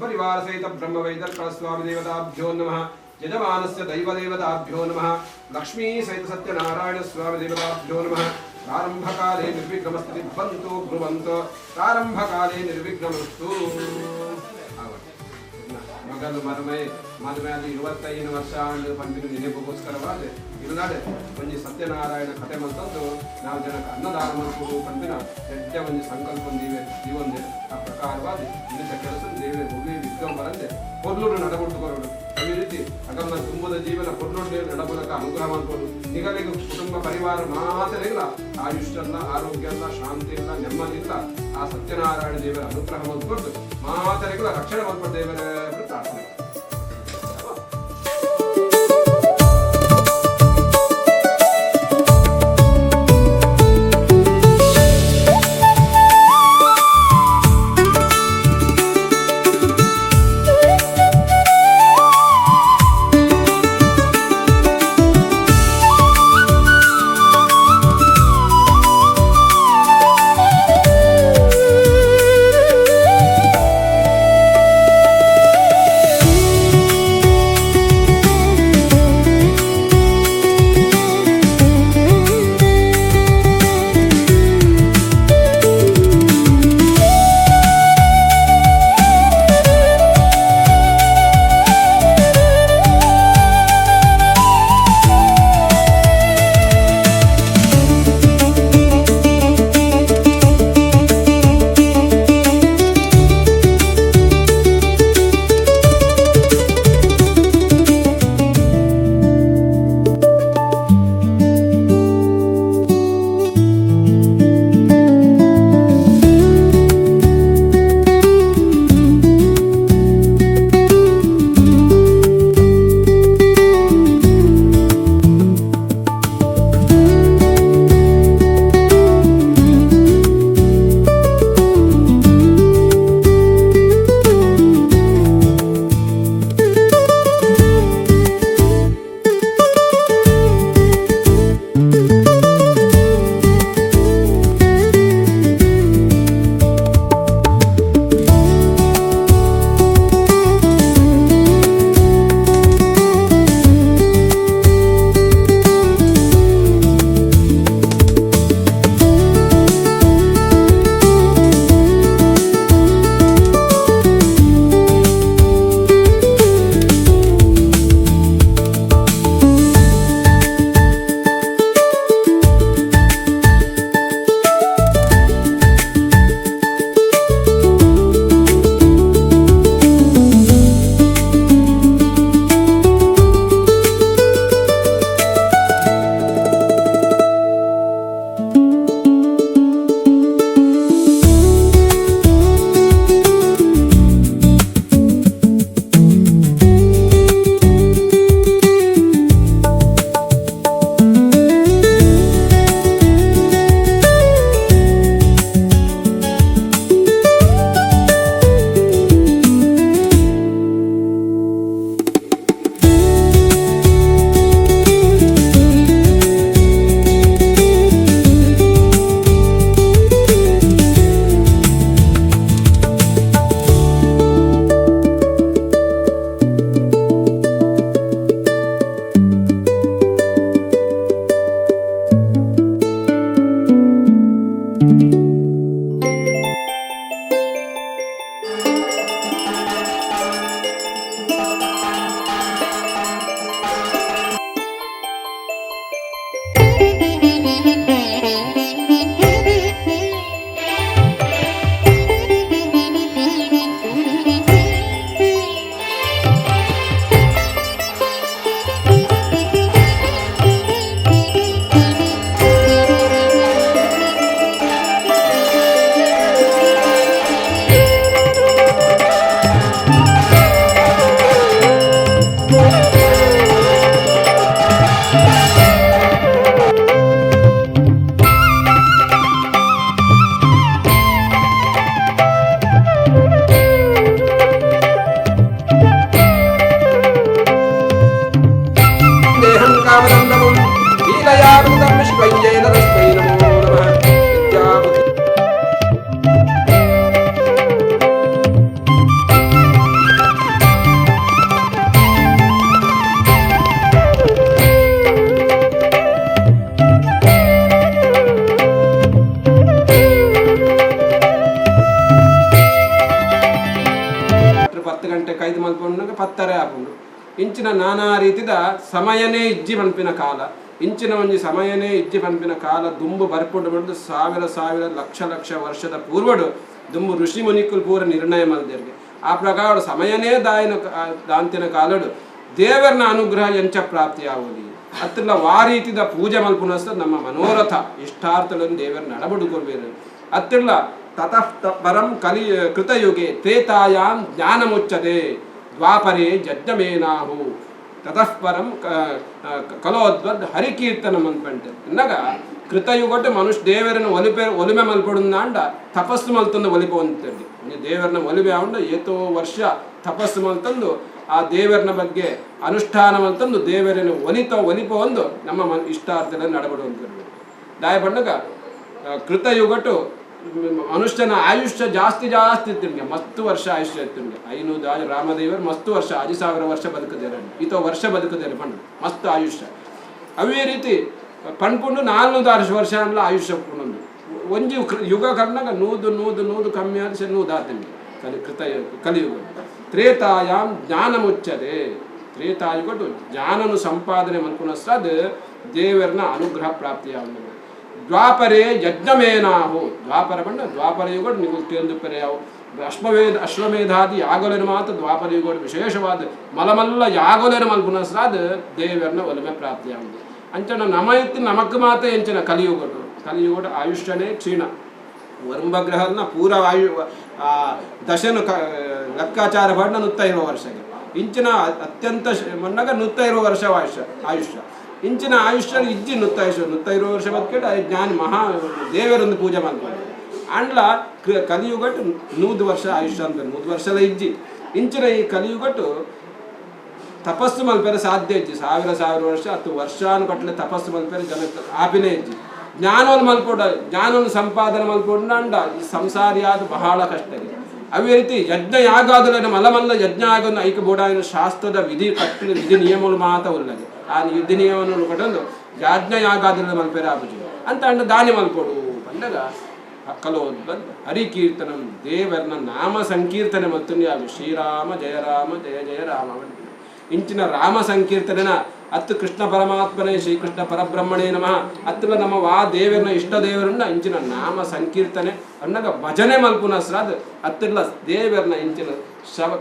सपरिवार सहित ब्रह्म वैदर्क स्वामी देवताभ्यो नमः यजमानस्य दैवदेवताभ्यो नमः लक्ष्मी सहित सत्यनारायण स्वामी देवताभ्यो नमः प्रारंभकाले निर्विघ्नमस्तु बन्तु ब्रुवन्तु प्रारंभकाले निर्विघ्नमस्तु ಮಗಲು ಮದುವೆ ಆಗಿ 25 ವರ್ಷ ಪಂಪಿನ ನೆನಪುಗೋಸ್ಕರವಾದ ಇರುನಾಡೆ ಒಂಜಿ ಸತ್ಯನಾರಾಯಣ ಕಥೆ ಮಂತಂದು ನಾವು ಜನಕ್ಕೆ ಅನ್ನದಾನ ಮಾಡ್ಕೊಡು ಪಂಪಿನ ದೊಡ್ಡ ಒಂದು ಸಂಕಲ್ಪ ಜೀವನ ಆ ಪ್ರಕಾರವಾದ ಇಂಥ ಕೆಲಸ ದೇವೇ ಹೋಗಿ ವಿಕ್ರಮ ಬರಂದೆ ಪೊರ್ಲೂರು ನಡಬುಟ್ಟುಕೊರೋಡು ಈ ರೀತಿ ಅಗಮ್ಮ ತುಂಬದ ಜೀವನ ಪೊರ್ಲೂರು ನಡಬುಲಕ ಅನುಗ್ರಹ ಮಾಡ್ಕೊಂಡು ನಿಗಲಿಗೂ ಕುಟುಂಬ ಪರಿವಾರ ಮಾತ್ರಲ್ಲ ಆಯುಷ್ಯಲ್ಲ ಆರೋಗ್ಯ ಇಲ್ಲ ಶಾಂತಿ ಇಲ್ಲ ನೆಮ್ಮದಿ ಇಲ್ಲ ಆ ಸತ್ಯನಾರಾಯಣ ದೇವರ ಅನುಗ್ರಹ ಮಾಡ್ಕೊಂಡು ಮಾತರಿಗಳ ರಕ್ಷಣೆ ಮಾಡ್ಕೊಂಡು ದೇವರ ಪ್ರಾರ್ಥನೆ 10 ಗಂಟೆಗೆ 5 ಮಲ್ಪೊಂಡಾಗ 10:30 ಆಪುಂಡು ಇಂಚಿನ ನಾನಾ ರೀತಿದ ಸಮಯನೇ ಇಜ್ಜಿ ಪನ್ಪಿನ ಕಾಲ ಇಂಚಿನ ಒಂಜಿ ಸಮಯನೇ ಇಜ್ಜಿ ಪನ್ಪಿನ ಕಾಲ ದುಂಬು ಬರ್ಪುಂಡು ಬಂದು ಸಾವಿರ ಲಕ್ಷ ವರ್ಷದ ಪೂರ್ವಡು ದುಂಬು ಋಷಿ ಮುನಿಕುಲು ಪೂರ ನಿರ್ಣಯ ಮಲ್ದೇರ್ಗೆ ಆ ಪ್ರಕಾರ ಸಮಯನೇ ದಾಂತಿನ ಕಾಲಡು ದೇವರನ ಅನುಗ್ರಹ ಎಂಚ ಪ್ರಾಪ್ತಿಯಾಗುವುದು ಅತ್ತಲ್ಲ ಆ ರೀತಿದ ಪೂಜೆ ಮಲ್ಪುನಸ್ತ ನಮ್ಮ ಮನೋರಥ ಇಷ್ಟಾರ್ಥಗಳನ್ನು ದೇವರನ್ನ ನಡಬಡುಕೊಳ್ಬೇರು ಅತ್ತಿಲ್ಲ ತತಃ ಪರಂ ಕೃತಯುಗೆ ತ್ರೇತಾಯಾಂ ಜ್ಞಾನ ಮುಚ್ಚತೆ ದ್ವಾಪರೇ ಯಜ್ಞಮೇನಾಹು ತತಃ ಪರಂ ಕಲೋದ್ವದ್ ಹರಿಕೀರ್ತನಂ ಅನ್ಪಂಟೆ ಇನ್ನಗ ಕೃತಯುಗಟ್ಟು ಮನುಷ್ಯ ದೇವರನ್ನು ಒಲಿಮೆ ಮಲ್ಪಡುಂದಾಂಡ ತಪಸ್ಸು ಮಲ್ತಂದು ಒಲಿಪ ಅಂತಂದು ದೇವರನ್ನ ಒಲಿಮೆ ಆಂಡ ಏತೋ ವರ್ಷ ತಪಸ್ಸು ಮಲ್ತಂದು ಆ ದೇವರನ ಬಗ್ಗೆ ಅನುಷ್ಠಾನ ಮಲ್ತಂದು ದೇವರನ್ನು ಒಲಿಪ ಒಂದು ನಮ್ಮ ಇಷ್ಟಾರ್ಥದಲ್ಲಿ ನಡಬಡುವಂತಿರ್ಬೇಕು ದಾಯ ಬಂದಾಗ ಕೃತಯುಗಟ್ಟು ಮನುಷ್ಯನ ಆಯುಷ್ಯ ಜಾಸ್ತಿ ಇತ್ತಿರ್ಗೆ ಮಸ್ತು ವರ್ಷ ಆಯುಷ್ಯ ಇತ್ತಿರ್ಗೆ 500 ರಾಮದೇವರು ಮಸ್ತು ವರ್ಷ 10,000 ವರ್ಷ ಬದುಕದೇರ ಈತ ವರ್ಷ ಬದುಕದೇರ ಪಂಡು ಮಸ್ತು ಆಯುಷ್ಯ ಅವೇ ರೀತಿ ಪಂಡ್ಕೊಂಡು 400 ವರ್ಷ ಅಲ್ಲ ಆಯುಷ್ಯ ಪುಣೊಂದು ಒಂಜಿ ಯುಗ ಕರ್ನಾಗ ನೂದು ಕಮ್ಮಿ ಆದ ನೂದು ಆತಂಗೆ ಕಲಿಯುಗ ತ್ರೇತಾಯಾಂ ಜ್ಞಾನ ಮುಚ್ಚದೆ ತ್ರೇತಾಯುಗಟ್ಟು ಜ್ಞಾನನು ಸಂಪಾದನೆ ಮಲ್ಪುನಸ್ತಾದ ದೇವರನ ಅನುಗ್ರಹ ಪ್ರಾಪ್ತಿಯಾಗುವುದು ದ್ವಾಪರೇ ಯಜ್ಞಮೇನಾಹು ದ್ವಾಪರ ಬಂಡ ದ್ವಾಪರ ಯುಗಡು ನೀವು ತಿಳಿದುಪರೆ ಯಾವ ಅಶ್ವಮೇಧಾದಿ ಯಾಗೊಲೆನು ಮಾತ್ರ ದ್ವಾಪರ ಯುಗಡು ವಿಶೇಷವಾದ ಮಲಮಲ್ಲ ಯಾಗೊಲೆನು ಮಲ್ಪುನಸ್ತಾದ ದೇವರನ ಒಲಮೆ ಪ್ರಾಪ್ತಿಯಾಗುವುದು ಅಂಚನ ನಮಕ್ ಮಾತ್ರ ಎಂಚಿನ ಕಲಿಯುಗಡು ಆಯುಷ್ಯನೇ ಕ್ಷೀಣ ವರ್ಮಗ್ರಹನ ಪೂರ ದಶನು ಲೆಕ್ಕಾಚಾರ ಪಡ್ನ 120 ವರ್ಷಗೆ ಇಂಚಿನ ಅತ್ಯಂತ ಮನ್ನಾಗ 120 ವರ್ಷ ಆಯುಷ್ಯ ಇಂಚಿನ ಆಯುಷ್ಯ ಇಜ್ಜಿ 120 ವರ್ಷ ಬದುಕಿಟ್ಟು ಜ್ಞಾನಿ ಮಹಾ ದೇವರೊಂದು ಪೂಜೆ ಮಾಡ್ತಾರೆ ಅಂಡ್ಲ ಕಲಿಯುಗಟ್ಟು 100 ವರ್ಷ ಆಯುಷ್ಯ ಅಂತ 100 ವರ್ಷದ ಇಜ್ಜಿ ಇಂಚಿನ ಈ ಕಲಿಯುಗಟ್ಟು ತಪಸ್ಸು ಮಲ್ಪೇರೆ ಸಾಧ್ಯ ಇಜ್ಜಿ ಸಾವಿರ ವರ್ಷ 10 ವರ್ಷಾನು ಕಟ್ಟಲೆ ತಪಸ್ಸು ಮಲ್ಪೇರೆ ಜನ ಆಪಿನೇ ಇಜ್ಜಿ ಜ್ಞಾನವನ್ನು ಸಂಪಾದನೆ ಮಲ್ಪೊಂಡ ಈ ಸಂಸಾರಿಯಾದ ಬಹಳ ಕಷ್ಟ ಇದೆ ಅವೇ ರೀತಿ ಯಜ್ಞ ಯಾಗಾದಲೇನು ಮಲಮಲ್ಲ ಯಜ್ಞ ಆಗೋದು ಐಕ ಬೋಡಾಯಿನ ಶಾಸ್ತ್ರದ ವಿಧಿ ಕಟ್ಟಿನ ವಿಧಿ ನಿಯಮಗಳು ಮಾತ್ರ ಉಲ್ಲದೆ ಆ ವಿಧಿ ನಿಯಮವನ್ನು ಕೊಟ್ಟೊಂದು ಯಜ್ಞ ಯಾಗಾದಲೆ ಮಲ್ಪೇರೆ ಆಗುಜಿ ಅಂತ ಅಂಡ ದಾನಿ ಮಲ್ಪೊಡು ಬಂದಾಗ ಕಲೋದ್ ಹರಿಕೀರ್ತನಂ ದೇವರನ ನಾಮ ಸಂಕೀರ್ತನೆ ಮತ್ತು ಯಾವುದು ಶ್ರೀರಾಮ ಜಯ ರಾಮ ಇಂಚಿನ ರಾಮ ಸಂಕೀರ್ತನೆನ ಅತ್ತು ಕೃಷ್ಣ ಪರಮಾತ್ಮನೇ ಶ್ರೀಕೃಷ್ಣ ಪರಬ್ರಹ್ಮಣೇ ನಮಃ ಅತ್ತಲ್ಲ ನಮ್ಮ ದೇವರನ ಇಷ್ಟ ದೇವರನ್ನ ಇಂಚಿನ ನಾಮ ಸಂಕೀರ್ತನೆ ಅನ್ನಗ ಭಜನೆ ಮಲ್ಪುನಸ್ರಾದ್ ಅತ್ತಿಲ್ಲ ದೇವರನ ಇಂಚಿನ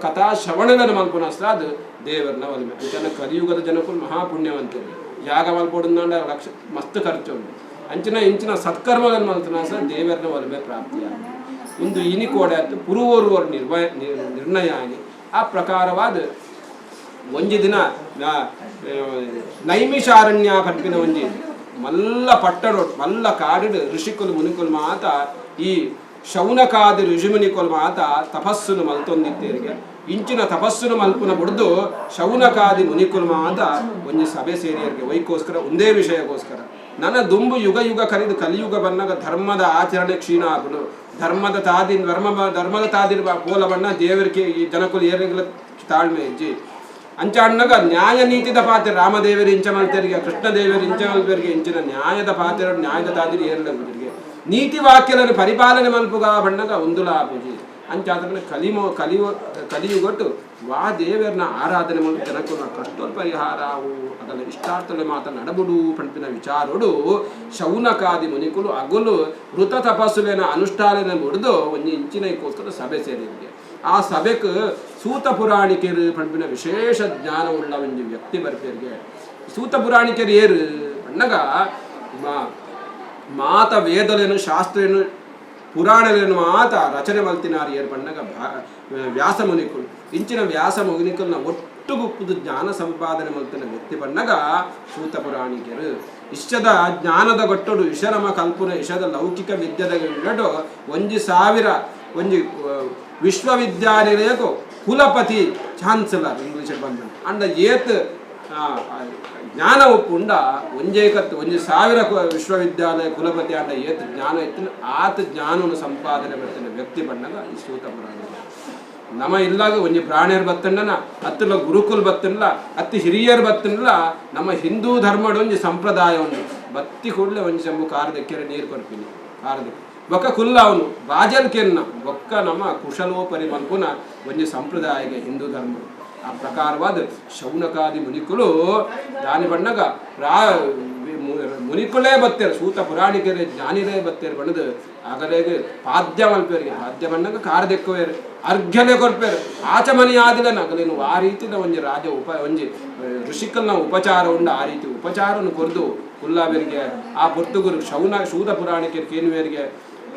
ಕಥಾ ಶ್ರವಣನ ಮಲ್ಪುನಸ್ರಾದ್ ದೇವರನ ಒಲಿಮೆ ಅಂಚನ ಕಲಿಯುಗದ ಜನಕ್ಕೂ ಮಹಾಪುಣ್ಯವಂತರು ಯಾಗ ಮಲ್ಪೊಡುಂದಾಂಡ ಲಕ್ಷ ಮಸ್ತ್ ಖರ್ಚು ಉಂಟು ಇಂಚಿನ ಸತ್ಕರ್ಮಗಳನ್ನು ಮಲ್ಪುನಸ್ರಾದ್ ದೇವರನ ಒಲಿಮೆ ಪ್ರಾಪ್ತಿಯಾಗ ಒಂದು ಇನಿಕೋಡೆ ಅತ್ತು ಪುರುವೋರ್ವರ್ ನಿರ್ಣಯ ಆಗಿ ಆ ಪ್ರಕಾರವಾದ ಒಂಜಿ ದಿನ ನೈಮಿಷಾರಣ್ಯ ಪಂಪಿನ ಒಂಜಿ ಮಲ್ಲ ಪಟ್ಟಡು ಮಲ್ಲ ಕಾಡಿಡು ಋಷಿಕುಲು ಮುನಿಕುಲು ಮಾತ ಈ ಶೌನಕಾದಿ ಋಷಿಮುನಿಕುಲು ಮಾತ ತಪಸ್ಸುನು ಮಲ್ತೊಂದಿತ್ತೇರಿಗೆ ಇಂಚಿನ ತಪಸ್ಸುನು ಮಲ್ಪುನ ಬಿಡ್ದು ಶೌನಕಾದಿ ಮುನಿಕುಲು ಮಾತ ಒಂಜಿ ಸಭೆ ಸೇರಿಯರಿಗೆ ವೈಕೋಸ್ಕರ ಒಂದೇ ವಿಷಯಕ್ಕೋಸ್ಕರ ನನ್ನ ದುಂಬು ಯುಗ ಕರೆದು ಕಲಿಯುಗ ಬಂದಾಗ ಧರ್ಮದ ಆಚರಣೆ ಕ್ಷೀಣ ಆಗುನು ಧರ್ಮದ ತಾದಿನ ಪೋಲ ಬಣ್ಣ ದೇವರಿಗೆ ಈ ಜನಕುಲು ಏರಿಗಳ ತಾಳ್ಮೆ ಇಜ್ಜಿ ಅಂಚ ಅಣ್ಣಗ ನ್ಯಾಯ ನೀತಿದ ಪಾತ್ರ ರಾಮದೇವರು ಇಂಚ ಮಲ್ತರಿಗೆ ಕೃಷ್ಣದೇವರು ಇಂಚ ಮಲ್ಪರಿಗೆ ಇಂಚಿನ ನ್ಯಾಯದ ಪಾತ್ರ ನ್ಯಾಯದ ತಾದಿರಿ ಏರ್ಲರಿಗೆ ನೀತಿ ವಾಕ್ಯలను ಪರಿಪಾಲನೆ ಮಲ್ಪುಗ ಬಣ್ಣಗ ಒಂದುಲ ಪೂಜೆ ಅಂಚ ಅದನ್ನ ಕಲಿಯುಗಟ್ಟು ದೇವರನ್ನ ಆರಾಧನೆ ಮಾಡಿ ಜನಕ್ಕೂ ಕಷ್ಟೋಲ್ ಪರಿಹಾರವು ಅದನ್ನ ಇಷ್ಟಾರ್ಥಲೆ ಮಾತ ನಡಬುಡು ಪಂಪಿನ ವಿಚಾರೋಡು ಶೌನಕಾದಿ ಮುನಿಕುಲು ಅಗುಲು ವೃತ ತಪಸ್ಸುಲೇನ ಅನುಷ್ಠಾನ ಮುಡಿದು ಒಂದು ಇಂಚಿನಕ್ಕೋಸ್ಕರ ಸಭೆ ಸೇರಿರಿಗೆ ಆ ಸಭೆಕ್ ಸೂತ ಪುರಾಣಿಕರು ಪಂಪಿನ ವಿಶೇಷ ಜ್ಞಾನ ಉಳ್ಳ ಒಂದು ವ್ಯಕ್ತಿ ಬರ್ಪೇರಿಗೆ ಸೂತ ಪುರಾಣಿಕರು ಏರು ಅಣ್ಣಗ ಮಾತ ವೇದಲೇನು ಶಾಸ್ತ್ರೇನು ಪುರಾಣಲೇನು ಮಾತ ರಚನೆ ಮಲ್ತಿನಾರು ಏರು ಪಣ್ಣಗ ವ್ಯಾಸ ಮುನಿಕುಲು ಇಂಚಿನ ವ್ಯಾಸ ಮುನಿಕುಲ್ನ ಒಟ್ಟುಗುಪ್ಪುದು ಜ್ಞಾನ ಸಂಪಾದನೆ ಮಲ್ತಿನ ವ್ಯಕ್ತಿ ಬಣ್ಣಗ ಸೂತ ಪುರಾಣಿಕರು ಇಷ್ಟದ ಜ್ಞಾನದ ಗೊಟ್ಟೊಡು ಇಶರಮ ಕಲ್ಪುನ ಇಶದ ಲೌಕಿಕ ವಿದ್ಯದ ಇಲ್ಲಡು 1,000 ಒಂಜಿ ವಿಶ್ವವಿದ್ಯಾನಿಲಯಕ್ಕೂ ಕುಲಪತಿ ಚಾನ್ಸಲರ್ ಇಂಗ್ಲೀಷ್ ಬಂದ ಅಂಡ ಏತ್ ಜ್ಞಾನ ಒಪ್ಪುಂಡ 1,000 ವಿಶ್ವವಿದ್ಯಾಲಯ ಕುಲಪತಿ ಅಂಡ ಏತ್ ಜ್ಞಾನ ಇತ್ತಿನ ಆತ ಜ್ಞಾನವನ್ನು ಸಂಪಾದನೆ ಬರ್ತಾನೆ ವ್ಯಕ್ತಿ ಬಣ್ಣಗ ಈ ಸೂತ ಪುರಾಣ ನಮ್ಮ ಇಲ್ಲಾಗ ಒಂಜಿ ಪ್ರಾಣಿಯರು ಬತ್ತಂಡನ ಅತ್ತಲ ಗುರುಕುಲ್ ಬತ್ತನಲ್ಲ ಅತ್ತಿ ಹಿರಿಯರು ಬತ್ತನಲ್ಲ ನಮ್ಮ ಹಿಂದೂ ಧರ್ಮದ ಒಂಜಿ ಸಂಪ್ರದಾಯ ಉಂಟು ಬತ್ತಿ ಕೂಡಲೇ ಒಂಜಿ ಚೆಂಬು ಕಾರದಕ್ಕೆರೆ ನೀರು ಕೊಡ್ತೀನಿ ಕಾರದ ఒక కుల్ల ಅವನು ರಾಜಲ್ಕೆನ್ನ ಒಕ್ಕ ನಮ್ಮ ಕುಶಲೋಪರಿ ಮಲ್ಪುನ ಒಂದು ಸಂಪ್ರದಾಯಗೆ ಹಿಂದೂ ಧರ್ಮ ಆ ಪ್ರಕಾರವಾದ ಶೌನಕಾದಿ ಮುನಿಕುಲು ದಾನಿ ಬಣ್ಣಗ ಮುನಿಕುಲೇ ಬತ್ತೇರು ಸೂತ ಪುರಾಣಿಕರೇ ಜ್ಞಾನಿರೇ ಬತ್ತೇರು ಬಣ್ಣದು ಆಗಲೇಗೆ ಪಾದ್ಯ ಮಲ್ಪೇರಿಗೆ ಪಾದ್ಯ ಬಣ್ಣಗ ಕಾರದೆಕ್ಕವೇರು ಅರ್ಘ್ಯಲೆ ಕೊರ್ಪೇರು ಆಚಮನಿ ಆದಿಲ್ಲ ನಗಲೇನು ಆ ರೀತಿಯ ಒಂಜಿ ರಾಜ ಒಂಜಿ ಋಷಿಕಲ್ನ ಉಪಚಾರ ಉಂಡು ಆ ರೀತಿ ಉಪಚಾರವನ್ನು ಕೊರ್ದು ಕುಲ್ಲಾಬೇರಿಗೆ ಆ ಪೊರ್ತುಗುರು ಶೂತ ಪುರಾಣಿಕರು ಕೇನುವೇರಿಗೆ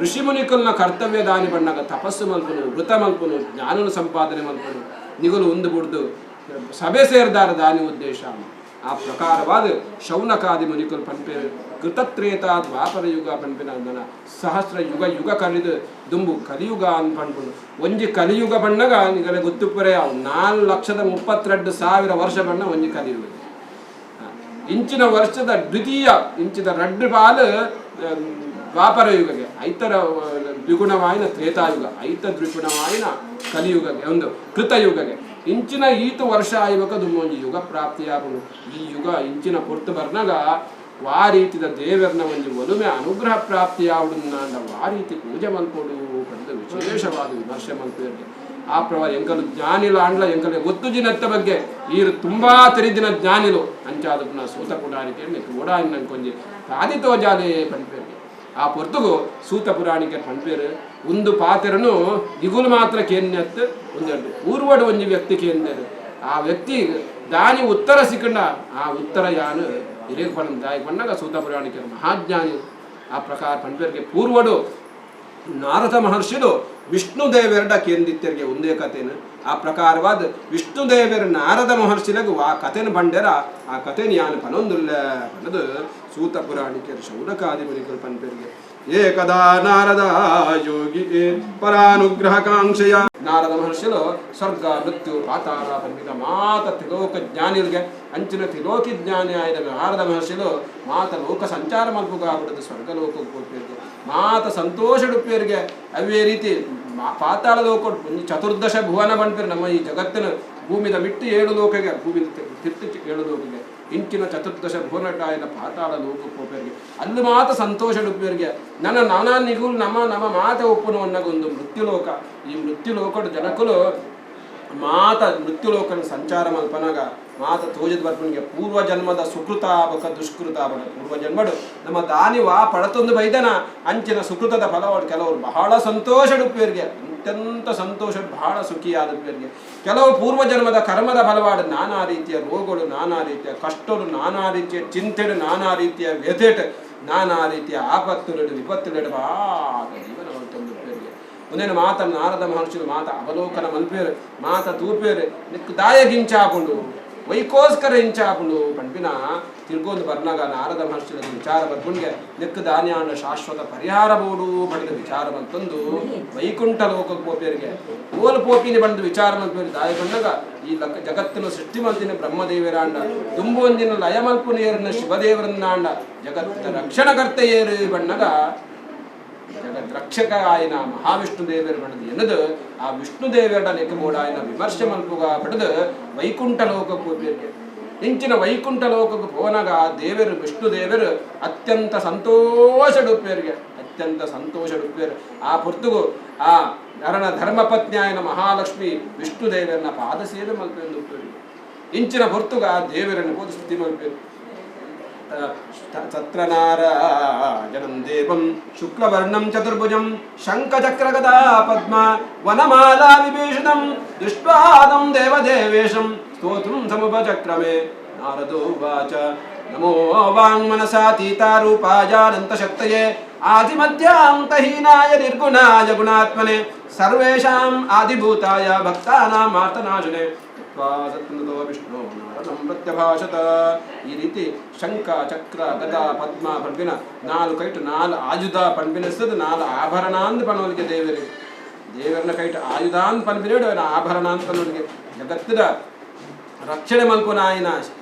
ಋಷಿ ಮುನಿಕಲ್ನ ಕರ್ತವ್ಯ ದಾನಿ ಬಣ್ಣಗ ತಪಸ್ಸು ಮಲ್ಪನು ವೃತ ಮಲ್ಪನು ಜ್ಞಾನನು ಸಂಪಾದನೆ ಮಲ್ಪನು ನಿಗಲು ಉಂದು ಬಿಡ್ದು ಸಭೆ ಸೇರ್ದಾರ ದಾನಿ ಉದ್ದೇಶ ಆ ಪ್ರಕಾರವಾದ ಶೌನಕಾದಿ ಮುನಿಕುಲು ಪಂಪೇರು ಕೃತತ್ರೇತ ದ್ವಾಪರ ಯುಗ ಪಂಪಿನ ನನ್ನ ಸಹಸ್ರ ಯುಗ ಕಲಿದು ದುಂಬು ಕಲಿಯುಗ ಅಂತ ಪಂಪು ಒಂಜಿ ಕಲಿಯುಗ ಬಣ್ಣಗ ನಿಗಲೆ ಗೊತ್ತುಪರೆ 4,32,000 ವರ್ಷ ಬಣ್ಣ ಒಂಜಿ ಕಲಿಯುಗ ಇಂಚಿನ ವರ್ಷದ ದ್ವಿತೀಯ ಇಂಚಿದ ರಡ್ಡು ಪಾಲು ದ್ವಾಪರ ಯುಗಗೆ ಐತರ ದ್ವಿಗುಣವಾಯಿನ ತ್ರೇತಾಯುಗ ಐತ ದ್ವಿಗುಣವಾಯಿನ ಕಲಿಯುಗಗೆ ಒಂದು ಕೃತಯುಗಗೆ ಇಂಚಿನ ಈತು ವರ್ಷ ಆಯ್ಬೇಕು ಒಂದು ಯುಗ ಪ್ರಾಪ್ತಿಯಾಗಲು ಈ ಯುಗ ಇಂಚಿನ ಪೊರ್ತು ಬರ್ನಾಗ ಆ ರೀತಿಯ ದೇವರನ್ನ ಒಂದು ಒಲುಮೆ ಅನುಗ್ರಹ ಪ್ರಾಪ್ತಿಯಾವುದನ್ನ ಆ ರೀತಿ ಪೂಜೆ ಮಲ್ಕೊಡು ಪಡೆದು ವಿಶೇಷವಾದ ವಿಮರ್ಶೆ ಮಲ್ಪೇರಿಗೆ ಆ ಪ್ರವಾಹ ಎಂಕಲು ಜ್ಞಾನಿಲು ಆಂಡ್ಲ ಎಂಕಲೆ ಗೊತ್ತುಜಿನತ್ತ ಬಗ್ಗೆ ಈರು ತುಂಬಾ ತೆರಿದಿನ ಜ್ಞಾನಿಲು ಅಂಚಾದಪ್ಪನ ಸೂತ ಪುರಾಣಿಕೆ ಕೂಡ ಇನ್ನೊಂದು ತಾದಿತೋಜಾಲೆ ಪಂಪೇರಿಗೆ ಆ ಪೊರ್ತುಗು ಸೂತ ಪುರಾಣಿಕೆ ಪಂಪೇರು ಒಂದು ಪಾತೆರನು ಇಗುಲು ಮಾತ್ರ ಕೇನ್ಯತ್ ಒಂದೆರಡು ಊರ್ವಡು ಒಂಜಿ ವ್ಯಕ್ತಿ ಕೇಂದರು ಆ ವ್ಯಕ್ತಿ ದಾನಿ ಉತ್ತರ ಸಿಕ್ಕಂಡ ಆ ಉತ್ತರ ಯಾನು ಹಿರೇಗ ಪಣ ದಾಯಿ ಬಂದಾಗ ಸೂತ ಪುರಾಣಿಕೆ ಮಹಾಜ್ಞಾನಿ ಆ ಪ್ರಕಾರ ಪಂಪೇರಿಗೆ ಪೂರ್ವಡು ನಾರದ ಮಹರ್ಷಿಲು ವಿಷ್ಣು ದೇವೆರಡ ಕೇಂದಿತ್ಯರಿಗೆ ಒಂದೇ ಕಥೆನು ಆ ಪ್ರಕಾರವಾದ ವಿಷ್ಣು ದೇವರು ನಾರದ ಮಹರ್ಷಿಲಗು ಆ ಕಥೆನ ಬಂಡೆರ ಆ ಕಥೆನ ಯಾನು ಪನೊಂದುಲ್ಲ ಅನ್ನೋದು ಸೂತ ಪುರಾಣಿಕೆ ಶೌನಕಾದಿ ಮುನಿಕರು ಪಂಪೇರಿಗೆ ಏಕದಾ ನಾರದ ಯೋಗಿ ಪರಾನುಗ್ರಹಕಾಂಕ್ಷೆಯ ನಾರದ ಮಹರ್ಷಿಲು ಸ್ವರ್ಗ ಮೃತ್ಯು ಪಾತಾಳ ಪಂಪಿತ ಮಾತ ತ್ರಿಲೋಕ ಜ್ಞಾನಿಗಳಿಗೆ ಅಂಚಿನ ತ್ರಿಲೋಕಿ ಜ್ಞಾನಿ ಆಯ್ದ ನಾರದ ಮಹರ್ಷಿಲು ಮಾತ ಲೋಕ ಸಂಚಾರ ಮಲ್ಪುಗಾಗ್ಬಿಡದು ಸ್ವರ್ಗಲೋಕಕ್ಕೆ ಹೋಗ್ಬೇಕು ಮಾತ ಸಂತೋಷಡುಪ್ಪೇರಿಗೆ ಅವೇ ರೀತಿ ಪಾತಾಳ ಲೋಕ ಚತುರ್ದಶ ಭುವನ ಬಂದ್ಪೇರು ನಮ್ಮ ಈ ಜಗತ್ತಿನ ಭೂಮಿದ ಮಿಟ್ಟು 7 ಲೋಕಗೆ ಭೂಮಿ ತಿರ್ತಿ 7 ಲೋಕಗೆ ಇಂಚಿನ ಚತುರ್ದಶ ಭುವನಟಾಯನ ಪಾತಾಳ ಲೋಕಕ್ಕೆ ಹೋಗ್ಪೇರಿಗೆ ಅಲ್ಲಿ ಮಾತ ಸಂತೋಷಡುಪ್ಪೇರಿಗೆ ನನ್ನ ನಾನಾ ನಿಗುಲು ನಮ್ಮ ಮಾತ ಒಪ್ಪುನು ಅನ್ನಗೊಂದು ಮೃತ್ಯುಲೋಕ ಈ ಮೃತ್ಯುಲೋಕದ ಜನಕಲು ಮಾತ ಮೃತ್ಯುಲೋಕನ ಸಂಚಾರ ಮಲ್ಪನಾಗ ಮಾತ ತೋಜದ ಬರ್ಪನಿಗೆ ಪೂರ್ವ ಜನ್ಮದ ಸುಕೃತ ಆಬಕ ದುಷ್ಕೃತ ಆಬಕ ಪೂರ್ವ ಜನ್ಮಡು ನಮ್ಮ ದಾನಿವ ಪಡತೊಂದು ಬೈದನ ಅಂಚಿನ ಸುಕೃತದ ಫಲವಾಡು ಕೆಲವರು ಬಹಳ ಸಂತೋಷಡುಪ್ಪೇರಿಗೆ ಅತ್ಯಂತ ಸಂತೋಷ ಬಹಳ ಸುಖಿಯಾದಪ್ಪೇರಿಗೆ ಕೆಲವು ಪೂರ್ವ ಜನ್ಮದ ಕರ್ಮದ ಫಲವಾಡು ನಾನಾ ರೀತಿಯ ರೋಗಗಳು ನಾನಾ ರೀತಿಯ ಕಷ್ಟಗಳು ನಾನಾ ರೀತಿಯ ಚಿಂತೆಡು ನಾನಾ ರೀತಿಯ ವ್ಯಥೆಟ್ ನಾನಾ ರೀತಿಯ ಆಪತ್ತುಗಳು ವಿಪತ್ತುಗಳು ಬಾದ ಜೀವನ ಹೊರತೊಂದುಪ್ಪೇರಿಗೆ ಒಂದೇನು ಮಾತ ನಾರದ ಮಹರ್ಷಿಗಳು ಮಾತ ಅವಲೋಕನ ಮಲ್ಪೇರು ಮಾತ ತೂಪೇರು ನಿಕ್ಕು ದಾಯಗಿಂಚಾಪುಂಡು ವೈಕೋಸ್ಕರ ಇಂಚಾಪುಂಡು ಪಂಪಿನ ತಿರ್ಗೊಂದು ಬರ್ನಾಗ ನಾರದ ಮಹರ್ಷಿಗಳ ವಿಚಾರ ಬರ್ಪುಂಡ್ಗೆ ನಿಕ್ಕು ಧಾನ್ಯಾನ ಶಾಶ್ವತ ಪರಿಹಾರ ಬೋಡು ಪಡೆದ ವಿಚಾರ ಬಂತಂದು ವೈಕುಂಠ ಲೋಕಕ್ಕೆ ಪೋಪೇರಿಗೆ ಓಲು ಪೋಪಿನಿ ಬಂದು ವಿಚಾರ ಮಲ್ಪೇರು ದಾಯ ಬಂದಾಗ ಈ ಜಗತ್ತಿನ ಸೃಷ್ಟಿ ಮಲ್ತಿನ ಬ್ರಹ್ಮದೇವರಾಂಡ ದುಂಬೊಂದಿನ ಲಯ ಮಲ್ಪು ನೇರಿನ ಶಿವದೇವರನ್ನಾಂಡ ಜಗತ್ತಿನ ರಕ್ಷಣಕರ್ತೆಯೇರು ಬಣ್ಣಗ ಜಗತ್ ರಕ್ಷಕ ಆಯ್ನ ಮಹಾವಿಷ್ಣು ದೇವರು ಬಣ್ಣದು ಎನ್ನದು ಆ ವಿಷ್ಣು ದೇವರ ಲೆಕ್ಕಬೋಡ ಆಯ್ನ ವಿಮರ್ಶೆ ಮಲ್ಪುಗ ಪಡೆದು ವೈಕುಂಠ ಲೋಕಕ್ಕೆ ಹೋಗ್ಬೇಕು ಇಂಚಿನ ವೈಕುಂಠ ಲೋಕಕ್ಕೆ ಹೋನಾಗ ದೇವರು ವಿಷ್ಣು ದೇವರು ಅತ್ಯಂತ ಸಂತೋಷಡುಪ್ಪೇರಿಗೆ ಅತ್ಯಂತ ಸಂತೋಷಡುಪ್ಪೇರು ಆ ಪೊರ್ತುಗು ಆ ನರನ ಧರ್ಮಪತ್ನಿ ಆಯ್ನ ಮಹಾಲಕ್ಷ್ಮಿ ವಿಷ್ಣು ದೇವರನ್ನ ಪಾದ ಸೇವೆ ಮಲ್ಪೇರು ಇಂಚಿನ ಪೊರ್ತುಗ ದೇವರನ್ನು ಬೋದು ಸ್ತುತಿ ಮಲ್ಪೇರು ತತ್ರನಾರಾಯಣಂ ದೇವಂ ಶುಕ್ಲವರ್ಣಂ ಚತುರ್ಭುಜಂ ಶಂಖಚಕ್ರಗದಾ ಪದ್ಮ ವನಮಾಲಾ ವಿಭೀಷಣಂ ದೃಷ್ಟ್ವಾದಂ ದೇವದೇವೇಶಂ ಸ್ತೋತ್ರಂ ಸಮುಪಚಕ್ರಮೆ ನಾರದೋ ವಾಚ ನಮೋ ವಾಂಗ್ಮನಸಾತೀತಾರೂಪಾಯಾನಂತಶಕ್ತಯೇ ಆದಿಮಧ್ಯಾಂತಹೀನಾಯ ನಿರ್ಗುಣಾಯ ಗುಣಾತ್ಮನೆ ಸರ್ವೇಷಾಂ ಆದಿಭೂತಾಯ ಭಕ್ತಾನಾಂ ಮಾರ್ತನಾಶನೆ ವಿಷ್ಣು ನಾರದಂ ಪ್ರತ್ಯಭಾಷತ ಈ ರೀತಿ ಶಂಖ ಚಕ್ರ ಗದಾ ಪದ್ಮ ಪಂಪಿನ 4 ಕೈಟು 4 ಆಯುಧ ಪಂಪಿನಿಸ್ತದ 4 ಆಭರಣ ಅಂದ್ ಪನೋಲಿಗೆ ದೇವರನ್ನ ಕೈಟು ಆಯುಧ ಅಂದ್ ಪಂಪಿನೇಡು ಆಭರಣ ಅಂತ ಪನೋಲಿಗೆ ಜಗತ್ತಿನ ರಕ್ಷಣೆ ಮಲ್ಪುನಾಯಿನ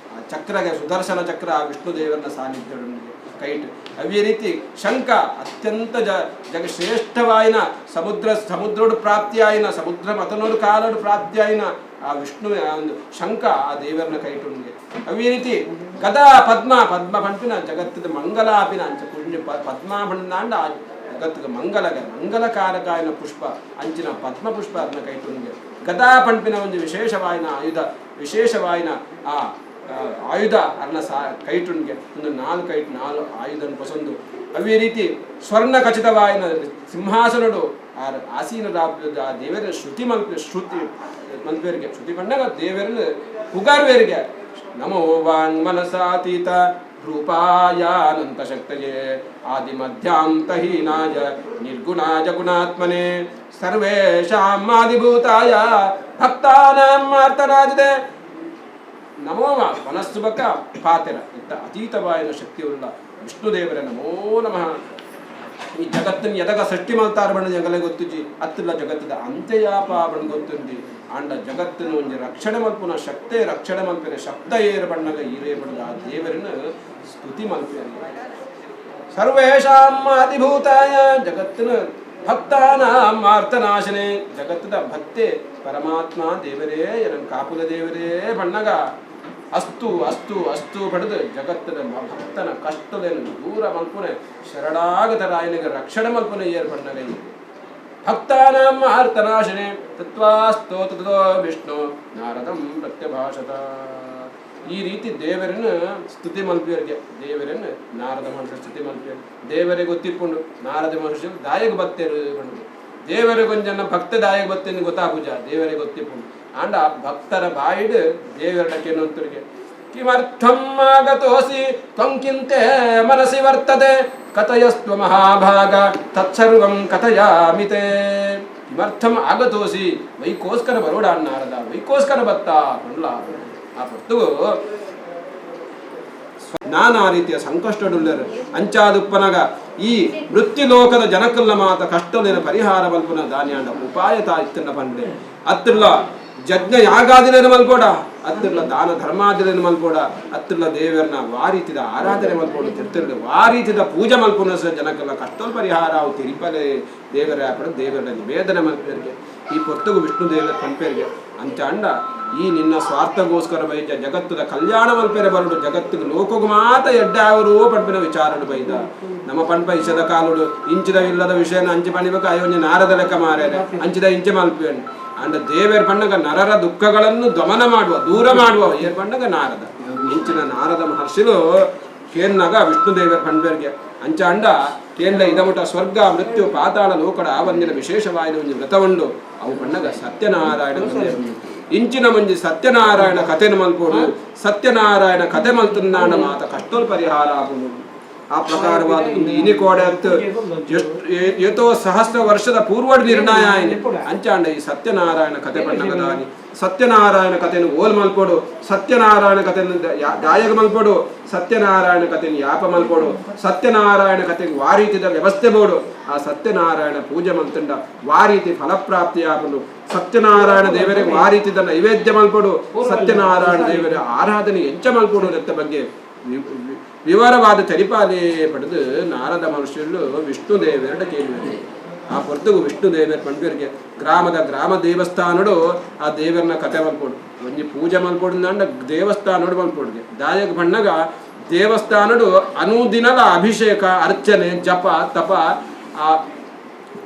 ಚಕ್ರಗೆ ಸುದರ್ಶನ ಚಕ್ರ ವಿಷ್ಣು ದೇವರನ್ನ ಸಾನ್ನಿಧ್ಯ ಕೈಟ್ ಅವೇ ರೀತಿ ಶಂಖ ಅತ್ಯಂತ ಶ್ರೇಷ್ಠವಾಯಿನ ಸಮುದ್ರೋಡು ಪ್ರಾಪ್ತಿಯಾಯಿನ ಸಮುದ್ರ ಮತನೋಡು ಕಾಲೋಡು ಪ್ರಾಪ್ತಿಯಾಯಿನ ಆ ವಿಷ್ಣುವಿನ ಒಂದು ಶಂಖ ಆ ದೇವರನ್ನ ಕೈಟುಂಗೆ ಅವೇ ರೀತಿ ಗದಾ ಪದ್ಮ ಪಂಪಿನ ಜಗತ್ತದ ಮಂಗಲಾಪಿನ ಅಂಚ ಪುಣ್ಯ ಪದ್ಮ ಬಣ್ಣಾಂಡ ಜಗತ್ತಿಗೆ ಮಂಗಲಕಾರಕಾಯನ ಪುಷ್ಪ ಅಂಚಿನ ಪದ್ಮ ಪುಷ್ಪ ಅದನ್ನ ಕೈಟುಂಗೆ ಗದಾ ಪಂಪಿನ ಒಂದು ವಿಶೇಷವಾಯಿನ ಆ ಆಯುಧ ಅನ್ನ ಕೈಟುಂಗೆ ಒಂದು 4 ಆಯುಧನ ಪಸಂದು ಅವೇ ರೀತಿ ಸ್ವರ್ಣ ಖಚಿತವಾಯಿನ ಸಿಂಹಾಸನಡು ಆಸೀನ ದೇವರ ಶ್ರುತಿ ಮಲ್ಪೇರಿಗೆ ಶ್ರುತಿ ಬಂದಾಗ ದೇವರನ್ನು ಪುಗಾರ್ವೇರಿಗೆ ನಮೋ ವಾಂಗ್ ಮನಸಾತೀತ ರೂಪಾಯಾನಂತ ಶಕ್ತಯೇ ಆದಿ ಮಧ್ಯಾಂತಹೀನಾಯ ನಿರ್ಗುಣಾಯ ಗುಣಾತ್ಮನೆ ಸರ್ವೇಷಾಂ ಆದಿಭೂತಾಯ ಭಕ್ತಾನಾಂ ಅರ್ಥರಾಜದೆ ನಮೋ ಮನಸ್ಸು ಬಕ ಪಾತೆರ ಇಂಥ ಅತೀತವಾಯಿನ ಶಕ್ತಿಯುಳ್ಳ ವಿಷ್ಣುದೇವರ ನಮೋ ನಮಃ. ಈ ಜಗತ್ತಿನ ಎದಗ ಸೃಷ್ಟಿ ಮಲ್ತಾರ ಬಣ್ಣ ಜಗಲೆ ಗೊತ್ತುಜಿ ಅತ್ತಿಲ್ಲ ಜಗತ್ತದ ಅಂತ್ಯಯಾಪ ಬಣ್ಣ ಗೊತ್ತುಂಡಿ ಆಂಡ ಜಗತ್ತಿನ ಒಂದು ರಕ್ಷಣೆ ಮಲ್ಪುನ ಶಕ್ತಿ ರಕ್ಷಣೆ ಮಲ್ಪೇನೆ ಶಬ್ದ ಏರ ಬಣ್ಣಗ ಈರೇ ಬಣ್ಣಗ ಆ ದೇವರನ್ನ ಸ್ತುತಿ ಮಲ್ಪೇನೆ ಸರ್ವೇಷಾಂ ಆದಿಭೂತಾಯ ಜಗತ್ತಿನ ಭಕ್ತಾನಾಂ ಆರ್ತನಾಶನೆ ಜಗತ್ತದ ಭಕ್ತೆ ಪರಮಾತ್ಮ ದೇವರೇ ಎನನ್ ಕಾಪುಲ ದೇವರೇ ಬಣ್ಣಗ ಅಸ್ತು ಅಸ್ತು ಅಸ್ತು ಪಡೆದು ಜಗತ್ತದ ಭಕ್ತನ ಕಷ್ಟದೇನು ದೂರ ಮಲ್ಪುನೆ ಶರಣಾಗತ ರಾಯನಿಗೆ ರಕ್ಷಣೆ ಮಲ್ಪುನೆ ಏರ್ ಬಣ್ಣಗೈ ಭಕ್ತಾನಾಂ ಆರ್ತನಾಶನೆ ತತ್ವಾಸ್ತೋತೋ ವಿಷ್ಣು ನಾರದಂ ಪ್ರತ್ಯಭಾಷತ. ಈ ರೀತಿ ದೇವರನ್ನು ಸ್ತುತಿ ಮಲ್ಪಿಯರಿಗೆ ದೇವರನ್ನು ನಾರದ ಮನುಷ್ಯ ಸ್ತುತಿ ಮಲ್ಪಿಯರು ದೇವರಿಗೆ ಗೊತ್ತಿಪ್ಪುಂಡು ನಾರದ ಮನುಷ್ಯರು ದಾಯಕ ಬತ್ತೇರು ಬಂದು ದೇವರಿಗೊಂಜನ ಭಕ್ತ ದಾಯಕ ಬತ್ತೇನು ಗೊತ್ತಾಪೂಜ ದೇವರಿಗೆ ಗೊತ್ತಿಪ್ಪುಂಡು ಆಂಡ ಭಕ್ತರ ಬಾಯಿಡ್ ದೇವರಡಕ್ಕೆ ನೋಡ್ತರಿಗೆ ಕಿಮರ್ಥಂ ಆಗತೋಸಿ ತ್ವಂಕಿಂತೆ ಮನಸಿ ವರ್ತದೆ ಕಥಯಸ್ತ್ವ ಮಹಾಭಾಗ ತತ್ಸರ್ವಂ ಕಥಯಾಮಿತೆ. ಕಿಮರ್ಥಂ ಆಗತೋಸಿ ವೈಕೋಸ್ಕರ ಬರೋಡ ನಾರದ ವೈಕೋಸ್ಕರ ಬತ್ತ ಬಂಡ್ಲ ಆ ಪೊತ್ತುಗು ನಾನಾ ರೀತಿಯ ಸಂಕಷ್ಟಡುಳ್ಳರು ಅಂಚಾದುಪ್ಪನಗ ಈ ಮೃತ್ಯುಲೋಕದ ಜನಕಲ್ಲ ಮಾತ ಕಷ್ಟಲಿನ ಪರಿಹಾರ ಮಲ್ಪುನ ಧಾನ್ಯಾಂಡ ಉಪಾಯ ತಾಯ್ತನ್ನ ಬಂದೆ ಅತ್ತಿಲ್ಲ ಯಜ್ಞ ಯಾಗಾದಿಲೇನು ಮಲ್ಪೋಡ ಅತ್ತಿಲ್ಲ ದಾನ ಧರ್ಮಾದಿಲೇನು ಮಲ್ಪೋಡ ಅತ್ತಿಲ್ಲ ದೇವರನ್ನ ವಾರೀತಿದ ಆರಾಧನೆ ಮಲ್ಪೋಡು ತಿರ್ತಿರ್ಗೆ ವಾರೀತಿದ ಪೂಜೆ ಮಲ್ಪುನ ಜನಕ್ಕೆಲ್ಲ ಕಷ್ಟದ ಪರಿಹಾರ ಅವು ತಿರುಪಲೆ ದೇವರ ಪಡ ದೇವರ ನಿವೇದನೆ ಮಲ್ಪೇರಿಗೆ ಈ ಪೊತ್ತುಗು ವಿಷ್ಣು ದೇವರ ಪಂಪೇರಿಗೆ ಅಂಚ ಅಂಡ ಈ ನಿನ್ನ ಸ್ವಾರ್ಥಗೋಸ್ಕರ ಬೈದ ಜಗತ್ತದ ಕಲ್ಯಾಣ ಮಲ್ಪೇರೆ ಬರಡು ಜಗತ್ತಿಗೆ ಲೋಕಗು ಮಾತ ಎಡ್ಡಾವರು ಪಂಪಿನ ವಿಚಾರಡು ಬೈದ ನಮ್ಮ ಪಂಪ ಇಸದ ಕಾಲುಡು ಇಂಚಿದವಿಲ್ಲದ ವಿಷಯನ ಅಂಚಿ ಪಣಿಬೇಕು ಅಯೋನ್ಯ ನಾರದ ಲೆಕ್ಕ ಮಾರೇನೆ ಅಂಚಿದ ಇಂಚೆ ಮಲ್ಪೇನು ಅಂಡ ದೇವರ ಬಣ್ಣಗ ನರರ ದುಃಖಗಳನ್ನು ದಮನ ಮಾಡುವ ದೂರ ಮಾಡುವ ಏರ್ ಬಣ್ಣಗ ನಾರದ ಇಂಚಿನ ನಾರದ ಮಹರ್ಷಿಲು ಕೇನ್ನಾಗ ವಿಷ್ಣು ದೇವರ ಪಂಪೇರ್ಗೆ ಅಂಚ ಅಂಡ ಕೇಂದ್ರ ಇದಮುಟ ಸ್ವರ್ಗ ಮೃತ್ಯು ಪಾತಾಳ ಲೋಕಡ ಆವಂದಿನ ವಿಶೇಷವಾದ ಒಂದು ವ್ರತವಂಡು ಅವು ಬಣ್ಣಗ ಸತ್ಯನಾರಾಯಣ ಇಂಚಿನ ಮಂಜಿ ಸತ್ಯನಾರಾಯಣ ಕಥೆನ ಮಲ್ಪೋಡು ಸತ್ಯನಾರಾಯಣ ಕಥೆ ಮಲ್ತುನ್ನಾಣ ಮಾತ ಕಷ್ಟೋಲ್ ಪರಿಹಾರ ಆಗುವುದು ಆ ಪ್ರಕಾರವಾದ ಇನಿ ಕೋಡೆ ಏತೋ ಸಹಸ್ರ ವರ್ಷದ ಪೂರ್ವಡ್ ನಿರ್ಣಯ ಅಂಚಾಂಡ ಈ ಸತ್ಯನಾರಾಯಣ ಕಥೆ ಬಣ್ಣಗದಾನಿ ಸತ್ಯನಾರಾಯಣ ಕಥೆಯನ್ನು ಓಲ್ ಮಲ್ಪೋಡು ಸತ್ಯನಾರಾಯಣ ಕಥೆಯನ್ನು ದಾಯಗ ಮಲ್ಪೋಡು ಸತ್ಯನಾರಾಯಣ ಕಥೆಯನ್ನು ಯಾಪ ಮಲ್ಪೋಡು ಸತ್ಯನಾರಾಯಣ ಕಥೆಗೆ ವಾರೀತಿದ ವ್ಯವಸ್ಥೆ ಬೋಡು ಆ ಸತ್ಯನಾರಾಯಣ ಪೂಜೆ ಮಲ್ತಂಡ ವಾರೀತಿ ಫಲಪ್ರಾಪ್ತಿ ಆಪಡು ಸತ್ಯನಾರಾಯಣ ದೇವರಿಗೆ ವಾರೀತಿದ ನೈವೇದ್ಯ ಮಲ್ಪೋಡು ಸತ್ಯನಾರಾಯಣ ದೇವರ ಆರಾಧನೆ ಎಂಚ ಮಲ್ಪೋಡು ರತ್ತ ಬಗ್ಗೆ ವಿವರವಾದ ತರಿಪಾಲೆ ಪಡೆದು ನಾರದ ಮನುಷ್ಯರು ವಿಷ್ಣು ದೇವರ ಕೇಳಿದರು ಆ ಹೊರತುಗು ವಿಷ್ಣು ದೇವರ ಪಂಡಿತರಿಗೆ ಗ್ರಾಮ ದೇವಸ್ಥಾನಡು ಆ ದೇವರನ್ನ ಕತೆ ಮಲ್ಪೋಡು ಒಂಜಿ ಪೂಜೆ ಮಲ್ಪೋಡು ಅಂಡ ದೇವಸ್ಥಾನಡು ಮಲ್ಪೋಡ್ಗೆ ದಾಯಕ ಬಣ್ಣಗ ದೇವಸ್ಥಾನಡು ಅನುದಿನದ ಅಭಿಷೇಕ ಅರ್ಚನೆ ಜಪ ತಪ ಆ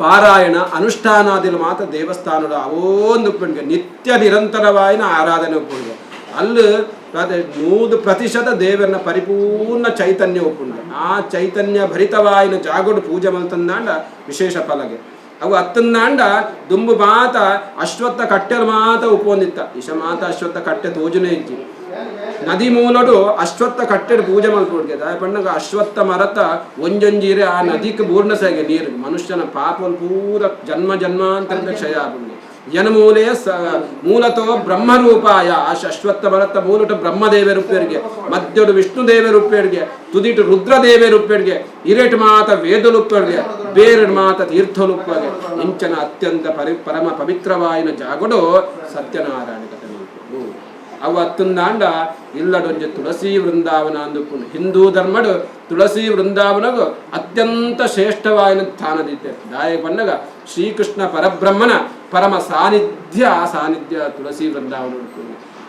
ಪಾರಾಯಣ ಅನುಷ್ಠಾನಾದಿಲು ಮಾತ್ರ ದೇವಸ್ಥಾನಡು ಅವೊಂದು ಪಂಡಿಗೆ ನಿತ್ಯ ನಿರಂತರವಾಯಿನ ಆರಾಧನೆ ಒಪ್ಪುಂಡು ಅಲ್ಲಿ 100% ದೇವರನ್ನ ಪರಿಪೂರ್ಣ ಚೈತನ್ಯ ಒಪ್ಪುಂಡು ಆ ಚೈತನ್ಯ ಭರಿತವಾಯಿನ ಜಾಗೋಡು ಪೂಜೆ ಮಲ್ತಂದಾಂಡ ವಿಶೇಷ ಫಲಗೆ ಅವು ಅತ್ತಂದಾಂಡ ದುಂಬು ಮಾತ ಅಶ್ವತ್ಥ ಕಟ್ಟೆಲು ಮಾತ ಉಪೊಂದಿತ್ತ ಇಶ ಮಾತ ಅಶ್ವತ್ಥ ಕಟ್ಟೆ ತೋಜುನೇ ಇಜ್ಜಿ ನದಿ ಮೂಲಡು ಅಶ್ವತ್ಥ ಕಟ್ಟೆಡು ಪೂಜೆ ಮಲ್ಪೋಡ್ಗೆ ದಾಯ ಪಣ್ಣಗ ಅಶ್ವತ್ಥ ಮರತ ಒಂಜೊಂಜೀರೆ ಆ ನದಿಗೆ ಪೂರ್ಣ ಸಗೆ ನೀರು ಮನುಷ್ಯನ ಪಾಪಲ್ ಪೂರ ಜನ್ಮ ಜನ್ಮಾಂತರದ ಕ್ಷಯ ಆಗುಂಡು ಯನಮೂಲೆ ಮೂಲತೋ ಬ್ರಹ್ಮರೂಪಾಯ ಆ ಅಶ್ವತ್ಥ ಭರತ ಮೂಲಟ ಬ್ರಹ್ಮದೇವರ ಉಪ್ಪೇರಿಗೆ ಮಧ್ಯಡು ವಿಷ್ಣು ದೇವರ ಉಪ್ಪೇರಿಗೆ ತುದಿಟು ರುದ್ರದೇವರ ಉಪ್ಪೇರಿಗೆ ಹಿರೇಟು ಮಾತ ವೇದಲುಪ್ಪೇರಿಗೆ ಬೇರೆ ಮಾತ ತೀರ್ಥಲುಪ್ಪಗೆ ಇಂಚನ ಅತ್ಯಂತ ಪರಮ ಪವಿತ್ರವಾಯಿನ ಜಾಗಡು ಸತ್ಯನಾರಾಯಣ ಕಥೆ ಅವು ಅತ್ತುಂದಾಂಡ ಇಲ್ಲಡೊಂಜೆ ತುಳಸಿ ವೃಂದಾವನ ಅಂದುಕೊಂಡು ಹಿಂದೂ ಧರ್ಮಡು ತುಳಸಿ ವೃಂದಾವನಗು ಅತ್ಯಂತ ಶ್ರೇಷ್ಠವಾಯಿನ ಸ್ಥಾನದಿತ್ತೆ ದಾಯಕ ಬಣ್ಣಗ ಶ್ರೀಕೃಷ್ಣ ಪರಬ್ರಹ್ಮನ ಪರಮ ಸಾನ್ನಿಧ್ಯ ತುಳಸಿ ವೃಂದಾವನ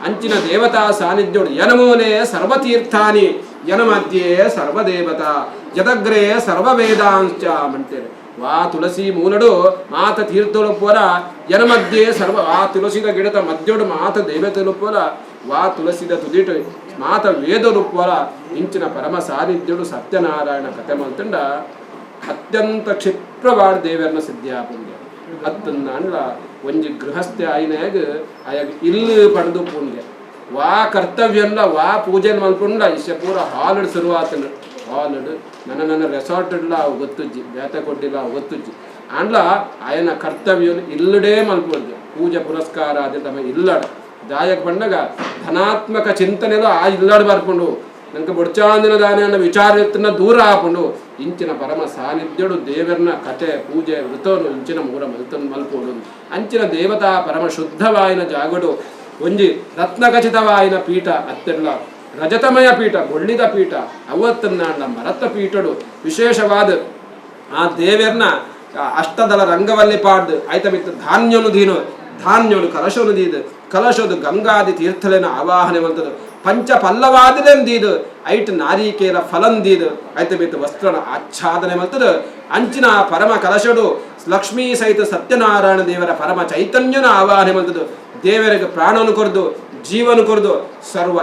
ಅಂಚಿನ ದೇವತಾ ಸಾನ್ನಿಧ್ಯೋಡು ಯನಮೂಲೆ ಸರ್ವತೀರ್ಥಾನಿ ಯನ ಮಧ್ಯೆ ಸರ್ವದೇವತಾ ಜದಗ್ರೇ ಸರ್ವವೇದಾಂಶ ಅಂತಾರೆ ವಾ ತುಳಸಿ ಮೂಲಡು ಮಾತ ತೀರ್ಥಳು ಪೋಲ ಎನ ಮಧ್ಯೆ ಸರ್ವ ಆ ತುಳಸಿದ ಗಿಡದ ಮಧ್ಯೋಡು ಮಾತ ದೇವತೆಲು ಪೋಲ ವಾ ತುಳಸಿದ ತುದಿಟು ಮಾತ ವೇದರು ಪೋಲ ಇಂಚಿನ ಪರಮ ಸಾನ್ನಿಧ್ಯುಡು ಸತ್ಯನಾರಾಯಣ ಕಥೆ ಮಂತಂಡ ಅತ್ಯಂತ ಕ್ಷಿಪ್ರವಾದ ದೇವರನ್ನ ಸಿದ್ಧಿಯಾಪುಂಗೆ ಅತ್ತನ್ನ ಅಂಡ್ಲ ಒಂಜಿ ಗೃಹಸ್ಥೆ ಆಯ್ನಾಗ ಅಯಾಗ ಇಲ್ಲಿ ಪಡೆದು ಪುಣ್ಗೆ ವಾ ಕರ್ತವ್ಯಲ್ಲ ವಾ ಪೂಜೆ ಮಲ್ಕೊಂಡ ಇಷ್ಟ ಪೂರ ಹಾಲಡ್ ಶುರುವಾತನು ಹಾಲಡ್ ನನ್ನ ರೆಸಾರ್ಟ್ಡ್ಲ ಅವು ಗೊತ್ತುಜ್ಜಿ ಬೇತ ಕೊಟ್ಟಿಲ್ಲ ಅವು ಗೊತ್ತುಜ್ಜಿ ಅಂಡ್ಲ ఆయన ಕರ್ತವ್ಯ ಇಲ್ಲಡೇ ಮಲ್ಪೋದು ಪೂಜೆ ಪುರಸ್ಕಾರ ಅದೇ ತಮ್ಮ ಇಲ್ಲಡ ದಾಯಕ ಬಂದಾಗ ಧನಾತ್ಮಕ ಚಿಂತನೆಲು ಆ ಇಲ್ಲಡ ಬರ್ಕೊಂಡು ನಂಗೆ ಬೊಡ್ಚಾಂದಿನ ದಾನ ಅನ್ನ ವಿಚಾರನ ದೂರ ಹಾಕೊಂಡು ಇಂಚಿನ ಪರಮ ಸಾನ್ನಿಧ್ಯಡು ದೇವರನ ಕಥೆ ಪೂಜೆ ವೃತವನ್ನು ಇಂಚಿನ ಮೂರ ಮಲ್ಪೋಡು ಅಂಚಿನ ದೇವತಾ ಪರಮ ಶುದ್ಧವಾಯಿನ ಜಾಗಡು ಒಂಜಿ ರತ್ನಖಚಿತವಾಯಿನ ಪೀಠ ಅತ್ತೆಲ್ಲ ರಜತಮಯ ಪೀಠ ಬೊಳ್ಳಿದ ಪೀಠ ಅವತ್ತನ್ನ ಮರತ ಪೀಠಡು ವಿಶೇಷವಾದ ಆ ದೇವರನ ಅಷ್ಟದಳ ರಂಗವಲ್ಲಿ ಪಾಡ್ದು ಆಯ್ತ ಬಿತ್ತು ಧಾನ್ಯನು ದೀನು ಧಾನ್ಯನು ಕಲಶನು ದೀದು ಕಲಶದು ಗಂಗಾದಿ ತೀರ್ಥಲೇನ ಆವಾಹನೆ ಬಂತದು ಪಂಚ ಪಲ್ಲವಾದಿಲೆಂದೀದು ಐಟ್ ನಾರಿಕೇರ ಫಲಂದೀದು ಆಯ್ತ ಬಿತ್ತು ವಸ್ತ್ರನ ಆಚ್ಛಾದನೆ ಮಲ್ತದು ಅಂಚಿನ ಪರಮ ಕಲಶಡು ಲಕ್ಷ್ಮೀ ಸಹಿತ ಸತ್ಯನಾರಾಯಣ ದೇವರ ಪರಮ ಚೈತನ್ಯನ ಆವಾಹನೆ ಮಲ್ತದು ದೇವರಿಗೆ ಪ್ರಾಣವನ್ನು ಕೊರ್ದು ಜೀವನ ಕೊರ್ದು ಸರ್ವ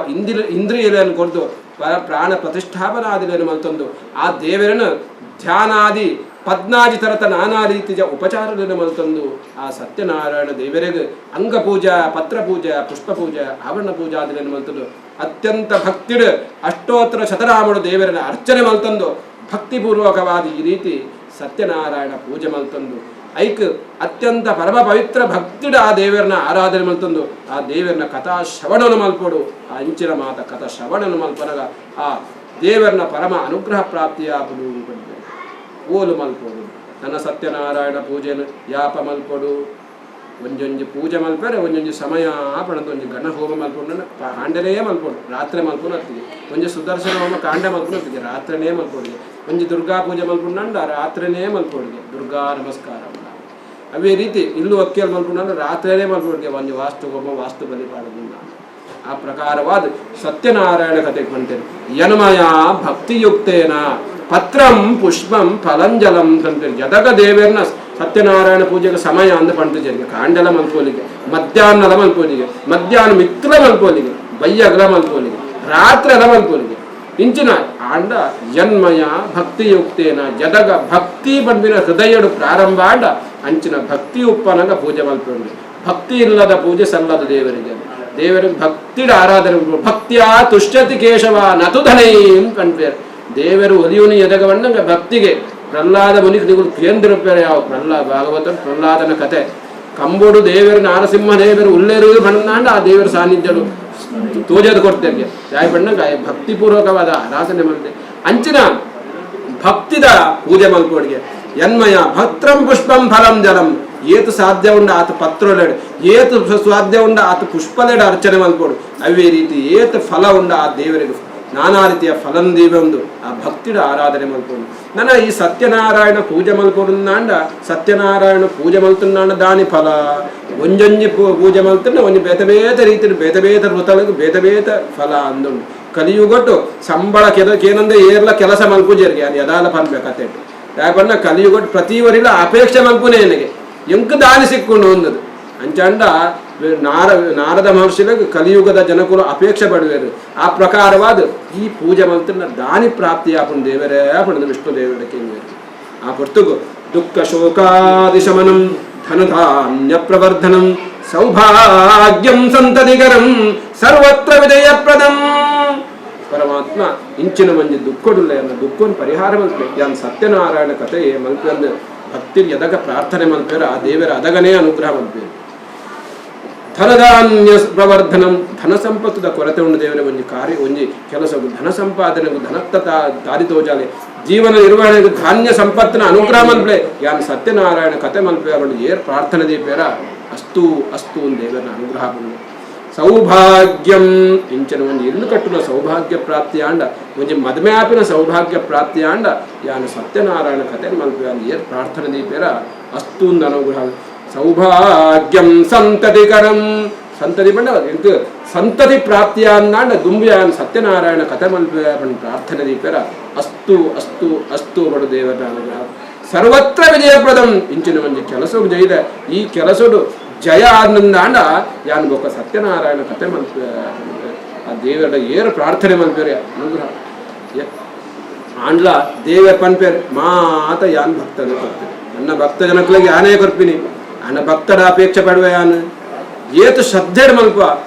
ಇಂದ್ರಿಯಗಳನ್ನು ಕೊರ್ದು ಪ್ರಾಣ ಪ್ರತಿಷ್ಠಾಪನಾದಿಗಳನ್ನು ಮಲ್ತಂದು ಆ ದೇವರನ್ನು ಧ್ಯಾನಾದಿ ಪದ್ನಾದಿ ತರತ ನಾನಾ ರೀತಿಯ ಉಪಚಾರಗಳನ್ನು ಮಲ್ತಂದು ಆ ಸತ್ಯನಾರಾಯಣ ದೇವರಿಗೆ ಅಂಗಪೂಜಾ ಪತ್ರ ಪೂಜೆ ಪುಷ್ಪ ಪೂಜೆ ಆವರಣ ಪೂಜಾದಿಗಳನ್ನು ಮಲ್ತಂದು ಅತ್ಯಂತ ಭಕ್ತಿಡು ಅಷ್ಟೋತ್ತರ ಶತರಾಮಡು ದೇವರನ್ನ ಅರ್ಚನೆ ಮಲ್ತಂದು ಭಕ್ತಿಪೂರ್ವಕವಾದ ಈ ರೀತಿ ಸತ್ಯನಾರಾಯಣ ಪೂಜೆ ಮಲ್ತಂದು ಐಕ್ ಅತ್ಯಂತ ಪರಮ ಪವಿತ್ರ ಭಕ್ತಿಡ ಆ ದೇವರನ್ನ ಆರಾಧನೆ ಮಲ್ತಂದು ಆ ದೇವರನ್ನ ಕಥಾ ಶ್ರವಣನು ಮಲ್ಪಡು ಆ ಇಂಚಿನ ಮಾತ ಕಥಾ ಶ್ರವಣನು ಮಲ್ಪನಗ ಆ ದೇವರನ್ನ ಪರಮ ಅನುಗ್ರಹ ಪ್ರಾಪ್ತಿಯಾಗುವುದು ಓಲು ಮಲ್ಪೋಡು ನನ್ನ ಸತ್ಯನಾರಾಯಣ ಪೂಜೆನು ಯಾಪ ಮಲ್ಪಡು ಒಂಜೊಂಜಿ ಪೂಜೆ ಮಲ್ಪರೆ ಒಂಜೊಂಜಿ ಸಮಯ ಪಣದು ಒಂಜಿ ಗಣ ಹೋಮ ಮಲ್ಪೊಂಡು ಕಾಂಡನೇ ಮಲ್ಪೋಡು ರಾತ್ರಿ ಮಲ್ಪೊಂಡು ಹತ್ತಿಗೆ ಒಂಜಿ ಸುದರ್ಶನ ಹೋಮ ಕಾಂಡೆ ಮಲ್ಪೊಂಡು ಹತ್ತಿಗೆ ರಾತ್ರಿನೇ ಮಲ್ಪೋಡಿಗೆ ಒಂಜಿ ದುರ್ಗಾ ಪೂಜೆ ಮಲ್ಪೊಂಡು ರಾತ್ರಿನೇ ಮಲ್ಪೋಡಿಗೆ ದುರ್ಗಾ ನಮಸ್ಕಾರ ಅವೇ ರೀತಿ ಇಲ್ಲೂ ಅಕ್ಕಿಯಲ್ಲಿ ಮಲ್ಪೊಂಡು ರಾತ್ರಿನೇ ಮಲ್ಪೋಡಿಗೆ ಒಂಜಿ ವಾಸ್ತು ಹೋಮ ವಾಸ್ತು ಬಲಿ ಪಾಡೋದಿಲ್ಲ ಆ ಪ್ರಕಾರವಾದ ಸತ್ಯನಾರಾಯಣ ಕಥೆಗೆ ಬಂತೇನೆ ಯನ್ಮಯ ಭಕ್ತಿಯುಕ್ತೇನ ಪತ್ರಂ ಪುಷ್ಪಂ ಫಲಂಜಲಂ ತಂತ್ರಿ ಜದಗ ದೇವರನ್ನ ಸತ್ಯನಾರಾಯಣ ಪೂಜೆಗೆ ಸಮಯ ಅಂದ ಪಂಡಿತರಿಗೆ ಕಾಂಡಲ ಮಲ್ಪೋಲಿಗೆ ಮಧ್ಯಾಹ್ನದ ಮಲ್ಪೋಲಿಗೆ ಮಧ್ಯಾಹ್ನ ಮಿತ್ರ ಮಲ್ಪೋಲಿಗೆ ಬಯ್ಯಗಲ ಮಲ್ಪೋಲಿಗೆ ರಾತ್ರಿ ಅಲ ಮಲ್ಪೋಲಿಗೆ ಇಂಚಿನ ಆಂಡ ಜನ್ಮಯ ಭಕ್ತಿಯುಕ್ತೇನ ಜದಗ ಭಕ್ತಿ ಬಂದಿನ ಹೃದಯಡು ಪ್ರಾರಂಭ ಆಂಡ ಅಂಚಿನ ಭಕ್ತಿ ಉಪ್ಪನಗ ಪೂಜೆ ಮಲ್ಪೋಲಿ ಭಕ್ತಿ ಇಲ್ಲದ ಪೂಜೆ ಸಲ್ಲದ ದೇವರಿಗೆ ದೇವರಿಗೆ ಭಕ್ತಿಡ ಆರಾಧನೆ ಭಕ್ತಿಯ ತುಷ್ಯತಿ ಕೇಶವ ನತುಧನೈಂ ಕಣ್ಪೇರ್ ದೇವರು ಒಲಿಯುನಿ ಎದಗವಣ್ಣಂಗ ಭಕ್ತಿಗೆ ಪ್ರಹ್ಲಾದ ಮುನಿಗೆ ನೀವು ಕೇಂದ್ರಪೇರೆ ಯಾವ ಭಾಗವತ ಪ್ರಹ್ಲಾದನ ಕತೆ ಕಂಬೋಡು ದೇವರು ನಾರಸಿಂಹ ದೇವರು ಉಲ್ಲೇರುವುದು ಬಣ್ಣಾಂಡ ಆ ದೇವರ ಸಾನ್ನಿಧ್ಯಡು ತೋಜದು ಕೊಡ್ತೇವೆ ಯಾಯ ಬಣ್ಣಂಗ ಭಕ್ತಿಪೂರ್ವಕವಾದ ಆರಾಧನೆ ಮಾಡಿದೆ ಅಂಚಿನ ಭಕ್ತಿದ ಪೂಜೆ ಮಲ್ಪೋಡಿಗೆ ಯನ್ಮಯ ಭಕ್ತ್ರಂ ಪುಷ್ಪಂ ಫಲಂ ಜಲಂ ಏತು ಸಾಧ್ಯ ಉಂಡ ಆತ ಪತ್ರಲೆಡು ಏತು ಸಾಧ್ಯ ಉಂಡ ಆತ ಪುಷ್ಪಲೆಡು ಅರ್ಚನೆ ಮಲ್ಪೋಡು ಅವೇ ರೀತಿ ಏತು ಫಲ ಉಂಡ ಆ ದೇವರಿಗೆ ನಾನಾ ರೀತಿಯ ಫಲಂದೀವೊಂದು ಆ ಭಕ್ತಿಡ ಆರಾಧನೆ ಮಲ್ಪೋಡು ನನ್ನ ಈ ಸತ್ಯನಾರಾಯಣ ಪೂಜೆ ಮಲ್ಪೋಡುಂದಾಂಡ ಸತ್ಯನಾರಾಯಣ ಪೂಜೆ ಮಲ್ತುಂದಾಂಡ ದಾನಿ ಫಲ ಒಂಜೊಂಜಿ ಪೂಜೆ ಮಲ್ತಂಡ ಒಂಜಿ ಬೇತ ರೀತಿ ಬೇತ ಋತలకు ಬೇತ ಫಲ ಅಂದುಂಡು ಕಲಿಯುಗೊಟ್ಟು ಸಂಬಳ ಕೇನಂದ್ರೆ ಏರ್ಲ ಕೆಲಸ ಮಲ್ಪುಜರಿಗೆ ಅದು ಯದಾಲ ಪನ್ಬೇಕತ್ತೆ ಯಾಕಂದ್ರೆ ಕಲಿಯುಗೊಟ್ಟು ಪ್ರತಿವರಿಲ ಅಪೇಕ್ಷೆ ಮಲ್ಪುನೇ ನನಗೆ ಎಂಕ ದಾನಿ ಸಿಕ್ಕೊಂಡು ಒಂದದು ಅಂಚಂಡ ನಾರದ ಮಹರ್ಷಿಗಳಿಗೆ ಕಲಿಯುಗದ ಜನಕರು ಅಪೇಕ್ಷೆ ಪಡುವರು ಆ ಪ್ರಕಾರವಾದ ಈ ಪೂಜೆ ಮಂತ್ರ ದಾನಿ ಪ್ರಾಪ್ತಿಯಾಪಣ ದೇವರೇ ಪಡೆದು ವಿಷ್ಣು ದೇವರಿಗೆ ಆ ಪೊರ್ತುಗು ದುಃಖ ಶೋಕಾದಿಶಮನಂ ಧನಧಾನ್ಯ ಪ್ರವರ್ಧನಂ ಸೌಭಾಗ್ಯಂ ಸಂತತಿಗರಂ ಸರ್ವತ್ರ ವಿಜಯಪ್ರದಂ ಪರಮಾತ್ಮ ಇಂಚಿನ ಮಂಜಿ ದುಃಖಡುಲ್ಲ ದುಃಖವನ್ನು ಪರಿಹಾರ ಮಲ್ಪೆ ಯಾನ್ ಸತ್ಯನಾರಾಯಣ ಕಥೆ ಮಲ್ಪೆ ಅಂದು ಭಕ್ತಿ ಎದಗ ಪ್ರಾರ್ಥನೆ ಮಲ್ಪೇರ ಆ ದೇವರ ಅದಗನೇ ಅನುಗ್ರಹ ಮಲ್ಪೇರು ಧನಧಾನ್ಯ ಪ್ರವರ್ಧನಂ ಧನ ಸಂಪತ್ತದ ಕೊರತೆ ಉಂಡು ದೇವರ ಒಂಜಿ ಕಾರ್ಯ ಒಂಜಿ ಕೆಲಸವು ಧನ ಸಂಪಾದನೆಗೂ ಧನತ್ತ ದಾರಿ ತೋಜಾಲೆ ಜೀವನ ನಿರ್ವಹಣೆಗೂ ಧಾನ್ಯ ಸಂಪತ್ತಿನ ಅನುಗ್ರಹ ಮಲ್ಪೆ ಯಾನ್ ಸತ್ಯನಾರಾಯಣ ಕಥೆ ಮಲ್ಪೆ ಅವಳು ಏರ್ ಪ್ರಾರ್ಥನೆ ದೀಪೇರ ಅಸ್ತು ಅಸ್ತು ದೇವರ ಅನುಗ್ರಹ ಬಂದು ಸೌಭಾಗ್ಯಂ ಇಂಚನ ಒಂದು ಇಲ್ಲು ಕಟ್ಟುನ ಸೌಭಾಗ್ಯ ಪ್ರಾಪ್ತಿಯಾಂಡ ಒಂಜಿ ಮದ್ಮ್ಯಾಪಿನ ಸೌಭಾಗ್ಯ ಪ್ರಾಪ್ತಿಯಾಂಡ ಯಾನು ಸತ್ಯನಾರಾಯಣ ಕಥೆ ಮಲ್ಪೆ ಅಲ್ಲಿ ಏರ್ ಪ್ರಾರ್ಥನೆ ದೀಪೇರ ಅಸ್ತು ಅನುಗ್ರಹ ಸೌಭಾಗ್ಯಂ ಸಂತತಿಕರಂ ಸಂತತಿ ಬಂಡ ಎಂತ ಸಂತತಿ ಪ್ರಾಪ್ತಿಯ ಅಂದಾಂಡ ದುಂಬಿಯಾನ್ ಸತ್ಯನಾರಾಯಣ ಕಥೆ ಮಲ್ಪೆ ಪ್ರಾರ್ಥನೆ ದೀಪೇರ ಅಸ್ತು ಅಸ್ತು ಅಸ್ತು ಬಡು ದೇವರ ಅನುಗ್ರಹ ಸರ್ವತ್ರ ವಿಜಯಪ್ರದಂ ಇಂಚಿನ ಒಂದು ಕೆಲಸ ಜೈದ ಈ ಕೆಲಸಡು ಜಯ ಆನಂದಾಂಡ ಯಾನ್ ಬೊಕ್ಕ ಸತ್ಯನಾರಾಯಣ ಕಥೆ ಮಲ್ಪ ಆ ದೇವರ ಏರು ಪ್ರಾರ್ಥನೆ ಮಲ್ಪೇರೆ ಅನುಗ್ರಹ ಆಂಡ್ಲ ದೇವ ಪನ್ಪೇರ್ ಮಾತ ಯಾನ್ ಭಕ್ತನ ಕೊಡ್ತೀನಿ ನನ್ನ ಭಕ್ತ ಜನಕ್ಲಾಗಿ ಯಾನೇ ಕೊರ್ಪಿನಿ ನನ್ನ ಭಕ್ತರ ಅಪೇಕ್ಷೆ ಪಡುವ ಯಾನ್ ಏತು ಶ್ರದ್ಧೆಡ್ ಮಲ್ಪ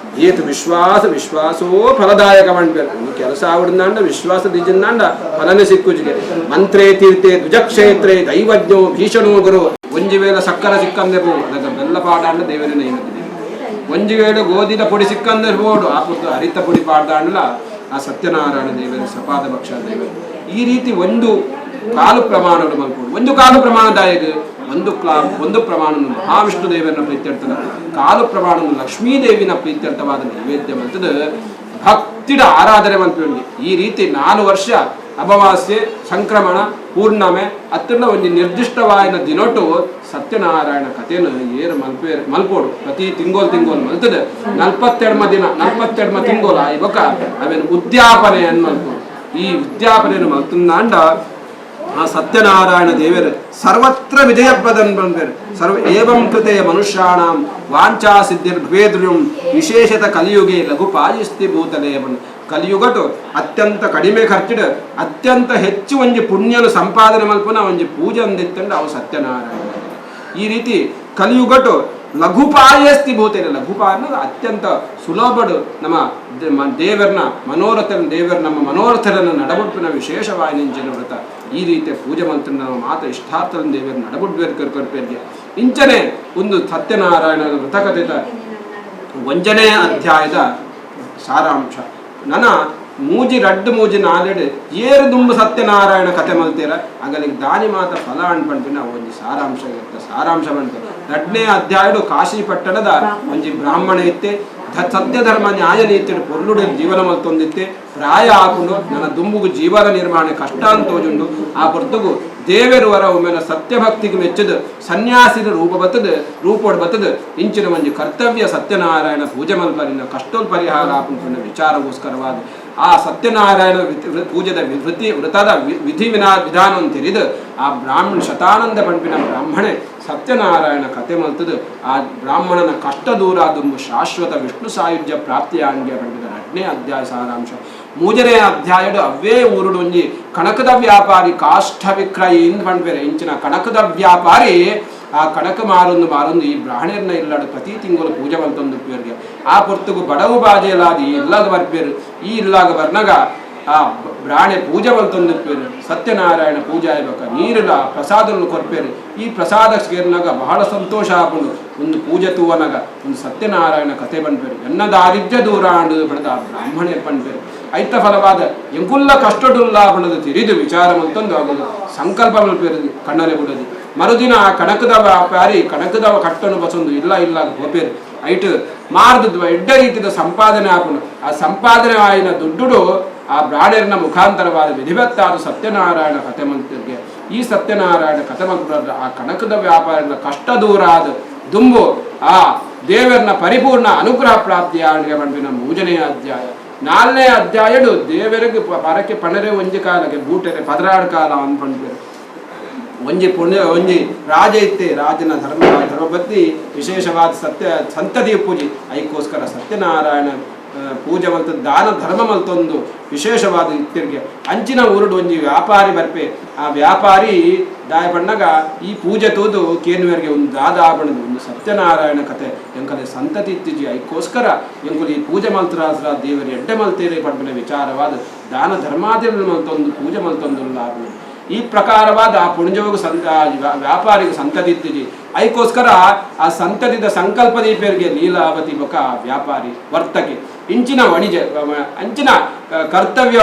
ಏತು ವಿಶ್ವಾಸೋ ಫಲದಾಯಕ ಮನ್ಪೇರ್ ಒಂದು ಕೆಲಸ ಆವಡ್ದಾಂಡ ವಿಶ್ವಾಸ ದಿಜಂದಾಂಡ ಫಲನೆ ಸಿಕ್ಕುಜಿಗೆ ಮಂತ್ರೇ ತೀರ್ಥೆ ದ್ವಿಜಕ್ಷೇತ್ರೇ ದೈವಜ್ಞೋ ಭೀಷಣೋ ಗುರು ಒಂಜಿ ವೇಳೆ ಸಕ್ಕರ ಸಿಕ್ಕಂದಿರ್ಬೋದು ಅದಕ್ಕೆ ಬೆಲ್ಲ ಪಾಡಾಂಡ ದೇವರ ನೈವೇದ್ಯ ಒಂಜಿ ವೇಳೆ ಗೋಧಿದ ಪುಡಿ ಸಿಕ್ಕಂದಿರ್ಬೋದು ಆ ಪುಟ್ಟು ಹರಿತ ಪುಡಿ ಪಾಡ್ದಾಂಡ್ಲ ಆ ಸತ್ಯನಾರಾಯಣ ದೇವರು ಸಪಾದ ಭಕ್ಷ ದೇವರು ಈ ರೀತಿ ಒಂದು ಕಾಲು ಪ್ರಮಾಣಗಳು ಮಲ್ಕೊಂಡು ಒಂದು ಕಾಲು ಪ್ರಮಾಣದಾಯಕ ಒಂದು ಪ್ರಮಾಣ ಮಹಾವಿಷ್ಣು ದೇವರನ್ನ ಪ್ರೀತ್ಯರ್ಥದ ಕಾಲು ಪ್ರಮಾಣ ಲಕ್ಷ್ಮೀದೇವಿನ ಪ್ರೀತ್ಯರ್ಥವಾದ ನೈವೇದ್ಯ ಮಂತದ ಭಕ್ತಿಡ ಆರಾಧನೆ ಮಂತ್ರಿ ಈ ರೀತಿ 4 ವರ್ಷ ಅಮಾವಾಸ್ಯೆ ಸಂಕ್ರಮಣ ಪೂರ್ಣಮೆ ಅತ್ತನ್ನ ಒಂದು ನಿರ್ದಿಷ್ಟವಾದ ದಿನೊಟ್ಟು ಸತ್ಯನಾರಾಯಣ ಕಥೆಯನ್ನು ಏರು ಮಲ್ಪೋಡು ಪ್ರತಿ ತಿಂಗೋಲ್ ಮಲ್ತದೆ 42 ದಿನ 42 ತಿಂಗೋಲ ಇವಾಗ ಅವೇನು ಉದ್ಯಾಪನೆಯನ್ನು ಮಲ್ಪೋಡು ಈ ಉದ್ಯಾಪನೆಯನ್ನು ಮಲ್ತಂದಾಂಡ ಆ ಸತ್ಯನಾರಾಯಣ ದೇವರು ಸರ್ವತ್ರ ವಿಜಯಪ್ರದನ್ ಬಂದರು ಸರ್ವ ಏವಂ ಕೃತೆ ಮನುಷ್ಯಾಣಂ ವಾಂಛಾ ಸಿದ್ಧಿರ್ಭವೇದ್ರ್ಯಂ ವಿಶೇಷತ ಕಲಿಯುಗೆ ಲಘುಪಾಯಿಸ್ತಿ ಭೂತಲೇವನ್ ಕಲಿಯುಗಟು ಅತ್ಯಂತ ಕಡಿಮೆ ಖರ್ಚಿಡ ಅತ್ಯಂತ ಹೆಚ್ಚು ಒಂಜಿ ಪುಣ್ಯನು ಸಂಪಾದನೆ ಮಲ್ಪನ ಒಂಜಿ ಪೂಜೆ ಅಂದಿತ್ತಂದ್ರೆ ಅವು ಸತ್ಯನಾರಾಯಣ ಈ ರೀತಿ ಕಲಿಯುಗಟು ಲಘುಪಾಯಸ್ತಿ ಭೂತೇನೆ ಲಘುಪ ಅನ್ನೋದು ಅತ್ಯಂತ ಸುಲಭಡು ನಮ್ಮ ದೇವರನ್ನ ನಮ್ಮ ಮನೋರಥರನ್ನು ನಡಬುಡ್ಪಿನ ವಿಶೇಷವಾಗಿ ನಿಂಚಿನ ವ್ರತ ಈ ರೀತಿಯ ಪೂಜೆ ಮಂತ್ರ ನಮ್ಮ ಮಾತ ಇಷ್ಟಾರ್ಥ ದೇವರನ್ನ ನಡಬುಡ್ಬೇರು ಕರ್ಕರ್ಪೇರ್ಗೆ ಇಂಚನೆ ಒಂದು ಸತ್ಯನಾರಾಯಣ ವ್ರತಕಥೆದ 1ನೇ ಅಧ್ಯಾಯದ ಸಾರಾಂಶ ನನ್ನ ಮೂಜಿ ನಾಲೆಡೆ ಏರು ದುಂಬು ಸತ್ಯನಾರಾಯಣ ಕಥೆ ಮಲ್ತೀರ ಆಗಲಿಗೆ ದಾನಿ ಮಾತ ಫಲ ಅನ್ಪಂಪಿನ ಒಂದು ಸಾರಾಂಶ ಇರುತ್ತೆ ಸಾರಾಂಶ ಬಂತು 2ನೇ ಅಧ್ಯಾಯಡು ಕಾಶಿ ಪಟ್ಟಣದ ಒಂಜಿ ಬ್ರಾಹ್ಮಣ ಇತ್ತೆ ಸತ್ಯ ಧರ್ಮ ನ್ಯಾಯ ನೀತಿ ಪೊರ್ಲುಡ ಜೀವನ ಮಲ್ತೊಂದಿತ್ತೆ ಪ್ರಾಯ ಹಾಕೊಂಡು ನನ್ನ ದುಂಬುಗು ಜೀವನ ನಿರ್ಮಾಣ ಕಷ್ಟ ಅಂತೋಜುಂಡು ಆ ಪೊರ್ತುಗು ದೇವರುವರ ಒಮ್ಮೆನ ಸತ್ಯಭಕ್ತಿಗೆ ಮೆಚ್ಚದು ಸನ್ಯಾಸಿನ ರೂಪೋಡ್ ಬತ್ತದು ಇಂಚಿನ ಒಂಜಿ ಕರ್ತವ್ಯ ಸತ್ಯನಾರಾಯಣ ಪೂಜೆ ಮಲ್ಪರಿನ ಕಷ್ಟೋಲ್ ಪರಿಹಾರ ಆಪುಂಪಿನ ವಿಚಾರಗೋಸ್ಕರವಾದ ಆ ಸತ್ಯನಾರಾಯಣ ಪೂಜೆದ ವೃತದ ವಿಧಾನವನ್ನು ತಿಳಿದು ಆ ಬ್ರಾಹ್ಮಣ ಶತಾನಂದ ಪಂಪಿನ ಬ್ರಾಹ್ಮಣೆ ಸತ್ಯನಾರಾಯಣ ಕಥೆ ಮಲ್ತದು ಆ ಬ್ರಾಹ್ಮಣನ ಕಷ್ಟ ದೂರ ದುಂಬು ಶಾಶ್ವತ ವಿಷ್ಣು ಸಾಯುಜ್ಯ ಪ್ರಾಪ್ತಿಯಾಂಗೆ ಪಂಪಿದ 2ನೇ ಅಧ್ಯಾಯ ಸಾರಾಂಶ 3ನೇ ಅಧ್ಯಾಯಡು ಅವೇ ಊರುಡೊಂಜಿ ಕಣಕದ ವ್ಯಾಪಾರಿ ಕಾಷ್ಠ ವಿಕ್ರಯಿ ಇಂದ್ ಪಂಪೇರೆ ಇಂಚಿನ ಕಣಕದ ವ್ಯಾಪಾರಿ ಆ ಕಣಕ ಮಾರೊಂದು ಈ ಬ್ರಾಹ್ಮಣರನ್ನ ಇಲ್ಲಾಡು ಪ್ರತಿ ತಿಂಗಳು ಪೂಜೆ ಮಲ್ತೊಂದು ಪೇರ್ಗೆ ಆ ಪೊರ್ತುಗು ಬಡವು ಬಾಜೆಲಾದಿ ಇಲ್ಲಾಗ ಬರ್ಪೇರು ಈ ಇಲ್ಲಾಗ ಬರ್ನಾಗ ಆ ಬ್ರಾಹ್ಮಣೆ ಪೂಜೆ ಮಲ್ತೊಂದು ಪೇರು ಸತ್ಯನಾರಾಯಣ ಪೂಜೆ ಆಗ್ಬೇಕ ನೀರಿನ ಪ್ರಸಾದವನ್ನು ಕೊರ್ಪೇರು ಈ ಪ್ರಸಾದ ಸೇರಿನಾಗ ಬಹಳ ಸಂತೋಷ ಹಾಕೊಂಡು ಒಂದು ಪೂಜೆ ತೂವನಾಗ ಒಂದು ಸತ್ಯನಾರಾಯಣ ಕಥೆ ಬಂದ್ಪೇರು ಎನ್ನ ದಾರಿದ್ರ್ಯ ದೂರ ಅಂಡು ಬಡದ ಆ ಬ್ರಾಹ್ಮಣೆ ಪಂಪೇರು ಐತ ಫಲವಾದ ಎಂಕುಲ್ಲ ಕಷ್ಟಡುಲ್ಲ ಬಣ್ಣದ ತಿರಿದು ವಿಚಾರ ಮಲ್ತೊಂದು ಆಗೋದು ಸಂಕಲ್ಪ ಮಲ್ಪೇರು ಕಣ್ಣನೆ ಬಿಡೋದು ಮರುದಿನ ಆ ಕಣಕದ ವ್ಯಾಪಾರಿ ಕಣಕದ ಕಟ್ಟನ್ನು ಬಸೊಂದು ಇಲ್ಲ ಹೋಪೇರು ಐಟ್ ಮಾರ್ದು ಎಡ್ಡ ರೀತಿಯ ಸಂಪಾದನೆ ಹಾಕೊಂಡು ಆ ಸಂಪಾದನೆ ಆಯಿನ ದುಡ್ಡು ಆ ಬ್ರಾಹ್ಮಣರನ್ನ ಮುಖಾಂತರವಾದ ವಿಧಿವತ್ತಾದ ಸತ್ಯನಾರಾಯಣ ಕಥೆ ಮಂತ್ರಿಗೆ ಈ ಸತ್ಯನಾರಾಯಣ ಕಥೆ ಮಂತ್ರ ಆ ಕಣಕದ ವ್ಯಾಪಾರದ ಕಷ್ಟ ದೂರ ಆದ ದುಂಬು ಆ ದೇವರನ್ನ ಪರಿಪೂರ್ಣ ಅನುಗ್ರಹ ಪ್ರಾಪ್ತಿಯಾಣಿಗೆ ಬಂದಿನ 3ನೇ ಅಧ್ಯಾಯ 4ನೇ ಅಧ್ಯಾಯಡು ದೇವರಿಗೆ ಪರಕ್ಕೆ ಪಣರೆ ಒಂಜಿ ಕಾಲಕ್ಕೆ ಬೂಟರೆ ಪದರಾಡ ಕಾಲ ಅನ್ಪಂಡ್ಬೇರು ಒಂಜಿ ರಾಜ ಇತ್ತೆ ರಾಜನ ಧರ್ಮಪತ್ನಿ ವಿಶೇಷವಾದ ಸಂತತಿ ಪೂಜೆ ಐಕೋಸ್ಕರ ಸತ್ಯನಾರಾಯಣ ಪೂಜೆ ಮಲ್ತ ದಾನ ಧರ್ಮ ಮಲ್ತೊಂದು ವಿಶೇಷವಾದ ಇತ್ತಿರ್ಗೆ ಅಂಚಿನ ಊರುಡು ಒಂಜಿ ವ್ಯಾಪಾರಿ ಬರ್ಪೆ ಆ ವ್ಯಾಪಾರಿ ದಾಯ ಬಣ್ಣಗ ಈ ಪೂಜೆ ತೋದು ಕೇನುವರಿಗೆ ಒಂದು ದಾದ ಬಣ್ಣದು ಒಂದು ಸತ್ಯನಾರಾಯಣ ಕಥೆ ಎಂಕಲೆ ಸಂತತಿ ಇತ್ತಿಜಿ ಐಕೋಸ್ಕರ ಎಂಕುಲು ಈ ಪೂಜೆ ಮಲ್ತರಾಸ್ರ ದೇವರ ಎಡ್ಡೆ ಮಲ್ತೇರೆ ಪಡ್ಬಿನ ವಿಚಾರವಾದ ದಾನ ಧರ್ಮಾದಿ ಮಲ್ತೊಂದು ಪೂಜೆ ಮಲ್ತೊಂದು ಲಾಭ ಈ ಪ್ರಕಾರವಾದ ಆ ಪುಣ್ಯಯೋಗ ವ್ಯಾಪಾರಿಗೆ ಸಂತತಿ ಇತ್ತಿಜಿ ಐಕೋಸ್ಕರ ಆ ಸಂತತಿದ ಸಂಕಲ್ಪ ದೀಪರಿಗೆ ಲೀಲಾವತಿ ಬೊಕ ವ್ಯಾಪಾರಿ ವರ್ತಕೆ ಇಂಚಿನ ವಣಿಜ ಅಂಚಿನ ಕರ್ತವ್ಯ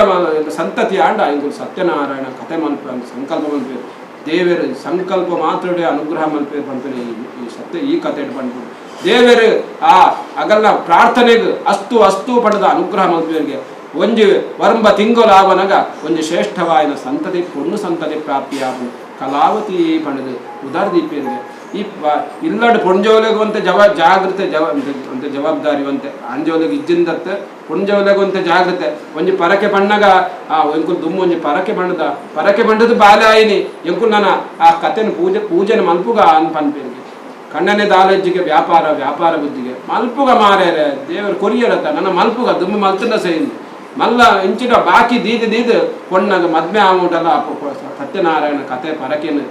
ಸಂತತಿ ಆಂಡ ಇಂದು ಸತ್ಯನಾರಾಯಣ ಕಥೆ ಮಲ್ಪೆ ಸಂಕಲ್ಪ ಮಲ್ಪೇರು ದೇವರು ಸಂಕಲ್ಪ ಮಾತ್ರ ಅನುಗ್ರಹ ಮಲ್ಪೇರು ಪಂಪೇರು ಈ ಕಥೆ ಬಂದ್ಬಿಟ್ಟು ದೇವರು ಆ ಅಗಲ್ನ ಪ್ರಾರ್ಥನೆಗೆ ಅಸ್ತು ಪಡೆದ ಅನುಗ್ರಹ ಮಲ್ಪೇರಿಗೆ ಒಂಜಿ ವರ್ಂಬ ತಿಂಗೊಲಾವನಗ ಒಂಜಿ ಶ್ರೇಷ್ಠವಾಯಿನ ಸಂತತಿ ಪೊಣ್ಣು ಸಂತತಿ ಪ್ರಾಪ್ತಿಯಾಗು ಕಲಾವತಿ ಪಡೆದು ಉದಾರದೀಪೇರಿಗೆ ಈ ಇಲ್ಲಡ್ ಪೊಂಜೋಲೆಗುವಂತೆ ಜಾಗ್ರತೆ ಅಂತ ಜವಾಬ್ದಾರಿವಂತೆ ಅಂಜೋಲೆಗೆ ಇಜ್ಜಿಂದತ್ತೆ ಪೊಂಜೋಲೆಗುವಂತೆ ಜಾಗ್ರತೆ ಒಂಜಿ ಪರಕೆ ಬಣ್ಣಗ ಎಂಕುಲ್ ದುಮ್ಮು ಒಂಜಿ ಪರಕೆ ಬಣ್ಣದ ಬಾಲೆ ಆಯಿನಿ ಎಂಕುಲ್ ನನ್ನ ಆ ಕಥೆನ ಪೂಜೆನ ಮಲ್ಪುಗ ಅನ್ ಪನ್ಪೇರಿಗೆ ಕಣ್ಣನೆ ದಾಲಜ್ಜಿಗೆ ವ್ಯಾಪಾರ ಬುದ್ಧಿಗೆ ಮಲ್ಪುಗ ಮಾರೇರೆ ದೇವರು ಕೊರಿಯರತ್ತ ನನ್ನ ಮಲ್ಪುಗ ದುಮ್ಮು ಮಲ್ತನ ಸೇರಿ ಮಲ್ಲ ಇಂಚಿನ ಬಾಕಿ ದೀದು ಪೊಣ್ಣಗ ಮದ್ಮೆ ಆಮೂಟಲ್ಲ ಸತ್ಯನಾರಾಯಣ ಕಥೆ ಪರಕೆನ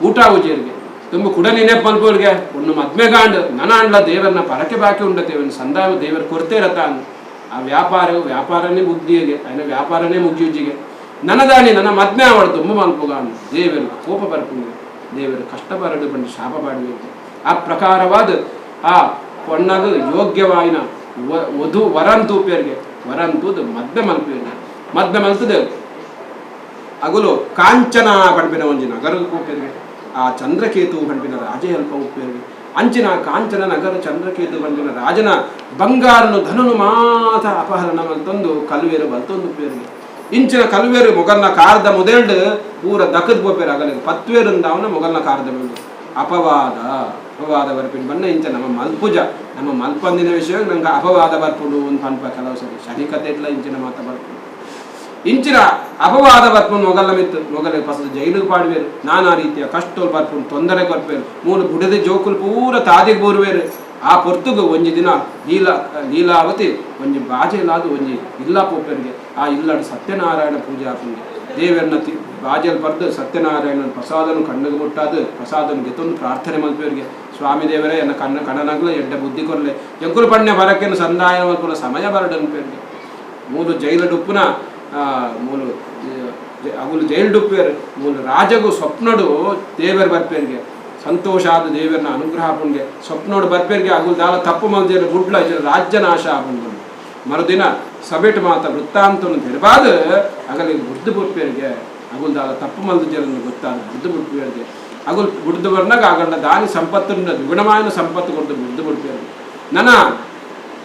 ಊಟ ಉಜಿಯರಿಗೆ ತುಂಬ ಕುಡ ನೆನಪು ಮಲ್ಪೋರಿಗೆ ಒಂದು ಮದ್ಮೆಗಾಂಡ್ ನನ್ನ ಅಂಡ್ಲ ದೇವರನ್ನ ಪರಕೆ ಬಾಕಿ ಉಂಡತೇವನ್ ಸಂದಾವ ದೇವರು ಕೊರತೆ ಇರತ್ತ ಆ ವ್ಯಾಪಾರನೇ ಬುದ್ಧಿಗೆ ಅಯ್ನ ವ್ಯಾಪಾರನೇ ಮುಗಿಯುಜಿಗೆ ನನದಾಣಿ ನನ್ನ ಮದ್ಮೆ ಅವಳು ತುಂಬ ಮಲ್ಪುಗಾಂಡ್ ದೇವರು ಕೋಪ ಬರ್ಪುಂಗೆ ದೇವರು ಕಷ್ಟ ಬರಡು ಬಂದು ಶಾಪ ಬಾಡಬೇಕು ಆ ಪ್ರಕಾರವಾದ ಆ ಪೊಣ್ಣಗ ಯೋಗ್ಯವಾಯಿನ ವಧು ವರಂತೂಪ್ಯರಿಗೆ ವರಂತೂದು ಮದ್ಮೆ ಮಲ್ಪದೆ ಅಗುಲು ಕಾಂಚನ ಪಂಪಿನ ಒಂಜಿ ನಗರದ ಕೂಪ್ಯರಿಗೆ ಆ ಚಂದ್ರಕೇತು ಪಂಪಿನ ರಾಜೆ ಅಲ್ಪ ಉಪ್ಯರಿಗೆ ಅಂಚಿನ ಕಾಂಚನ ನಗರ ಚಂದ್ರಕೇತು ಪಂಪಿನ ರಾಜನ ಬಂಗಾರನು ಧನನು ಮಾತ ಅಪಹರಣ ಮಲ್ತೊಂದು ಕಲ್ವೇರು ಬಲ್ತೊಂದು ಉಪ್ಯರಿಗೆ ಇಂಚಿನ ಕಲ್ವೇರು ಮೊಗಲ್ನ ಕಾರದ ಮೊದಲ್ಡ್ ಪೂರ ದಕ್ಕದ ಬೋಪೇರು ಅಗಲಿಗೆ ಪತ್ವೇರಿಂದ ಅವನ ಮೊಗಲ್ನ ಕಾರದ ಮೇಲೆ ಅಪವಾದ ಬರ್ಪಿನ ಬಣ್ಣ ಇಂಚ ನಮ್ಮ ಮಲ್ಪಂದಿನ ವಿಷಯ ನಂಗೆ ಅಪವಾದ ಬರ್ಪುಡು ಅಂತ ಅನ್ಪ ಕೆಲವು ಸರಿ ಕತೆ ಇಲ್ಲ ಇಂಚಿನ ಮಾತ ಬರ್ಪುಡು ಇಂಚಿನ ಅಪವಾದ ಬರ್ಪುಡು ಮೊಗಲಿಗೆ ಫಸ್ಟ್ ಜೈಲಿಗೆ ಪಾಡ್ವೇರು ನಾನಾ ರೀತಿಯ ಕಷ್ಟೋಲ್ ಬರ್ಪುಡು ತೊಂದರೆ ಕೊರ್ಪೇರು ಮೂರು ಬುಡದ ಜೋಕುಲು ಪೂರ ತಾದಿಗೆ ಬೋರ್ವೇರು ಆ ಪೊರ್ತುಗು ಒಂಜಿ ದಿನ ಲೀಲಾವತಿ ಒಂಜಿ ಬಾಜೆಲಾದು ಒಂಜಿ ಇಲ್ಲ ಪೋಪೇರಿಗೆ ಆ ಇಲ್ಲಡು ಸತ್ಯನಾರಾಯಣ ಪೂಜೆ ಆಪುಂಗೆ ದೇವರನ್ನ ಬಾಜೆಲ್ ಪರ್ದು ಸತ್ಯನಾರಾಯಣನ ಪ್ರಸಾದನು ಕಣ್ಣಿಗೆ ಮುಟ್ಟಾದು ಪ್ರಸಾದನು ಗೆತ್ತೊಂದು ಪ್ರಾರ್ಥನೆ ಮಲ್ಪೇರಿಗೆ ಸ್ವಾಮಿ ದೇವರೇ ಎನ್ನ ಕಣ್ಣನಗ್ಲ ಎಡ್ಡ ಬುದ್ಧಿ ಕೊರ್ಲೆ ಎಂಕುಲು ಪಣ್ಯ ಬರಕೆನು ಸಂದಾಯ ಮಲ್ಪುನ ಸಮಯ ಬರಡನ್ಪೇರಿಗೆ ಮೂಲು ಜೈಲಡುಪ್ಪುನ ಮೂಲು ಅಗುಲು ಜೈಲ್ಡುಪ್ಪೇರು ಮೂಲು ರಾಜಗು ಸ್ವಪ್ನಡು ದೇವರು ಬರ್ಪೇರಿಗೆ ಸಂತೋಷ ಆದ ದೇವರನ್ನ ಅನುಗ್ರಹ ಪುಂಗೆ ಸ್ವಪ್ನೋಡು ಬರ್ಪೇರಿಗೆ ಅಗುಲ್ ದಾಲ ತಪ್ಪು ಮಲ್ದೇರು ಗುಡ್ಲ ರಾಜ್ಯ ನಾಶ ಆಪುಂಡು ಮರುದಿನ ಸಬೇಟ್ ಮಾತ ವೃತ್ತಾಂತವನ್ನು ತೆರಬಾದ ಅಗಲಿಗೆ ಬುಡ್ದು ಬುಡ್ಪೇರಿಗೆ ಅಗುಲ್ ದಾಲ ತಪ್ಪು ಮಲ್ದ ಜರನ್ನು ಗೊತ್ತಾದ ಬುಡ್ದು ಬುಡ್ಪೇರಿಗೆ ಅಗುಲ್ ಬುಡ್ದು ಬರ್ನಾಗ ಆಗಂಡ ದಾನಿ ಸಂಪತ್ತಿನ ದ್ವಿಗುಣಮಾಯನ ಸಂಪತ್ತು ಕೊಡ್ದು ಬುಡ್ದು ಬುಡ್ಪೇರಿಗೆ ನನ್ನ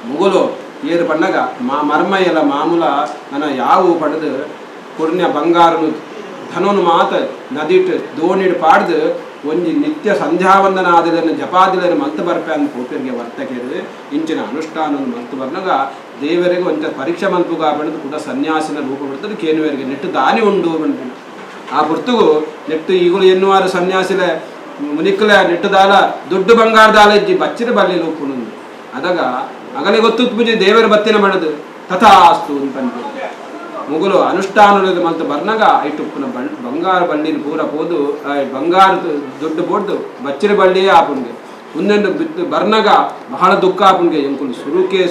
ಮುಗುಲು ಏರು ಬಣ್ಣಗ ಮರ್ಮಯ್ಯಲ ಮಾಮೂಲ ನನ್ನ ಯಾವ ಪಡೆದು ಪುಣ್ಯ ಬಂಗಾರನು ಧನನು ಮಾತ ನದಿಟ್ ದೋಣಿಡ್ ಪಾಡ್ದು ಒಂಜಿ ನಿತ್ಯ ಸಂಧ್ಯಾವಂದನ ಆದಿಲನ್ನು ಜಪಾದಿಲನ್ನು ಮಲ್ತು ಬರ್ಪೆ ಅಂತ ಪೋಪಿರಿಗೆ ವರ್ತಕೇರು ಇಂಚಿನ ಅನುಷ್ಠಾನ ಮಲ್ತು ಬರ್ನಾಗ ದೇವರಿಗೆ ಒಂಚ ಪರೀಕ್ಷೆ ಮಲ್ಪುಗ ಬೆಳೆದು ಕೂಡ ಸನ್ಯಾಸಿನ ರೂಪ ಬಿಡ್ತದೆ ಕೇನುವರಿಗೆ ನೆಟ್ಟು ದಾನಿ ಉಂಡು ಬಂದಿನ ಆ ಪುರ್ತುಗು ನೆಟ್ಟು ಈಗಲೂ ಎನ್ನುವಾರು ಸನ್ಯಾಸಿಲೆ ಮುನಿಕ್ಕಲೆ ನೆಟ್ಟು ದಾಲ ದುಡ್ಡು ಬಂಗಾರ ದಾಲ ಇಜ್ಜಿ ಬಚ್ಚಿರ ಬಲ್ಲಿ ಲೂಪುನು ಅದಾಗ ಅಗಲೆ ಗೊತ್ತು ಪೂಜೆ ದೇವರ ಬತ್ತಿನ ಬಡದು ತಥಾಸ್ತು ಅಂತ ಮುಗುಲು ಅನುಷ್ಠಾನ ಮಲ್ತು ಬರ್ನಾಗ ಐಟುಪ್ಪನ ಬಂಗಾರ ಬಳ್ಳಿನ ಪೂರ ಪೋದು ಬಂಗಾರ ದೊಡ್ಡ ಬೋಡ್ದು ಬಚ್ಚಿರ ಬಳ್ಳಿಯೇ ಆಪುನ್ಗೆ ಮುಂದೆಂದು ಬಿದ್ದು ಬರ್ನಾಗ ಬಹಳ ದುಃಖ ಆಪುನ್ಗೆ ಎಂಕುಲು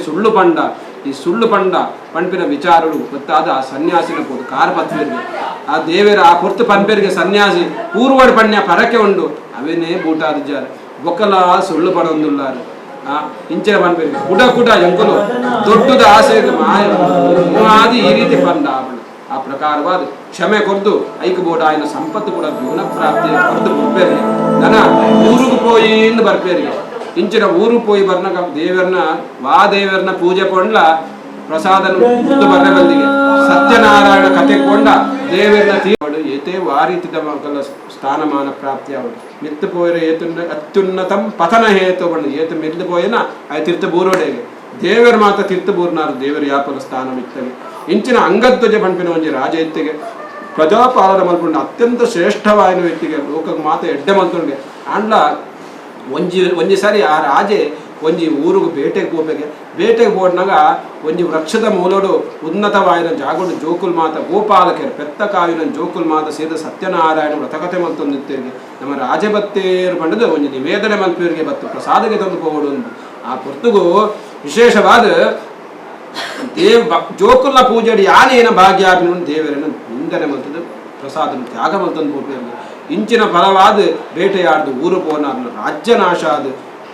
ಸುಳ್ಳು ಪಂಡ ಈ ಸುಳ್ಳು ಪಂಡ ಪಂಪಿನ ವಿಚಾರಗಳು ಗೊತ್ತಾದ ಆ ಸನ್ಯಾಸಿನ ಪೋದು ಕಾರ್ಪತ್ವೇರಿಗೆ ಆ ದೇವರ ಆ ಪೊರ್ತು ಪಂಪೇರಿಗೆ ಸನ್ಯಾಸಿ ಪೂರ್ವಡ್ ಪಣ್ಯ ಪರಕೆ ಉಂಡು ಅವೇನೇ ಬೂಟಾದಿದ್ದಾರೆ ಬೊಕ್ಕಲ ಸುಳ್ಳು ಪಡೊಂದುಲ್ಲಾರು ಇಂಚಿನ ಪಂಪೇರಿಗೆ ಕುಡ ಎಂಕುಲು ದೊಡ್ಡದ ಆಸೆಗೆ ಮಾದಿ ಈ ರೀತಿ ಪಂಡ ಆ ಪ್ರಕಾರವಾದ ಕ್ಷಮೆ ಕೊರ್ದು ಐಕಬೋಡ ಆಯ್ನ ಸಂಪತ್ತು ಕೂಡ ದ್ವಿಗುಣ ಪ್ರಾಪ್ತಿ ಕೊರ್ದು ಬರ್ಪೇರಿಗೆ ದನ ಊರಿಗೆ ಪೋಯಿಂದ ಬರ್ಪೇರಿಗೆ ಇಂಚಿನ ಊರು ಪೋಯಿ ಬರ್ನಾಗ ದೇವರನ್ನ ಪೂಜೆ ಕೊಂಡ್ಲ ಪ್ರಸಾದನ ಮುದ್ದು ಬರ್ರೆ ಬಲ್ಲಿಗೆ ಸತ್ಯನಾರಾಯಣ ಕಥೆ ಕೊಂಡ ದೇವರನ್ನ ತೀರ್ಮಾಡು ಏತೇ ವಾರೀತಿದ ಮಕ್ಕಳ ಸ್ಥಾನಮಾನ ಪ್ರಾಪ್ತಿ ಅವಳು ಮಿತ್ತು ಪೋಯಿರ ಅತ್ಯುನ್ನತಂ ಪತನ ಹೇತು ಬಂದು ಏತು ಮಿದ್ದು ಪೋಯಿನ ಆಯ್ ತೀರ್ಥ ಬೂರೋಡೆಗೆ ದೇವರ ಮಾತ ತೀರ್ಥ ಬೂರ್ನಾರು ದೇವರ ಯಾಪಲ ಸ್ಥಾನ ಮಿತ್ತಗೆ ಇಂಚಿನ ಅಂಗಧ್ವಜ ಪಂಪಿನ ಒಂಜಿ ರಾಜ ಎತ್ತಿಗೆ ಪ್ರಜಾಪಾಲನ ಮಲ್ಪುಂಡ ಅತ್ಯಂತ ಶ್ರೇಷ್ಠವಾಯಿನ ವ್ಯಕ್ತಿಗೆ ಲೋಕಕ್ಕೆ ಮಾತ ಎಡ್ಡೆ ಮಲ್ತುಂಡೆ ಅಂಡ್ಲ ಒಂಜಿ ಸಾರಿ ಆ ರಾಜೆ ಒಂಜಿ ಊರಿಗೆ ಬೇಟೆಗೆ ಬೋಡ್ನಾಗ ಒಂಜಿ ವೃಕ್ಷದ ಮೂಲಡು ಉನ್ನತವಾಯಿನ ಜಾಗುಡು ಜೋಕುಲ್ ಮಾತ ಗೋಪಾಲಕರು ಪೆತ್ತ ಕಾವಿನ ಜೋಕುಲ್ ಮಾತ ಸೇದ ಸತ್ಯನಾರಾಯಣ ವ್ರತಕತೆ ಮಲ್ತೊಂದಿತ್ತೇರಿಗೆ ನಮ್ಮ ರಾಜಭತ್ತೇರು ಬಂಡದು ಒಂಜಿ ನಿವೇದನೆ ಮಲ್ಪೇರಿಗೆ ಬತ್ತು ಪ್ರಸಾದಕ್ಕೆ ತಂದು ಹೋಗೋಡು ಆ ಪೊರ್ತುಗು ವಿಶೇಷವಾದ ಜೋಕುಲ್ಲ ಪೂಜೆಡಿ ಯಾನೇನ ಭಾಗ್ಯಾಭಿನ ದೇವರನ್ನು ನಿಂದನೆ ಮಲ್ತದ್ದು ಪ್ರಸಾದ ತ್ಯಾಗ ಮಲ್ತಂದು ಹೋಗ್ಬೇಕು ಇಂಚಿನ ಫಲವಾದ ಬೇಟೆಯಾಡ್ದು ಊರು ಪೋನ ರಾಜ್ಯ ನಾಶ ಆದ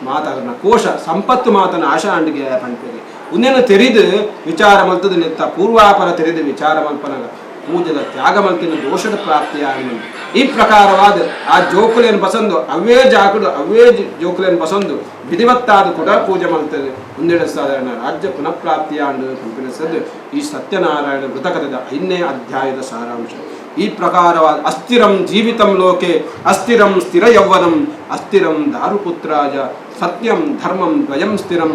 ಮಾತಾಡನ ಕೋಶ ಸಂಪತ್ತು ಮಾತನ ಆಶಾ ಅಂಡಿಗೆ ಪಂಪೇರಿ ಉನ್ನೇನು ತೆರಿದು ವಿಚಾರ ಮಲ್ತದ ನೆತ್ತ ಪೂರ್ವಾಪರ ತೆರೆದು ವಿಚಾರ ಮಲ್ಪನಾಗ ಪೂಜೆದ ತ್ಯಾಗ ಮಲ್ತಿನ ದೋಷದ ಪ್ರಾಪ್ತಿಯಾಗಿ ಈ ಪ್ರಕಾರವಾದ ಆ ಜೋಕುಲೇನು ಬಸಂದು ಅವೇ ಜೋಕುಲೇನು ಬಸಂದು ವಿಧಿವತ್ತಾದ ಕೂಡ ಪೂಜೆ ಮಲ್ತದೆ ಮುಂದೆಡೆ ಸಾಧಾರಣ ರಾಜ್ಯ ಪುನಃಪ್ರಾಪ್ತಿಯಾಂಡು ಪಂಪಿನಿಸದು ಈ ಸತ್ಯನಾರಾಯಣ ವೃತಕಥದ 5ನೇ ಅಧ್ಯಾಯದ ಸಾರಾಂಶ. ಈ ಪ್ರಕಾರವಾದ ಅಸ್ಥಿರಂ ಜೀವಿತಂ ಲೋಕೆ ಅಸ್ಥಿರಂ ಸ್ಥಿರ ಯೌವನಂ ಅಸ್ಥಿರಂ ದಾರುಪುತ್ರಾಯ ಸತ್ಯಂ ಧರ್ಮಂ ದ್ವಯಂ ಸ್ಥಿರಂ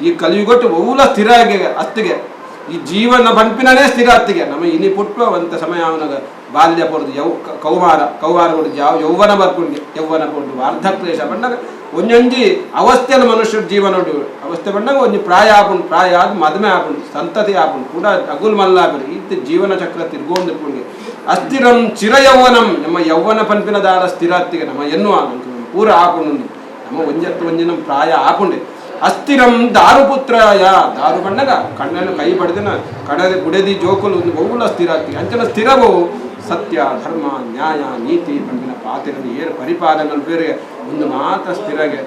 ಈ ಕಲಿಯುಗಟ್ಟು ಒವ್ಲ ಸ್ಥಿರ ಅತ್ತಿಗೆ ಈ ಜೀವನ ಪಂಪಿನೇ ಸ್ಥಿರ ಅತ್ತಿಗೆ ನಮ್ಮ ಇನಿ ಪುಟ್ಟು ಅಂತ ಸಮಯ ಅವನಾಗ ಬಾಲ್ಯ ಪೊಡ್ದು ಕೌಮಾರ ಪೊಡ್ದು ಯೌವನ ಬರ್ಕೊಂಡು ಯೌವನ ಪೊಡ್ದು ವಾರ್ಧಕ್ಲೇಶ ಬಂದಾಗ ಒಂಜೊಂಜಿ ಅವಸ್ಥೆಯಲ್ಲಿ ಮನುಷ್ಯರ ಜೀವನ ಅವಸ್ಥೆ ಬಂದಾಗ ಒಂದು ಪ್ರಾಯ ಆದ ಮದುವೆ ಆಪುಂಡು ಸಂತತಿ ಆಪುಂಡು ಕೂಡ ಅಗುಲ್ ಮಲ್ಲಾಪುಂಡು ಇತ್ತು ಜೀವನ ಚಕ್ರ ತಿರ್ಗೊಂಡಿರ್ಕೊಂಡು ಅಸ್ಥಿರಂ ಚಿರ ಯೌವನಂ ನಮ್ಮ ಯೌವನ ಪಂಪಿನ ದಾರ ಸ್ಥಿರ ಅತ್ತಿಗೆ ನಮ್ಮ ಎನ್ನುವ ಪೂರ ಆಪುಂಡು ನಮ್ಮ ಒಂಜಿನ ಪ್ರಾಯ ಆಪುಂಡೆ ಅಸ್ಥಿರಂ ದಾರುಪುತ್ರಾಯ ದಾರು ಬಣ್ಣಗ ಕಣ್ಣನ್ನು ಕೈ ಪಡೆದಿನ ಕಡದೆ ಗುಡೆದಿ ಜೋಕುಲು ಒಂದು ಬಹುಲ ಸ್ಥಿರ ಆಗ್ತಿಗೆ ಅಂಚನ ಸ್ಥಿರವು ಸತ್ಯ ಧರ್ಮ ನ್ಯಾಯ ನೀತಿ ಪಂಪಿನ ಪಾತಿರದು ಏರು ಪರಿಪಾಲನೆ ಬೇರೆ ಒಂದು ಮಾತ ಸ್ಥಿರಗೆ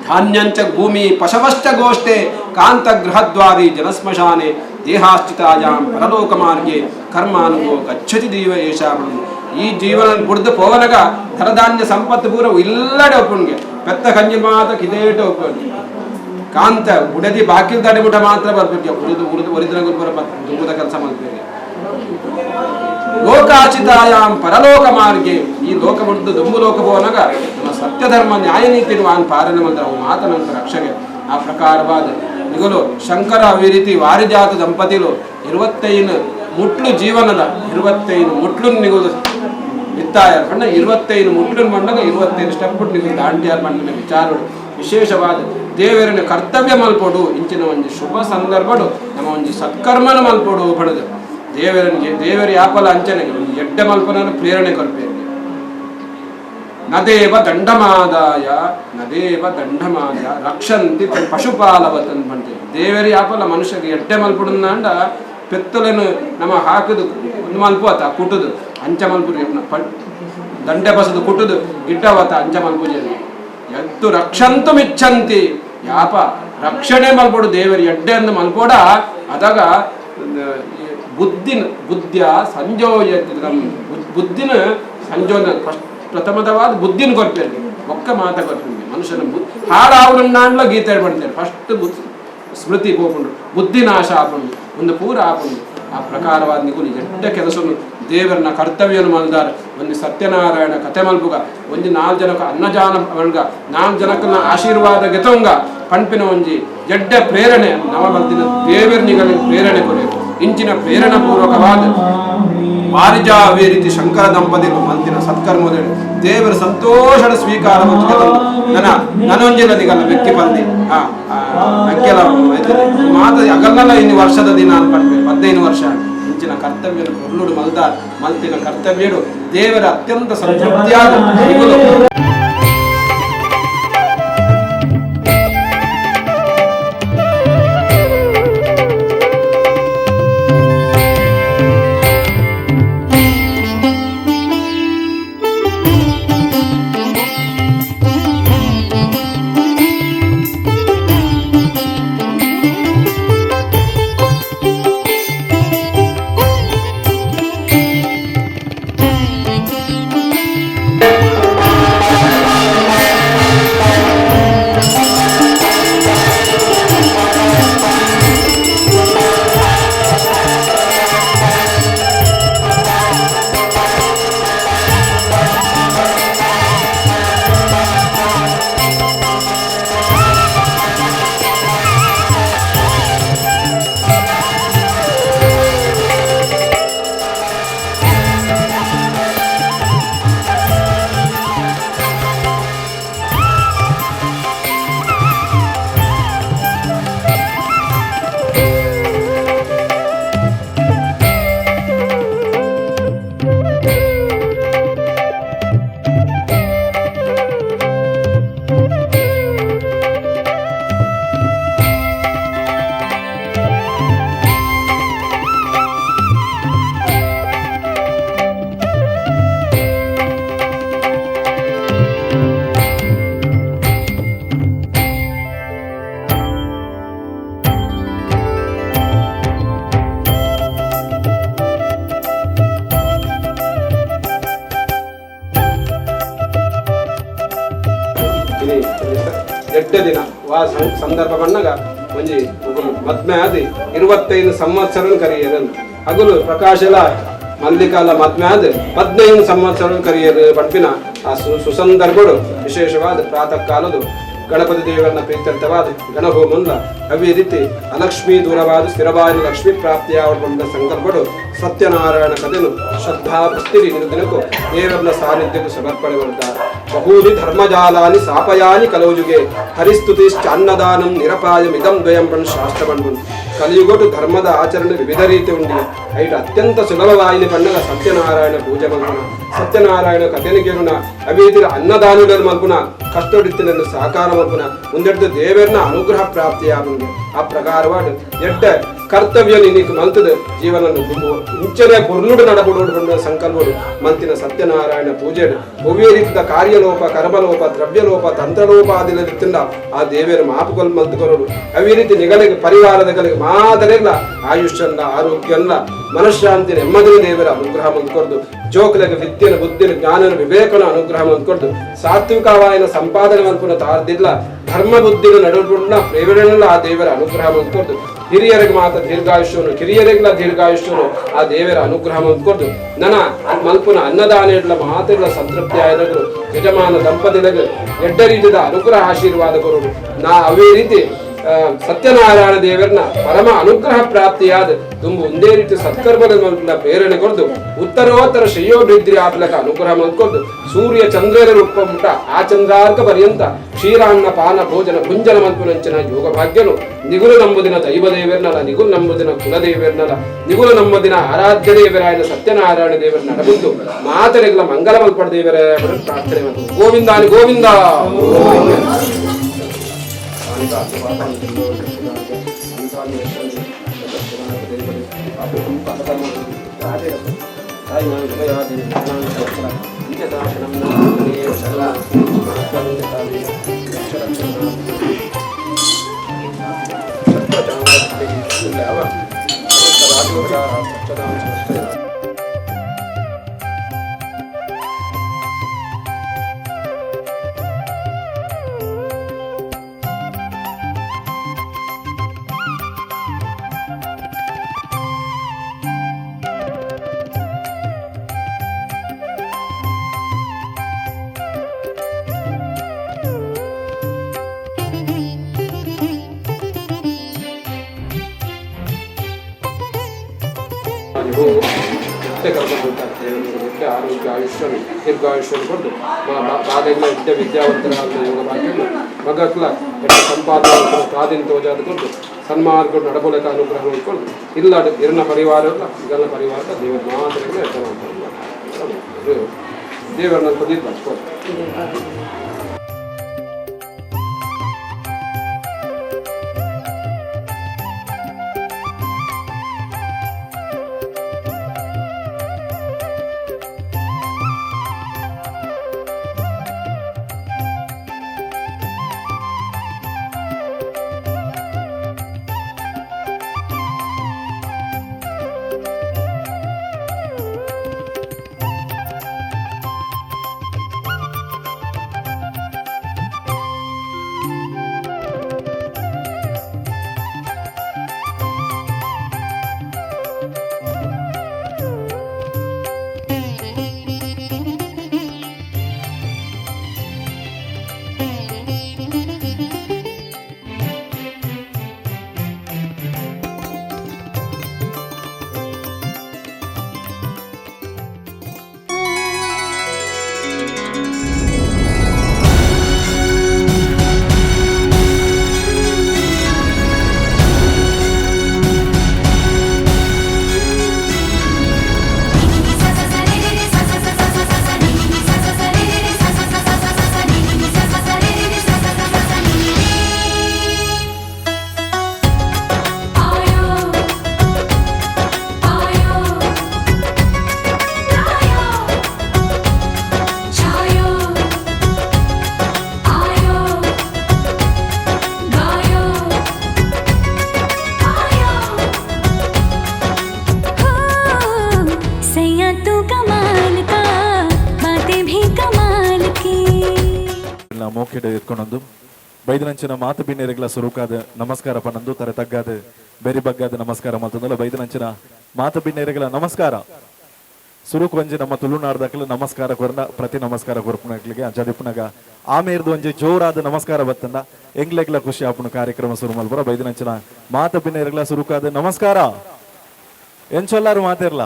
ಧಾನ್ಯಂಚ ಭೂಮಿ ಪಶವಶ್ಚ ಗೋಷ್ಠೆ ಕಾಂತ ಗೃಹದ್ವಾರಿ ಜನಸ್ಮಶಾನೆ ದೇಹಾಶ್ಚಿತಾಯಾಂ ಪರಲೋಕ ಮಾರ್ಗೆ ಕರ್ಮಾನುಭವ ಗಚ್ಚತಿ ದೀವ ಏಷಾವಣಿ ಈ ಜೀವನ ಬುಡ್ದು ಪೋವನಗ ಧನಧಾನ್ಯ ಸಂಪತ್ತು ಪೂರ ಇಲ್ಲಡೆ ಒಪ್ಪುಣ್ಗೆ ಪೆತ್ತ ಕಂಜಿ ಮಾತ ಕಿದೇಟ ಒಪ್ಪುಣ್ಗೆ ಕಾಂತ ಬುಡದಿ ಬಾಕಿಲ್ ತಡೆಬಿಟ್ಟ ಮಾತ್ರ ಬರ್ಬೇಕು ಒರಿದ್ರ ಗುರುಪುರ ದುಂಬುದ ಕೆಲಸ ಮಾಡ್ಬೇಕು ಲೋಕಾಚಿತಾಯಾಂ ಪರಲೋಕ ಮಾರ್ಗೆ ಈ ಲೋಕ ಬಿಡ್ದು ದುಂಬು ಲೋಕ ಪೋವನಗ ನಮ್ಮ ಸತ್ಯ ಧರ್ಮ ನ್ಯಾಯ ನೀತಿ ವಾನ್ ಪಾಲನೆ ಮಂತ್ರ ಅವು ಮಾತನಂತರ ರಕ್ಷಗೆ ಆ ಪ್ರಕಾರವಾದ ನಿಗಲು ಶಂಕರ ಈ ರೀತಿ ವಾರಿಜಾತ ದಂಪತಿಗಳು 25 ಮುಟ್ಲು ಜೀವನದ 25 ಮುಟ್ಲು ನಿಗುದು ಇತ್ತಾಯಾರ ಬಣ್ಣ 25 ಮುಟ್ಲು ಬಂದಾಗ 25 ಸ್ಟೆಪ್ ನಿಗುದು ದಾಂಡ್ಯಾರ ಬಣ್ಣ ವಿಚಾರಗಳು ವಿಶೇಷವಾದ ದೇವರನ್ನ ಕರ್ತವ್ಯ ಮಲ್ಪೋಡು ಇಂಚಿನ ಒಂದು ಶುಭ ಸಂದರ್ಭಡು ನಮ್ಮ ಒಂದು ಸತ್ಕರ್ಮನ ಮಲ್ಪೋಡು ಪಡೆದು ದೇವರ ಯಾಪಲ ಅಂಚನೆಗೆ ಒಂದು ಎಡ್ಡ ಮಲ್ಪನ ಪ್ರೇರಣೆ ಕೊಲ್ಪೇರಿ ನದೇವ ದಂಡಮಾದಾಯ ರಕ್ಷಂತಿ ಪಶುಪಾಲವತ್ ಅಂತ ಬಂತೇವೆ ದೇವರ ಯಾಪಲ ಮನುಷ್ಯಗೆ ಎಡ್ಡೆ ಮಲ್ಪುಡು ಅಂಡ ಪೆತ್ತಲೇನು ನಮ್ಮ ಹಾಕಿದು ಒಂದು ಮಲ್ಪುವತ್ತ ಕುಟುದು ಅಂಚ ಮಲ್ಪುರಿ ದಂಡೆ ಬಸದು ಕುಟುದು ಗಿಡ್ಡವತ್ತ ಅಂಚ ಮಲ್ಪುಜಲ್ಲಿ ಎದ್ದು ರಕ್ಷಂತು ಮಿಚ್ಚಂತಿ ಯಾಪ ರಕ್ಷಣೆ ಮಲ್ಪೋಡು ದೇವರಿ ಎಡ್ಡೆ ಅಂದು ಮಲ್ಪೋಡ ಅದಾಗ ಬುದ್ಧಿಯ ಸಂಜೋಯತಿ ಬುದ್ಧಿನ ಸಂಜೋನ ಪ್ರಥಮದವಾದ ಬುದ್ಧಿನ ಕೊರ್ಪೇರಿ ಒಕ್ಕ ಮಾತ ಕೊರ್ಪಿ ಮನುಷ್ಯನ ಹಾಡಾವುಡನ್ನಾಂಡ್ಲ ಗೀತೆ ಮಾಡ್ತಾರೆ ಫಸ್ಟ್ ಸ್ಮೃತಿ ಹೋಗ್ಕೊಂಡು ಬುದ್ಧಿ ನಾಶ ಆಪುಂಡು ಒಂದು ಪೂರ ಆಪುಂಡು ಆ ಪ್ರಕಾರವಾದ ನಿಗುಲಿ ಎಡ್ಡ ಕೆಲಸವನ್ನು ದೇವರನ್ನ ಕರ್ತವ್ಯವನ್ನು ಮಲ್ದಾರೆ ಒಂದು ಸತ್ಯನಾರಾಯಣ ಕಥೆ ಮಲ್ಪುಗ ಒಂದು 4 ಜನಕ್ಕೆ ಅನ್ನಜಾನ ಮಲ್ಗ 4 ಜನಕ್ಕನ್ನ ಆಶೀರ್ವಾದ ಗೆತವಂಗ ಪಂಪಿನ ಒಂಜಿ ಎಡ್ಡ ಪ್ರೇರಣೆ ನವ ಬಲ್ತಿನ ದೇವರನಿಗಳಿಗೆ ಪ್ರೇರಣೆ ಕೊಡಬೇಕು ಇಂಚಿನ ಪ್ರೇರಣಾ ಪೂರ್ವಕವಾದ ವಾರಿಜಾವೇ ರೀತಿ ಶಂಕರ ದಂಪತಿಗಳು ಮಲ್ತಿನ ಸತ್ಕರ್ಮೋದೇ ದೇವರ ಸಂತೋಷದ ಸ್ವೀಕಾರ ನನೊಂಜಿನ ದಿಗಲ್ಲ ವ್ಯಕ್ತಿ ಬಂದಿ ಅಂಕೆಲ್ಲ ಮಾತ ಅಗಲ್ಲ ಇನ್ನು ವರ್ಷದ ದಿನ ಅನ್ಪಡ್ಬೇಕು 15 ವರ್ಷ ಇಂಚಿನ ಕರ್ತವ್ಯ ಹೊರಳುಡು ಮಲ್ತಿನ ಕರ್ತವ್ಯಡು ದೇವರ ಅತ್ಯಂತ ಸಂತೃಪ್ತಿಯಾದ ಎಡ್ಡ ದಿನ ವಾ ಸಂದರ್ಭ ಬಣ್ಣಗ ಒಂಜಿ ಮದ್ಮೆ ಆದಿ 25 ಸಂವತ್ಸರ ಕರೆಯದನ್ನು ಹಗಲು ಪ್ರಕಾಶಲ ಮಲ್ಲಿಕಾಲ ಮದ್ಮ್ಯಾದ 15 ಸಂವತ್ಸರ ಕರಿಯರ್ ಪಂಪಿನ ಆ ಸುಸಂದರ್ಭಗಳು ವಿಶೇಷವಾದ ಪ್ರಾತಃ ಕಾಲದು ಗಣಪತಿ ದೇವರನ್ನ ಪ್ರೀತ್ಯರ್ಥವಾದ ಗಣಹೋಮಂದ ಅವೇ ರೀತಿ ಅಲಕ್ಷ್ಮೀ ದೂರವಾದ ಸ್ಥಿರವಾದ ಲಕ್ಷ್ಮೀ ಪ್ರಾಪ್ತಿಯಾದ ಸಂಕಲ್ಪಗಳು ಸತ್ಯನಾರಾಯಣ ಕಥೆನು ಶ್ರದ್ಧಾ ಭಕ್ತಿ ದಿನಕ್ಕೂ ದೇವರನ್ನ ಸಾನ್ನಿಧ್ಯಕ್ಕೂ ಸಮರ್ಪಣೆ ಮಾಡ್ತಾರೆ. ಬಹೂನಿ ಧರ್ಮಜಾಲಾನಿ ಸಾಪಯಾನಿ ಕಲೌಜುಗೆ ಹರಿಸ್ತುತಿಶ್ಚ ಅನ್ನದಾನಂ ನಿರಪಾಯ ಮಿದಂ ದ್ವಯಂ ಬಣ್ಣ ಶಾಸ್ತ್ರ ಬಣ್ಣ ಕಲಿಯುಗೊಟ್ಟು ಧರ್ಮದ ಆಚರಣೆ ವಿವಿಧ ರೀತಿ ಉಂಡಿದೆ. ಐಟ್ ಅತ್ಯಂತ ಸುಲಭವಾಯಿನಿ ಪಣ್ಣಗ ಸತ್ಯನಾರಾಯಣ ಪೂಜೆ ಮಲ್ಪುನ ಸತ್ಯನಾರಾಯಣ ಕಥೆನಿಗೆರುಣ ಅವೀತಿರ ಅನ್ನದಾನುಡರು ಮಲ್ಪುನ ಕಷ್ಟೊಡಿತ್ತಿನ ಸಾಕಾರ ಮಲ್ಪುನ ಮುಂದೆಡ್ದು ದೇವರನ್ನ ಅನುಗ್ರಹ ಪ್ರಾಪ್ತಿಯಾಗುಂಡು ಆ ಪ್ರಕಾರವಾದ ಎಡ್ಡ ಕರ್ತವ್ಯ ನಿನಗೆ ಮಲ್ತದ ಜೀವನ ಮುಂಚೆನೆ ಪುರ್ನುಡು ನಡಬುಡು ಸಂಕಲ್ಪಡು ಮಲ್ತಿನ ಸತ್ಯನಾರಾಯಣ ಪೂಜೆ ಒವ್ವೇ ರೀತಿಯ ಕಾರ್ಯಲೋಪ ಕರ್ಮಲೋಪ ದ್ರವ್ಯಲೋಪ ತಂತ್ರಲೋಪಾದಿಲಿಂದ ಆ ದೇವರ ಮಾಪುಗಳು ಮಲ್ತುಕೊರೋಡು ಅವೇ ರೀತಿ ನಿಗಳಿಗೆ ಪರಿವಾರದಗಳಿಗೆ ಮಾದರೆಲ್ಲ ಆಯುಷ್ಯಲ್ಲ ಆರೋಗ್ಯಲ್ಲ ಮನಃಶಾಂತಿ ನೆಮ್ಮದಿನ ದೇವರ ಅನುಗ್ರಹ ಮಂದ್ಕೊಡ್ದು ಜೋಕಲಿಗೆ ವಿದ್ಯೆನ ಬುದ್ಧಿನ ಜ್ಞಾನನ ವಿವೇಕನ ಅನುಗ್ರಹ ಮಂದ್ಕೊಡ್ದು ಸಾತ್ವಿಕವಾಯನ ಸಂಪಾದನೆ ಮಲ್ಪುನ ತಾರ್ದಿಲ್ಲ ಧರ್ಮ ಬುದ್ಧಿನ ನಡುಗುಣ ಪ್ರೇರಣೆಲ್ಲ ಆ ದೇವರ ಅನುಗ್ರಹ ಮಂದ್ಕೊಡ್ದು ಹಿರಿಯರಿಗೆ ಮಾತ್ರ ದೀರ್ಘಾಯುಷ್ಯನು ಕಿರಿಯರಿಗೆಲ್ಲ ದೀರ್ಘಾಯುಷ್ಯನು ಆ ದೇವರ ಅನುಗ್ರಹ ಮಂದ್ಕೊಡ್ದು ನನ ಮಲ್ಪುನ ಅನ್ನದಾನ ಮಾತೆಗಳ ಸಂತೃಪ್ತಿ ಆಯ್ದಗಳು ಯಜಮಾನ ದಂಪತಿಗಳಿಗೆ ಎಡ್ಡ ರೀತಿಯ ಅನುಗ್ರಹ ಆಶೀರ್ವಾದ ಕೊರೋದು ನಾ ಅವೇ ರೀತಿ ಸತ್ಯನಾರಾಯಣ ದೇವರನ್ನ ಪರಮ ಅನುಗ್ರಹ ಪ್ರಾಪ್ತಿಯಾದ ತುಂಬು ಒಂದೇ ರೀತಿ ಸತ್ಕರ್ಮದ ಪ್ರೇರಣೆ ಕೊಡ್ದು ಉತ್ತರೋತ್ತರ ಶ್ರೇಯೋಭಿವೃದ್ಧಿ ಆಪ್ಲಕ ಅನುಗ್ರಹ ಮಂದ್ಕೊಡ್ದು ಸೂರ್ಯ ಚಂದ್ರರ ಉಪ್ಪಮುಟ ಆ ಚಂದ್ರಾರ್ಕ ಪರ್ಯಂತ ಕ್ಷೀರಾನ್ನ ಪಾನ ಭೋಜನ ಭುಂಜನ ಮಂತ್ಪುನಂಚನ ಯೋಗ ಭಾಗ್ಯನು ನಿಗುಲು ನಂಬುದಿನ ದೈವ ದೇವರನಲ್ಲ ನಿಗುಲು ನಂಬುದಿನ ಕುಲದೇವರನಲ್ಲ ನಿಗುಲು ನಂಬುದಿನ ಆರಾಧ್ಯ ದೇವರಾಯನ ಸತ್ಯನಾರಾಯಣ ದೇವರ ನಡಬಂದು ಮಾತರೆಗಳ ಮಂಗಲ ಮಲ್ಪಡ ದೇವರ ಪ್ರಾರ್ಥನೆ ಮತ್ತು ಗೋವಿಂದಾನಿ ಗೋವಿಂದ ಆರೋಗ್ಯ ಆಯುಷ್ಯ ದೀರ್ಘಾಯುಷ್ಯನು ಕೊಟ್ಟು ಬಾದೆಲ್ಲ ವಿದ್ಯೆ ವಿದ್ಯಾವಂತರಾದ ಯೋಗ ಭಾಗ್ಯಗಳು ಮಗಕ್ಲ ಎಟ್ಟ ಸಂಪಾದನೆ ಸ್ವಾಧೀನ ತೋಜಾದ ಕೊಟ್ಟು ಸನ್ಮಾರ್ಗಗಳು ನಡಬಲಕ ಅನುಗ್ರಹ ನೋಡ್ಕೊಂಡು ಇಲ್ಲ ಇರನ ಪರಿವಾರ ಇದೆಲ್ಲ ಪರಿವಾರದ ದೇವರ ಮಾದರಿಗಳು ಎತ್ತ ದೇವರನ್ನ ಪದೀತ್ ಬರ್ಸ್ಕೊಡ್ತಾರೆ. ಮೋಕೆಡೆ ಎತ್ಕೊಂಡೊಂದು ಬೈದನಂಚಿನ ಮಾತು ಬಿನ್ನೆರೆಗಳ ಸ್ವರೂಕಾದ ನಮಸ್ಕಾರ ಪನ್ನೊಂದು ತರ ತಗ್ಗಾದ ಬೇರೆ ಬಗ್ಗಾದ ನಮಸ್ಕಾರ ಮತ್ತೊಂದಲ್ಲ ಬೈದನಂಚಿನ ಮಾತು ಬಿನ್ನೆರೆಗಳ ನಮಸ್ಕಾರ ಸುರುಕು ಒಂಜಿ ನಮ್ಮ ತುಳುನಾಡ್ದಕ್ಲು ನಮಸ್ಕಾರ ಕೊರ್ನ ಪ್ರತಿ ನಮಸ್ಕಾರ ಕೊರ್ಪುನಕ್ಲಿಗೆ ಅಂಚಾದಿಪ್ಪುನಗ ಆಮೇರ್ದು ಒಂಜಿ ಜೋರಾದ ನಮಸ್ಕಾರ ಬತ್ತಂಡ ಎಂಗ್ಲೆಗ್ಲ ಖುಷಿ ಆಪುನ ಕಾರ್ಯಕ್ರಮ ಶುರು ಮಲ್ಪುರ ಬೈದಿನಂಚಿನ ಮಾತ ಪಿನ್ನೆರ್ಗ್ಲ ಸುರುಕಾದ ನಮಸ್ಕಾರ ಎಂಚೊಲ್ಲಾರು ಮಾತಿರ್ಲ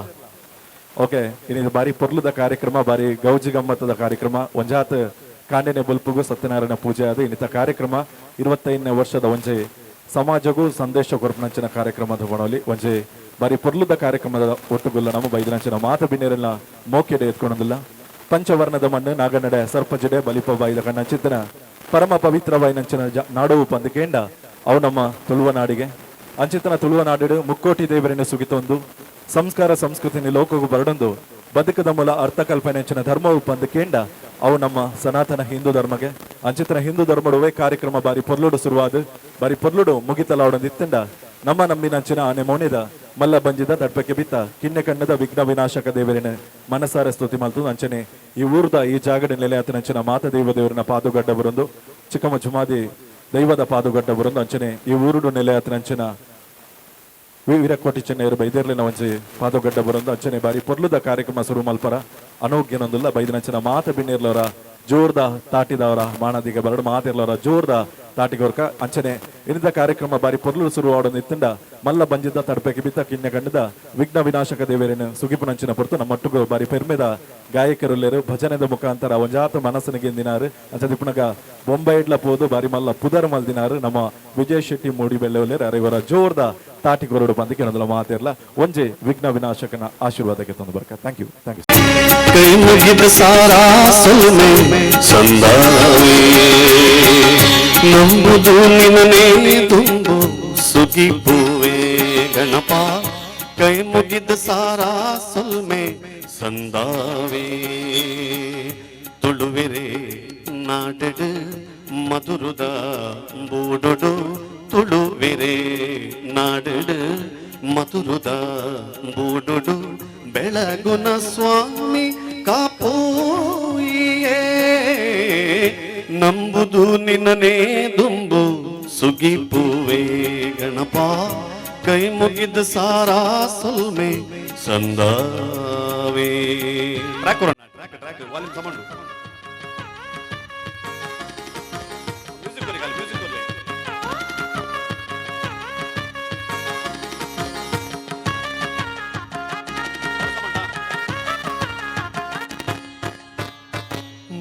ಓಕೆ ಇನ್ನಿದು ಬಾರಿ ಪೊರ್ಲುದ ಕಾರ್ಯಕ್ರಮ ಬಾರಿ ಗೌಜಿ ಗಮ್ಮತ್ತದ ಕಾರ್ಯಕ್ರಮ ಒಂಜಾತ್ ಕಾಂಡೆನೆ ಬಲ್ಪುಗು ಸತ್ಯನಾರಾಯಣ ಪೂಜೆ ಆದ ಇನ್ನಿತ ಕಾರ್ಯಕ್ರಮ 25ನೇ ವರ್ಷದ ಒಂಜೆ ಸಮಾಜಗೂ ಸಂದೇಶ ಕೊರ್ಪುನಂಚಿನ ಕಾರ್ಯಕ್ರಮದ ಬಣೋಲಿ ಒಂಜೆ ಬಾರಿ ಪೊರ್ಲುದ ಕಾರ್ಯಕ್ರಮದ ಒಟ್ಟುಗುಲ್ಲ ನಮ್ಮ ಬೈದಿನಂಚಿನ ಮಾತ ಬಿನ್ನೆರೆಲ್ಲ ಮೋಕೆಡೆ ಎತ್ಕೊಳೋದಿಲ್ಲ ಪಂಚವರ್ಣದ ಮಣ್ಣು ನಾಗನಡೆ ಸರ್ಪಜಡೆ ಬಲಿಪ ಬಾಯಿದ ಕಣ್ಣಂಚಿತ್ತನ ಪರಮ ಪವಿತ್ರವಾಯಿನಂಚಿನ ನಾಡವು ಪಂದು ಕೇಂಡ ಅವು ನಮ್ಮ ತುಳುವ ನಾಡಿಗೆ ಅಂಚಿತನ ತುಳುವ ನಾಡಿಡು ಮುಕ್ಕೋಟಿ ದೇವರನ್ನು ಸುಗಿತೊಂದು ಸಂಸ್ಕಾರ ಸಂಸ್ಕೃತಿನಿ ಲೋಕಗೂ ಬರಡೊಂದು ಬದುಕದ ಮೂಲ ಅರ್ಥಕಲ್ಪನೆಂಚಿನ ಧರ್ಮವು ಪಂದು ಕೇಂಡ ಅವು ನಮ್ಮ ಸನಾತನ ಹಿಂದೂ ಧರ್ಮಗೆ ಅಂಚಿತನ ಹಿಂದೂ ಧರ್ಮಡುವೆ ಕಾರ್ಯಕ್ರಮ ಬಾರಿ ಪೊರ್ಲುಡು ಶುರುವಾದ ಬಾರಿ ಪೊರ್ಲುಡು ಮುಗಿತಲಾವಡೊಂದಿತ್ತಂಡ ನಮ್ಮ ನಮ್ಮಿನಂಚಿನ ಆನೆ ಮೌನಿದ ಮಲ್ಲ ಬಂಜಿದ ತಡ್ಪಕ್ಕೆ ಬಿತ್ತ ಕಿನ್ನೆ ಕಣ್ಣದ ವಿಘ್ನ ವಿನಾಶಕ ದೇವರಿನ ಮನಸಾರ ಸ್ತುತಿ ಮಲ್ತು ಅಂಚನೆ ಈ ಊರ್ದ ಈ ಜಾಗಡ ನೆಲೆಯಾತನಂಚಿನ ಮಾತ ದೇವರನ್ನ ಪಾದುಗಡ್ಡ ಬರೊಂದು ಚಿಕ್ಕಮ್ಮ ಜುಮಾದಿ ದೈವದ ಪಾದುಗಡ್ಡ ಬರೊಂದು ಅಂಚನೆ ಈ ಊರುಡು ನೆಲೆಯಾತನಂಚಿನ ವಿರಕೋಟಿ ಚೆನ್ನೈರು ಬೈದೇರ್ಲಿನ ಒಂಜಿ ಪಾದುಗಡ್ಡ ಬರೊಂದು ಅಂಚನೆ ಬಾರಿ ಪೊರ್ಲುದ ಕಾರ್ಯಕ್ರಮ ಶುರು ಮಲ್ಪರ ಅನೋಗ್ಯನೊಂದುಲ್ಲ ಬೈದಿನಂಚಿನ ಮಾತ ಬಿನ್ನಿರ್ಲವರ ಜೋರ್ದ ತಾಟಿದವರ ಮಾಣದಿಗೆ ಬರಡು ಮಾತಿರ್ಲವರ ಜೋರ್ದ ತಾಟಿಗೋರ್ಕ ಅಂಚನೆ ಇನ್ನಿದ ಕಾರ್ಯಕ್ರಮ ಬಾರಿ ಪೊರ್ಲು ಶುರುವಾಡೊಂದು ಇತ್ತಂಡ ಮಲ್ಲ ಬಂಜಿದ್ದ ತಡಪೆಗೆ ಬಿತ್ತ ಕಿನ್ನೆ ಕಂಡದ ವಿಘ್ನ ವಿನಾಶಕ ದೇವರೇನು ಸುಗಿಪುನಂಚಿನ ಹೊರತು ನಮ್ಮೊಟ್ಟಿಗೂ ಬಾರಿ ಪೆರ್ಮೆದ ಗಾಯಕರುಲ್ಲೇರು ಭಜನೆದ ಮುಖಾಂತರ ಒಂಜಾತ ಮನಸ್ಸಿನಿಗೆ ಎಂದಿನಾರು ಅಂಚದಿಪ್ಪುನಗ ಬೊಂಬೈಡ್ಲ ಪೋದು ಬಾರಿ ಮಲ್ಲ ಪುದರ್ ಮಲ್ದಿನಾರು ನಮ್ಮ ವಿಜಯ್ ಶೆಟ್ಟಿ ಮೂಡಿ ಬೆಳ್ಳೆವಲ್ಲೇರು ಅರೆವರ ಜೋರ್ದ ತಾಟಿಗೋರಡು ಬಂದಿಗೆ ಅನ್ನೋದಲ್ಲ ಮಾತಿರ್ಲ ಒಂಜೆ ವಿಘ್ನ ವಿನಾಶಕನ ಆಶೀರ್ವಾದಕ್ಕೆ ತಂದು ಬರ್ಕ ಥ್ಯಾಂಕ್ ಯು ಕೈ ಮುಗಿದ ಸಾರಾ ಸೊಲ್ಮೆ ಸಂದಾವೆ ನಂಬುದು ನಿನನೇ ತುಂಬು ಸುಗಿಪುವೆ ಗಣಪ ಕೈ ಮುಗಿದ ಸಾರಾ ಸೊಲ್ಮೆ ಸಂದಾವೆ ತುಳುವೆರೆ ನಾಡಡು ಮಧುರದ ಬೂಡೊಡು ತುಳುವೆರೆ ನಾಡಡು ಮಧುರದ ಬೂಡೊಡು ಬೆಳಗುನ ಸ್ವಾಮಿ ಕಾಪೋಯಿಯೇ ನಂಬುದು ನಿನ್ನನೇ ದುಂಬು ಸುಗಿಪುವೆ ಗಣಪ ಕೈ ಮುಗಿದ ಸಾರಾ ಸೊಲ್ಮೆ ಸಂದಾವೆ ಟ್ರ್ಯಾಕ್ ವಾಲ್ಯೂಮ್ ತಗೊಂಡು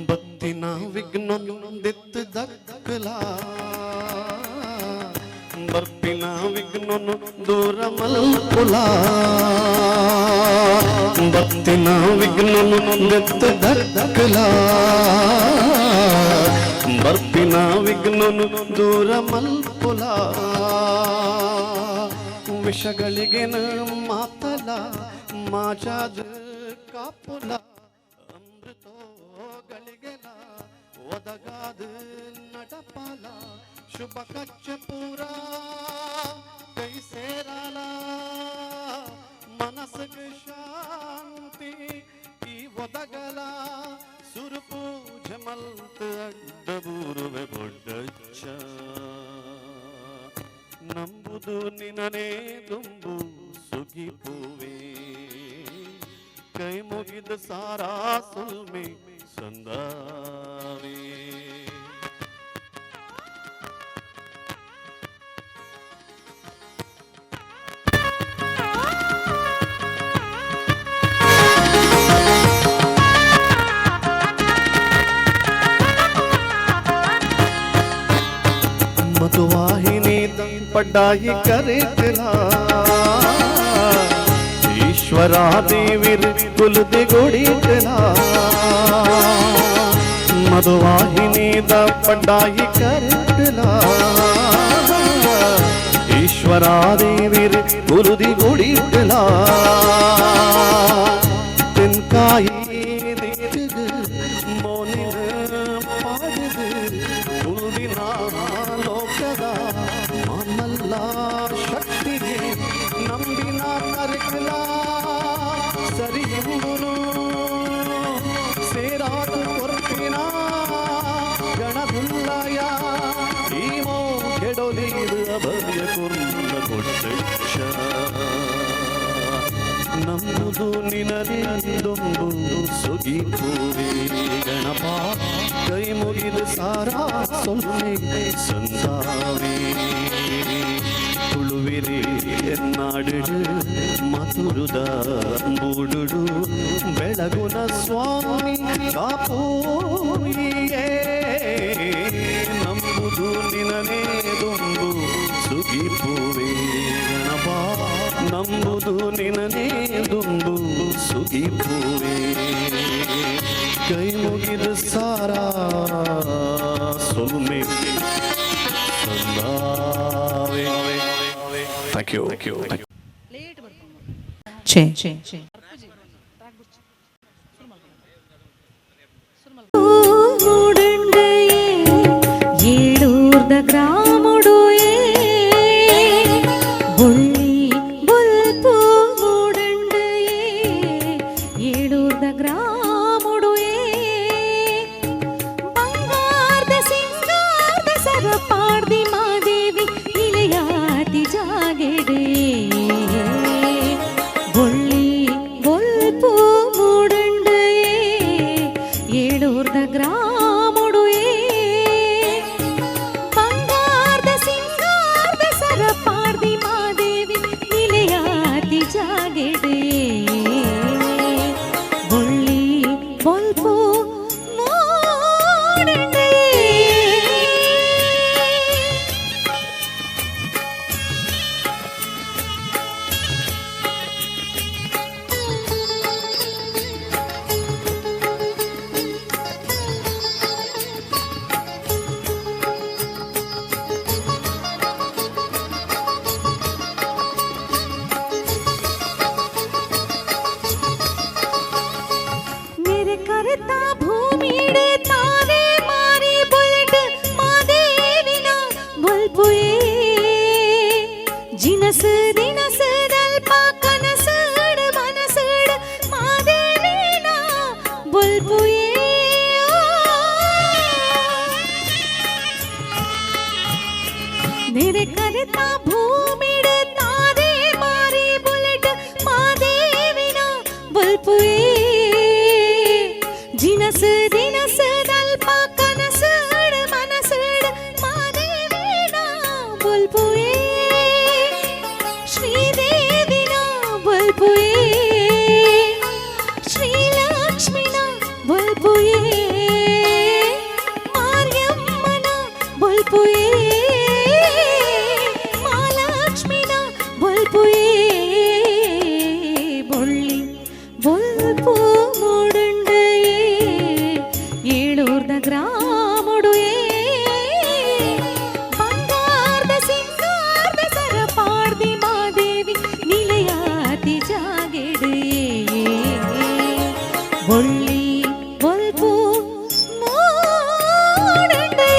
ಬತ್ತಿನ ವಿಘ್ನೊಂದಿತ್ತು ದಕ್ಕಲ ಬರ್ಪಿನ ವಿಘ್ನೊನು ದೂರ ಮಲ್ಪುಲ ಬತ್ತಿನ ವಿಘ್ನೊಂದಿತ್ತು ದಕ್ಕಲ ಬರ್ಪಿನ ವಿಘ್ನೊನು ದೂರ ಮಲ್ಪುಲ ವಿಷಗಳಿಗೆ ಮಾತಲ ಮಾಜಾದ ಕಾಪುಲ ಗಳಿಗೆಲ ಒದಗಾದ ನಟಪಾಲ ಶುಭ ಕಚ್ಚ ಪೂರ ಕೈ ಸೇರಾಲ ಮನಸ್ಸಿಗೆ ಶಾಂತಿ ಈ ಒದಗಲ ಸುರುಪು ಜಮಲ್ತ ಅಡ್ಡಬೂರುವೆ ಬೊಡ್ಡಚ್ಚ ನಂಬುದು ನಿನನೇ ದುಂಬು ಸುಗಿಪುವೆ ಕೈ ಮುಗಿದ ಸಾರಾ ಸೊಲ್ಮೆ ಸಂದಾವೆ ಮಧುವಾಹಿನಿ ಪಡ್ಡಾಯಿ ಕರೆತಲಾ ईश्वरा देवीर कुलदे गोड़ीटला मधुवाहिनी द पड्डाई करटला ईश्वरा देवीर कुलदे गोड़ीटला तिनकाई देग मोनिन पाडग कुलदिना लोकदा मामल्ला शक्तिगे ನಂಬಿನ ಕರಕಲ ಸರಿಯುಂಬುನು ಸೇರಾದು ಕೊರ್ಪಿನ ಗಣದುಲ್ಲಯ ಈಮೋ ಕೆಡೊಲಿದು ಅಭಯ ಕುರ್ಮ ಕೊಟ್ಟಕ್ಷ ನಂಬು ನಂಬುದು ನಿನದೆಂದೊಂದು ಸುಗಿಪುವೆ ಗಣಪ ಕೈ ಮುಗಿದು ಸಾರಾ ಸೊನ್ನೆ ಸಂದಾವೆ ತುಳುವಿರಿ ಎನ್ನಾಡು ಮಧುರುದ ಬೂಡುಡು ಬೆಳಗುನ ಸ್ವಾಮಿ ಕಾಪೂಯೇ ನಂಬುದು ನಿನನೇದೊಂದು ಸುಗಿಪುವೆ ಗಣಪ ನಂಬುದು ನಿನನೇದೊಂದು ಸುಗಿಪುವೆ ಕೈ ಮುಗಿದು ಸಾರಾ ಸೊಲ್ಮೆ ಸಂದಾವೆ. Thank you. ఏడూర్ద గ్రాముడు బొల్లి బొల్పు మూడండు ఏడూర్ద గ్రాముడు బంగార్ద సింగార్ద సరపార్ది మాదేవి నిలయాతి జాగెడే బొల్లి బొల్పు మూడండు ఏడూర్ద గ్రాముడు బంగార్ద సింగార్ద సరపార్ది మాదేవి నిలయాతి జాగెడే బొల్లి బొల్పు మూడండు मेरे करता भूमिडे तारे मारी बुलट मादेविना बुलपुए जिनस दिनस दल्प कनसड मनसड मादेविना बुलपुए मेरे करता भूमिडे तारे मारी बुलट मादेविना बुलपुए जिनस दिनस दल्प कनसड मनसड मादेविना बुलपुए श्रीदेविना बुलपुए श्रीलक्ष्मिना बुलपुए मार्यम्मना बुलपुए महालक्ष्मिना बुलपुए ಬೊಳ್ಳಿ ಬೊಲ್ಪು ಮೂಡುಂಡು ಏಳೂರ್ದ ಗ್ರಾಮುಡು ಬಂಗಾರ್ದ ಸಿಂಗಾರ್ದ ಸರಪಾರ್ದಿ ಮಾದೇವಿ ನಿಲಯಾತಿ ಜಾಗೆಡು ಬೊಳ್ಳಿ ಬೊಲ್ಪು ಮೂಡುಂಡು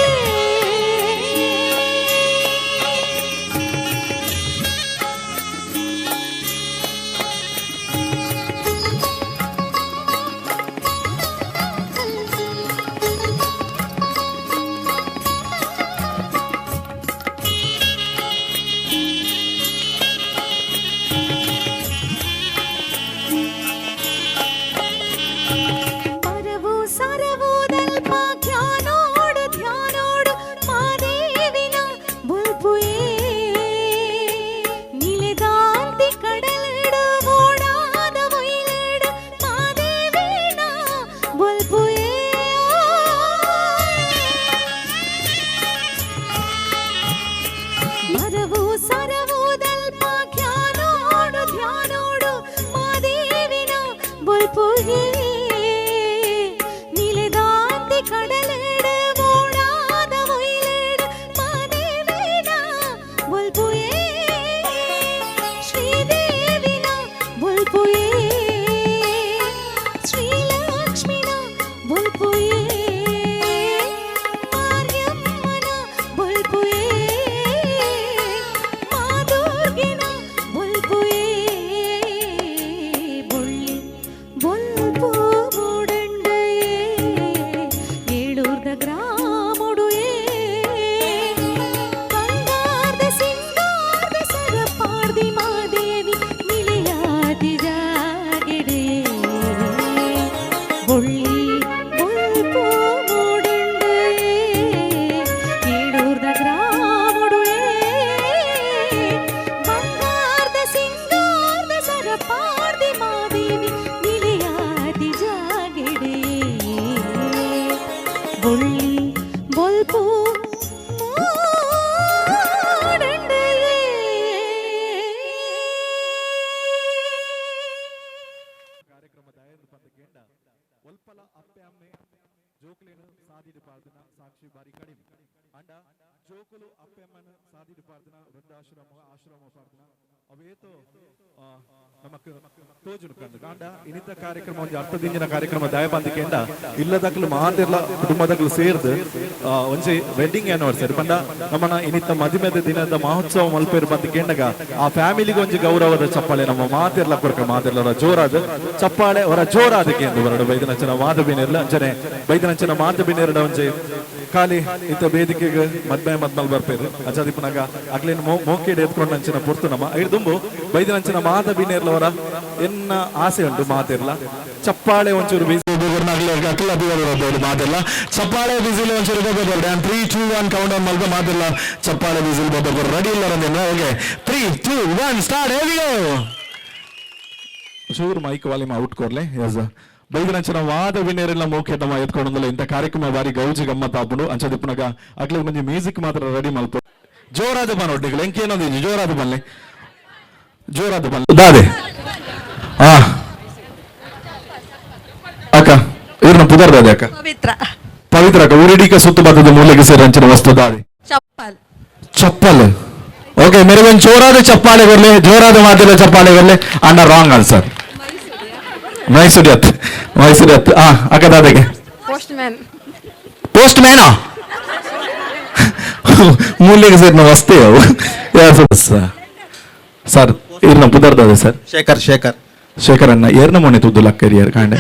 ಸಾಧಿಡಿ ಪಾರ್ದಿನ ಸಾಕ್ಷಿ ಬಾರಿ ಕಡಿಮೆ ಅಂಡ ಜೋಕುಲು ಅಪ್ಪೆಮ್ಮನ ಸಾಧಿಡಿ ಪಾರ್ದಿನ ವೃದ್ಧಾಶ್ರಮ ಆಶ್ರಮ ಪಾರ್ದಿನ ಅವೇತೋ ನಮಕ್ ತೋಜುನು ಕಂಡು ಕಾಂಡ ಇನಿತ ಕಾರ್ಯಕ್ರಮ ಒಂದು ಅರ್ಥದಿಂಜಿನ ಕಾರ್ಯಕ್ರಮ ದಯಬಂದಿಕೆಂಡ ಇಲ್ಲದಕ್ಕಲು ಮಾತೆರ್ಲ ಕುಟುಂಬದಕ್ಕಲು ಸೇರ್ದು ಒಂಜಿ ವೆಡ್ಡಿಂಗ್ ಆನಿವರ್ಸರಿ ಪಂಡ ನಮ್ಮನ ಇನಿತ ಮದುವೆದ ದಿನದ ಮಹೋತ್ಸವ ಮಲ್ಪೇರು ಬಂದಿಕೆಂಡಗ ಆ ಫ್ಯಾಮಿಲಿಗೆ ಒಂಜಿ ಗೌರವದ ಚಪ್ಪಾಳೆ ನಮ್ಮ ಮಾತೆರ್ಲ ಕೊರಕ ಮಾತೆರ್ಲ ಜೋರಾದ ಚಪ್ಪಾಳೆ ಅವರ ಜೋರಾದಕ್ಕೆ ಎಂದು ಹೊರಡು ಬೈದನಂಚನ ಮಾಧಬಿನೇರ್ಲ ಅಂಚನೆ ಬೈದನಂಚನ ಮಾಧಬಿನೇರ್ಲ ಒಂಜಿ ಖಾಲಿ ಇತ್ತ ವೇದಿಕೆಗೆ ಮದ್ಮೆ ಮದ್ಮಲ್ ಬರ್ಪೇರು ಅಜಾದಿಪ್ಪನಾಗ ಅಗ್ಲೇನು ಮೋಕೆಡ್ ಎತ್ಕೊಂಡು ಅಂಚಿನ ಪುರ್ತು ನಮ್ಮ ಐದುಂಬು ಬೈದಿನಂಚಿನ ಮಾದ ಬಿನೇರ್ಲವರ ಎನ್ನ ಆಸೆ ಉಂಟು ಮಾತಿರ್ಲ ಚಪ್ಪಾಳೆ ಒಂಚೂರು ಮಾತಿಲ್ಲ ಚಪ್ಪಾಳೆ ಬಿಸಿಲು ಒಂಚೂರು 3, 2, 1 ಕೌಂಟ್ ಡೌನ್ ಮಲ್ಕ ಮಾತಿಲ್ಲ ಚಪ್ಪಾಳೆ ಬಿಸಿಲು ಬೋಬರ್ ರೆಡಿ ಇಲ್ಲ ಓಕೆ 3, 2, 1 ಸ್ಟಾರ್ಟ್ ಹೇವಿಗೋ ಚೂರು ಮೈಕ್ ವಾಲ್ಯೂಮ್ ಔಟ್ ಕೊರ್ಲೆ ಎಸ್ ಬೈದಿನಂಚಿನ ವಾದ ವಿನೇರೆಲ್ಲ ಮೋಕೆ ನಮ್ಮ ಎತ್ಕೊಂಡಲ್ಲ ಇಂಥ ಕಾರ್ಯಕ್ರಮ ಬಾರಿ ಗೌಜಿ ಗಮ್ಮತ್ ಆಪುಂಡು ಅಂಚದಿಪ್ಪನಾಗ ಅಗ್ಲಿ ಮಂದಿ ಮ್ಯೂಸಿಕ್ ಮಾತ್ರ ರೆಡಿ ಮಲ್ಪ ಜೋರಾದ ಬನ್ನೊಟ್ಟಿಗಳು ಎಂಕೇನೊಂದಿದ್ದು ಜೋರಾದ ಬನ್ನಿ ದಾದೆ ಅಕ್ಕ ಇವ್ರನ್ನ ಪುದರ್ದಾದೆ ಅಕ್ಕ ಪವಿತ್ರ ಅಕ್ಕ ಉರಿಡಿಕ ಸುತ್ತುಬತ್ತದ ಮೂಲೆಗೆ ಸೇರಂಚಿನ ವಸ್ತು ದಾದೆ ಚಪ್ಪಲ್ ಓಕೆ ಮೇರೆ ಒಂದು ಜೋರಾದ ಚಪ್ಪಾಳೆ ಬರಲಿ ಜೋರಾದ ಮಾತಿಲ್ಲ ಚಪ್ಪಾಳೆ ಬರಲಿ ಅಂಡ ರಾಂಗ್ ಆನ್ಸರ್ ಮೈಸೂರಿಯತ್ ಅಕ್ಕ ದಾದೆಗೆ ಪೋಸ್ಟ್ ಮ್ಯಾನಾ ಮೂಲೆಗೆ ಸೇರಿನ ವಸ್ತು ಅವು ಸರ್ ಇರ್ನ ಪುದರ್ದಾದೆ ಸರ್ ಶೇಖರ್ ಅಣ್ಣ ಏರ್ನ ಮೊನ್ನೆ ತುದ್ದು ಲಕ್ಕರಿಯರ್ ಕಾಂಡೆ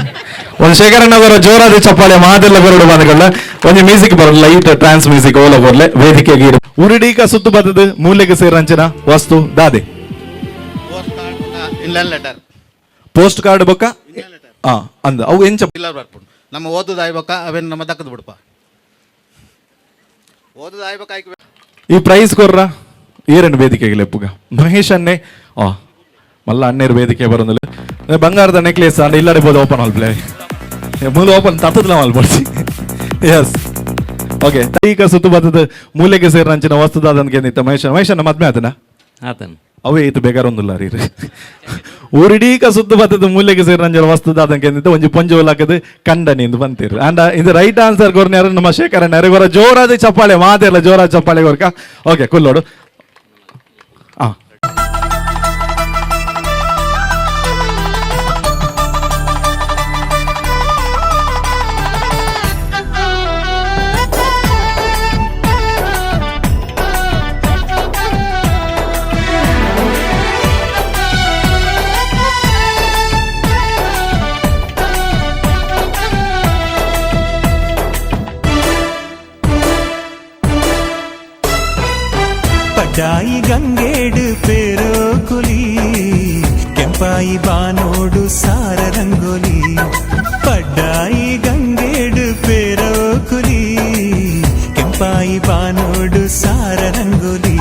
ಒಂದು ಶೇಖರ್ ಅಣ್ಣ ಬರೋ ಜೋರಾದ ಚಪ್ಪಾಳೆ ಮಾದೆಲ್ಲ ಬರೋಡು ಬಂದ್ಕೊಳ್ಳ ಒಂದು ಮ್ಯೂಸಿಕ್ ಬರೋಲ್ಲ ಲೈಟ್ ಟ್ರಾನ್ಸ್ ಮ್ಯೂಸಿಕ್ ಓಲ ಬರ್ಲೆ ವೇದಿಕೆಗೆ ಉರುಡೀಕ ಸುತ್ತು ಬರ್ತದ ಮೂಲೆಗೆ ಸೇರಂಚಿನ ವಸ್ತು ದಾದೆ ಪೋಸ್ಟ್ ಕಾರ್ಡ್ ಬೊಕ್ಕ ಅಂದ ಅವು ಎಂಚ ನಮ್ಮ ಓದುದು ಆಯ್ಬೇಕ ಅವೇನು ನಮ್ಮ ದಕ್ಕದ ಬಿಡಪ್ಪ ಓದುದು ಆಯ್ಬೇಕ ಈ ಪ್ರೈಸ್ ಕೊರ್ರ ಏರನ್ನು ವೇದಿಕೆಗೆ ಲೆಪ್ಪುಗ ಮಹೇಶ್ ಅನ್ನೆ ಮಲ್ಲ ಅಣ್ಣೇರು ವೇದಿಕೆ ಬರೋದಿಲ್ಲ ಬಂಗಾರದ ನೆಕ್ಲೇಸ್ ಅಂಡ್ ಇಲ್ಲಡಿಬೋದು ಓಪನ್ ಆಲ್ಪ್ಲೇ ಮೂಲ ಓಪನ್ ತತ್ತದ ಮಾಲ್ಪಡಿಸಿ ಎಸ್ ಓಕೆ ಈಗ ಸುತ್ತು ಬರ್ತದ ಮೂಲೆಗೆ ಸೇರಂಚಿನ ವಸ್ತುದಾದನ್ಗೆ ನಿಂತ ಮಹೇಶನ್ನ ಮದ್ಮೆ ಆತನ ಅವೇ ಇತ್ತು ಬೇಕಾರೊಂದಿಲ್ಲ ರೀ ಊರಿಡೀಕ ಸುತ್ತು ಬತ್ತದ ಮೂಲೆಗೆ ಸೇರಂಜನ ವಸ್ತುದಾದನ್ಗೆ ನಿಂತ ಒಂಜಿ ಪೊಂಜೋಲಾಕದ ಕಂಡನಿಂದ ಬಂತೀರಿ ಅಂಡ್ ಇದು ರೈಟ್ ಆನ್ಸರ್ ಕೊರ್ನ್ಯಾರ ನಮ್ಮ ಶೇಖರಣ್ಣ ಯಾರಿಗೊರ ಜೋರಾದ ಚಪ್ಪಾಳೆ ಮಾತೆಲ್ಲ ಜೋರಾದ ಚಪ್ಪಾಳೆ ಕೊರ್ಕ ಓಕೆ ಕುಲ್ಲೋಡು ಪಡ್ಡಾಯಿ ಗಂಗೇಡು ಪೇರೋ ಕುಲಿ ಕೆಂಪಾಯಿ ಬಾನೋಡು ಸಾರ ರಂಗೋಲಿ ಪಡ್ಡಾಯಿ ಗಂಗೇಡು ಪೇರೋ ಕುಲಿ ಕೆಂಪಾಯಿ ಬಾನೋಡು ಸಾರ ರಂಗೋಲಿ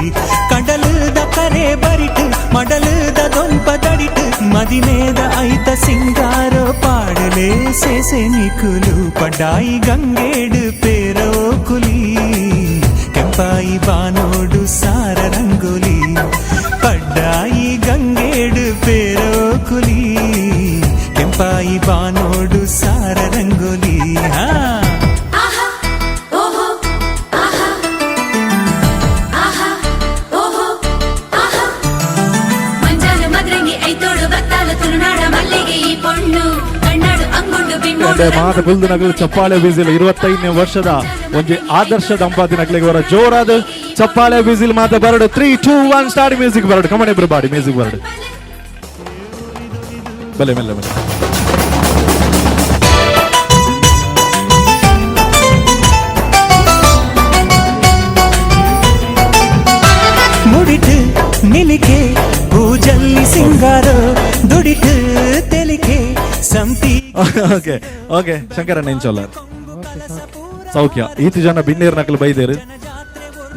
ಕಡಲದ ಕರೆ ಬರಿಟ್ ಮಡಲದ ದೊಂಪ ತಡಿಟ್ ಮದಿನೇದ ಐತ ಸಿಂಗಾರೋ ಪಾಡಲೇ ಸೇಸೆ ನಿಕುಲು ಪಡ್ಡಾಯಿ ಗಂಗೇಡು ಪೇರೋ ಕುಲಿ ಕೆಂಪಾಯಿ ಬಾನೋಡು ಸಾರ ರಂಗೋಲಿ ಪಡ್ಡಾಯಿ ಗಂಗೇಡು ಪೇರೋ ಕುಲಿ ಕೆಂಪಾಯಿ ಬಾನೋಡು ಸಾರ ರಂಗೋಲಿ ಮಾತ ಬುಲ್ದು ನಗಲು ಚಪ್ಪಾಳೆ ಬಿಸಿಲ್ 25ನೇ ವರ್ಷದ ಒಂದು ಆದರ್ಶ ದಂಪತಿ ನಗಲಿಗೆ ಬರ ಜೋರಾದ ಚಪ್ಪಾಳೆ ಬಿಸಿಲ್ ಮಾತ ಬರಡು 3, 2, 1 ಸ್ಟಾರ್ಟ್ ಮ್ಯೂಸಿಕ್ ಬರಡು ಕಮನ್ ಎವ್ರಿಬಾಡಿ ಮ್ಯೂಸಿಕ್ ಬರಡು ಬಲೆ ಮೆಲ್ಲ ಮೆಲ್ಲ ಮುಡಿಟ್ ನಿಲಿಕೆ ಪೂಜಲ್ಲಿ ಸಿಂಗಾರ ದುಡಿಟ್ ತೆಲಿಕೆ ಸಂತಿ ಓಕೆ ಓಕೆ ಶಂಕರಣ್ಣ ಇಂಚೋಲ್ಲ ಸೌಖ್ಯ ಈತು ಜನ ಬಿನ್ನೇರು ನಕಲು ಬೈದೇರು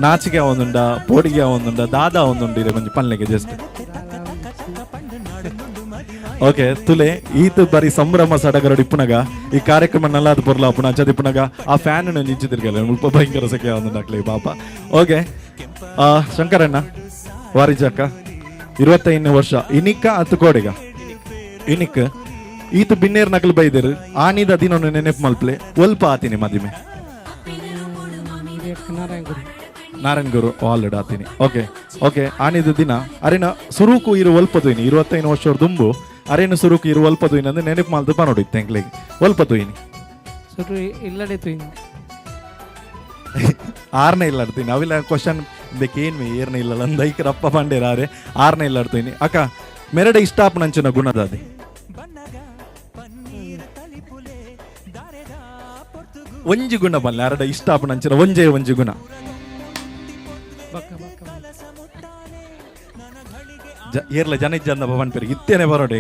ನಾಚಿಕೆ ಒಂದುಂಡ ಪೋಡಿಗೆ ಒಂದುಂಡ ದಾದ ಒಂದುಂಡು ಇದೆ ಮಂಜು ಪನ್ಲೆಗೆ ಜಸ್ಟ್ ಓಕೆ ತುಲೆ ಈತು ಬರೀ ಸಂಭ್ರಮ ಸಡಗರಡು ಇಪ್ಪುನಗ ಈ ಕಾರ್ಯಕ್ರಮ ನಲ್ಲಾದ ಪೊರ್ಲ ಪುಣ ಅಂಚದ ಇಪ್ಪುನಗ ಆ ಫ್ಯಾನ್ ನಿಂಚು ತಿರ್ಗಲ್ಲ ಮುಲ್ಪ ಭಯಂಕರ ಸೆಕೆ ಒಂದುಂಡು ಅಕ್ಲೆ ಪಾಪ ಓಕೆ ಶಂಕರಣ್ಣ ವಾರಿಜಕ್ಕ 25ನೇ ವರ್ಷ ಇನಿಕ್ಕ ಹತ್ತು ಕೋಡೆಗ ಇನಿಕ್ ಈತು ಬಿನ್ನೇರ್ ನಕಲು ಬೈದೇರು ಆನಿದ ದಿನವನ್ನು ನೆನಪು ಮಲ್ಪಲೆ ಒಲ್ಪ ಆತೀನಿ ಮದಿಮೆ Narayana Guru already ಆತೀನಿ. Okay okay ಆನಿದ ದಿನ ಅರೇನ ಸುರುಕು ಇರು ಒಲ್ಪದೋಯ್ನಿ 25 ವರ್ಷ ದುಂಬು ಅರೇನು ಸುರುಕು ಇರು ಒಲ್ಪದೋಯ್ನಿ ಅಂದ್ರೆ ನೆನಪು ಮಾಲ್ದು ಪನೋಡಿತ್ತು ಎಂಕ್ಲೆಗೆ ಒಲ್ಪದೋಯ್ನಿ ಆರ್ನೇ ಇಲ್ಲ ಆಡ್ತೀನಿ ಅವಿಲ್ಲ ಕ್ವಶನ್ ಬೇಕೇನು ಏರ್ನೇ ಇಲ್ಲ ಅಂದ ಐಕ್ರಪ್ಪ ಪಂಡೇರಾರೆ ಆರ್ನೇ ಇಲ್ಲ ಆಡ್ತೀನಿ ಅಕ್ಕ ಮೆರಡೆ ಇಷ್ಟಾಪ ನಂಚಿನ ಗುಣದ ಅದೇ ಒಂಜಿ ಗುಣ ಬಲ್ಲ ಎರಡ ಇಷ್ಟಾಪ ನಂಚಿನ ಒಂಜಿ ಗುಣ ಏರ್ಲ ಜನ ಜನ ಭವನ್ ಪೇರಿಗೆ ಇತ್ತೇನೆ ಬರೋಡು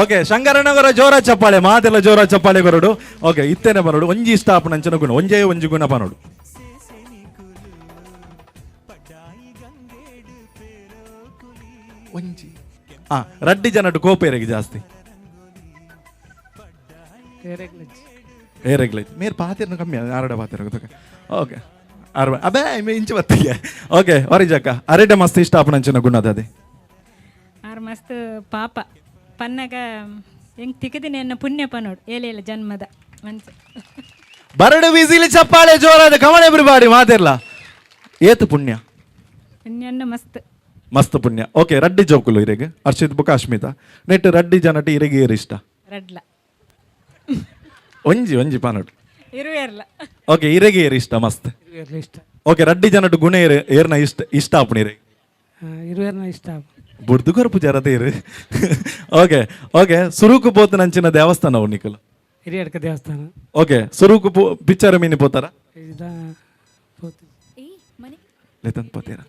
ಓಕೆ ಶಂಕರನಗರ ಜೋರ ಚಪ್ಪಾಳೆ ಮಾತೆಲ್ಲ ಜೋರ ಚಪ್ಪಾಳೆ ಬರೋಡು ಓಕೆ ಇತ್ತೇನೆ ಬರೋಡು ಒಂಜಿ ಇಷ್ಟಾಪ ನಂಚಿನ ಗುಣ ಒಂಜಿ ಗುಣ ಬರೋಡು ಒಂಜಿ ರಡ್ಡಿ ಜನಟ್ಟು ಕೋಪೇರಿಗೆ ಜಾಸ್ತಿ ಏರೆಗ್ಲೈತ್ ಮೇರ್ ಪಾತಿರ್ನ ಕಮ್ಮಿ ಆರಡ ಪಾತಿರ ಓಕೆ ಅಬೇ ಇಂಚು ಬತ್ತಿಗೆ ಓಕೆ ವರಿಜಕ್ಕ ಅರೆಡೆ ಮಸ್ತ್ ಇಷ್ಟಾಪ ನಂಚಿನ ಗುಣದ ಅದೇ ಆರ್ ಮಸ್ತ್ ಪಾಪ ಪನ್ನಗ ಹೆಂಗ್ ತಿಕ್ಕದಿನ ಎನ್ನ ಪುಣ್ಯ ಪನೋಡು ಏಲೇಲ ಜನ್ಮದ ಮನ್ಸು ಬರಡು ಬಿಸಿಲಿ ಚಪ್ಪಾಳೆ ಜೋರಾದ ಕಮಳೆ ಬಿರುಬಾಡಿ ಮಾತಿರ್ಲ ಏತು ಪುಣ್ಯ ಪುಣ್ಯನ್ನ ಮಸ್ತ್ ಮಸ್ತ್ ಪುಣ್ಯ ಓಕೆ ರಡ್ಡಿ ಜೋಕುಲು ಇರೆಗೆ ಅರ್ಷಿತ್ ಬುಕ ಅಶ್ಮಿತಾ ನೆಟ್ ರಡ್ಡಿ ಜನಟಿ ಇರೆಗೆ ಏರು ಇಷ್ಟ ರಡ್ಲ ಒಂಜಿ ಪಾನೋಡು ಇರುವೆರ್ಲ ಓಕೆ ಇರೆಗೆ ಏರು ಇಷ್ಟ ಮಸ್ತ್ ಓಕೆ ರಡ್ಡಿ ಜನಟು ಗುಣ ಏರ್ನ ಇಷ್ಟ ಆಪಣ ಇರೆಗೆ ಇರುವೆರ್ನ ಇಷ್ಟ ಬುರ್ದುಗರ್ಪು ಜರದೇ ಇರು ಓಕೆ ಸುರುಕು ಪೋತು ನಂಚಿನ ದೇವಸ್ಥಾನ ಅವು ನಿಕಲು ಹಿರಿಯಡ್ಕ ದೇವಸ್ಥಾನ ಓಕೆ ಸುರುಕು ಪಿಕ್ಚರ್ ಮೀನಿ ಪೋತಾರ ಲೇತನ್ ಪೋತೀರ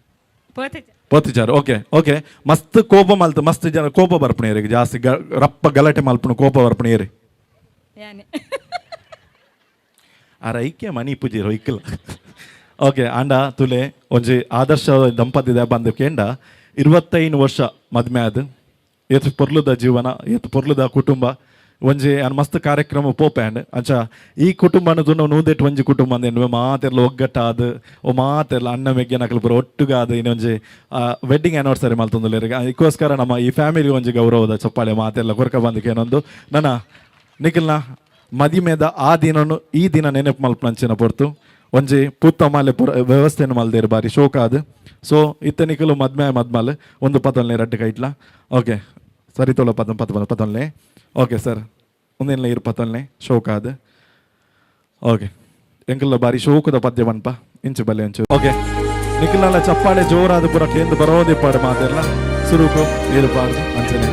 ಪೋತಿಚಾರ ಓಕೆ ಮಸ್ತ್ ಕೋಪ ಮಲ್ತು ಮಸ್ತ್ ಜನ ಕೋಪ ಬರ್ಪಣೆ ಇರಿಗೆ ಜಾಸ್ತಿ ರಪ್ಪ ಗಲಾಟೆ ಮಲ್ಪಣ ಕೋಪ ಬರ್ಪಣೆ ಇರಿ ಆರ ಐಕ್ಯ ಮನಿ ಪೂಜಿರೋ ಇಕ್ಕಲ್ಲ ಓಕೆ ಆಂಡ ತುಲೆ ಒಂಜಿ ಆದರ್ಶ ದಂಪತಿ ಬಂದು ಕೇಂಡ 25 ವರ್ಷ ಮದ್ಮೆ ಆದ ಏತ್ ಪೊರ್ಲುದ ಜೀವನ ಏತ್ ಪೊರ್ಲುದ ಕುಟುಂಬ ಒಂಜಿ ಮಸ್ತ್ ಕಾರ್ಯಕ್ರಮ ಪೋಪ್ಯಾಂಡ್ ಅಂಚ ಈ ಕುಟುಂಬ ಅನ್ನೋದು ನೂದೆಟ್ ಒಂಜಿ ಕುಟುಂಬ ಅಂದೇನು ಮಾತೆರ್ಲ ಒಗ್ಗಟ್ಟಾದ ಓ ಮಾತೆರ್ಲ ಅಣ್ಣ ಮೆಗ್ಗೆ ನಕಲು ಪೂರ ಒಟ್ಟುಗಾದ ಇನ್ನೊಂಜಿ ವೆಡ್ಡಿಂಗ್ ಆ್ಯನಿವರ್ಸರಿ ಮಲ್ತೊಂದುಲ್ಲೇರಿಗೆ ಅದಕ್ಕೋಸ್ಕರ ನಮ್ಮ ಈ ಫ್ಯಾಮಿಲಿ ಒಂಜಿ ಗೌರವದ ಚಪ್ಪಾಳೆ ಮಾತೆಲ್ಲ ಕೊರಕ ಬಂದಕ್ಕೆ ಏನೊಂದು ನನ್ನ ನಿಖಿಲ್ನ ಮದಿಮೆದ ಆ ದಿನನು ಈ ದಿನ ನೆನಪು ಮಲ್ಪನಂಚಿನ ಪೊರ್ತು ಒಂಜಿ ಪುತ್ತ ಮಾಲೆ ಪುರ ವ್ಯವಸ್ಥೆಯನ್ನು ಮಲ್ದೇರು ಬಾರಿ ಶೋಕ ಅದು ಸೊ ಇತ್ತ ನಿಖಲು ಮದ್ಮಲ್ ಒಂದು ಪತೊಲ್ನೆ ರಡ್ಡು ಕೈಟ್ಲ ಓಕೆ ಸರಿ ತೊಳ ಪತೊಲ್ನೆ ಓಕೆ ಸರ್ ಒಂದೇನ ಇರು ಪತೊಲ್ನೆ ಶೋಕ ಅದು ಓಕೆ ಎಂಕಲ್ಲ ಬಾರಿ ಶೋಕದ ಪದ್ಯ ಬನ್ಪ ಇಂಚು ಬಲ್ಲೆ ಇಂಚು ಓಕೆ ನಿಖಿಲಲ್ಲ ಚಪ್ಪಾಳೆ ಜೋರಾದ ಪುರ ಕೇಂದ್ರ ಬರೋದೇ ಪಾಡು ಮಾತೆಲ್ಲ ಸುರುಕು ಇರಬಾರ್ದು ಅಂಚನೆ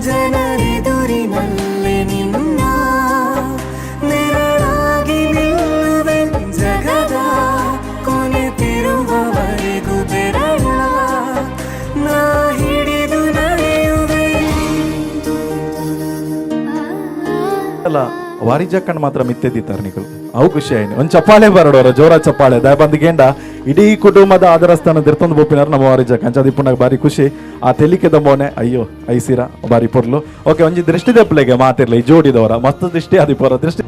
ಜನರೆದುರಿನಲ್ಲಿ ನಿನ್ನ ನೆರಳಾಗಿ ನಿಲ್ಲುವೆ ಜಗದ ಕೊನೆತಿರುವವರೆಗೂ ಬೆರಳ ನಾ ಹಿಡಿದು ನಡೆಯುವೆ ಅಲ್ಲ ವಾರಿಜಕ್ಕಣ್ಣ ಮಾತ್ರ ಮಿತ್ತೆದಿತ್ತಾರೆ ನಿಖಲ್ ಅವು ಖುಷಿ ಆಯ್ತು ಒಂದು ಚಪ್ಪಾಳೆ ಬರೋಡವ್ರ ಜೋರ ಚಪ್ಪಾಳೆ ದಯ ಬಂದಿಗೇಂಡ ಇಡೀ ಕುಟುಂಬದ ಆದರಸ್ಥಾನ ದಿರ್ತೊಂದು ಬೋಪಿನಾರ ನಮ್ಮ ವಾರಿಜಕ್ಕ ಅಂಚ ದಿಪ್ಪುನಾಗ ಬಾರಿ ಖುಷಿ ಆ ತೆಲಿಕೆ ದಮ್ಮೋನೆ ಅಯ್ಯೋ ಐಸಿರ ಬಾರಿ ಪೊರ್ಲು ಓಕೆ ಒಂಜಿ ದೃಷ್ಟಿ ದಪ್ಪಲೆಗೆ ಮಾತಿರ್ಲಿ ಈ ಜೋಡಿದವರ ಮಸ್ತ್ ದೃಷ್ಟಿ ಅದಿಪ್ಪರ ದೃಷ್ಟಿ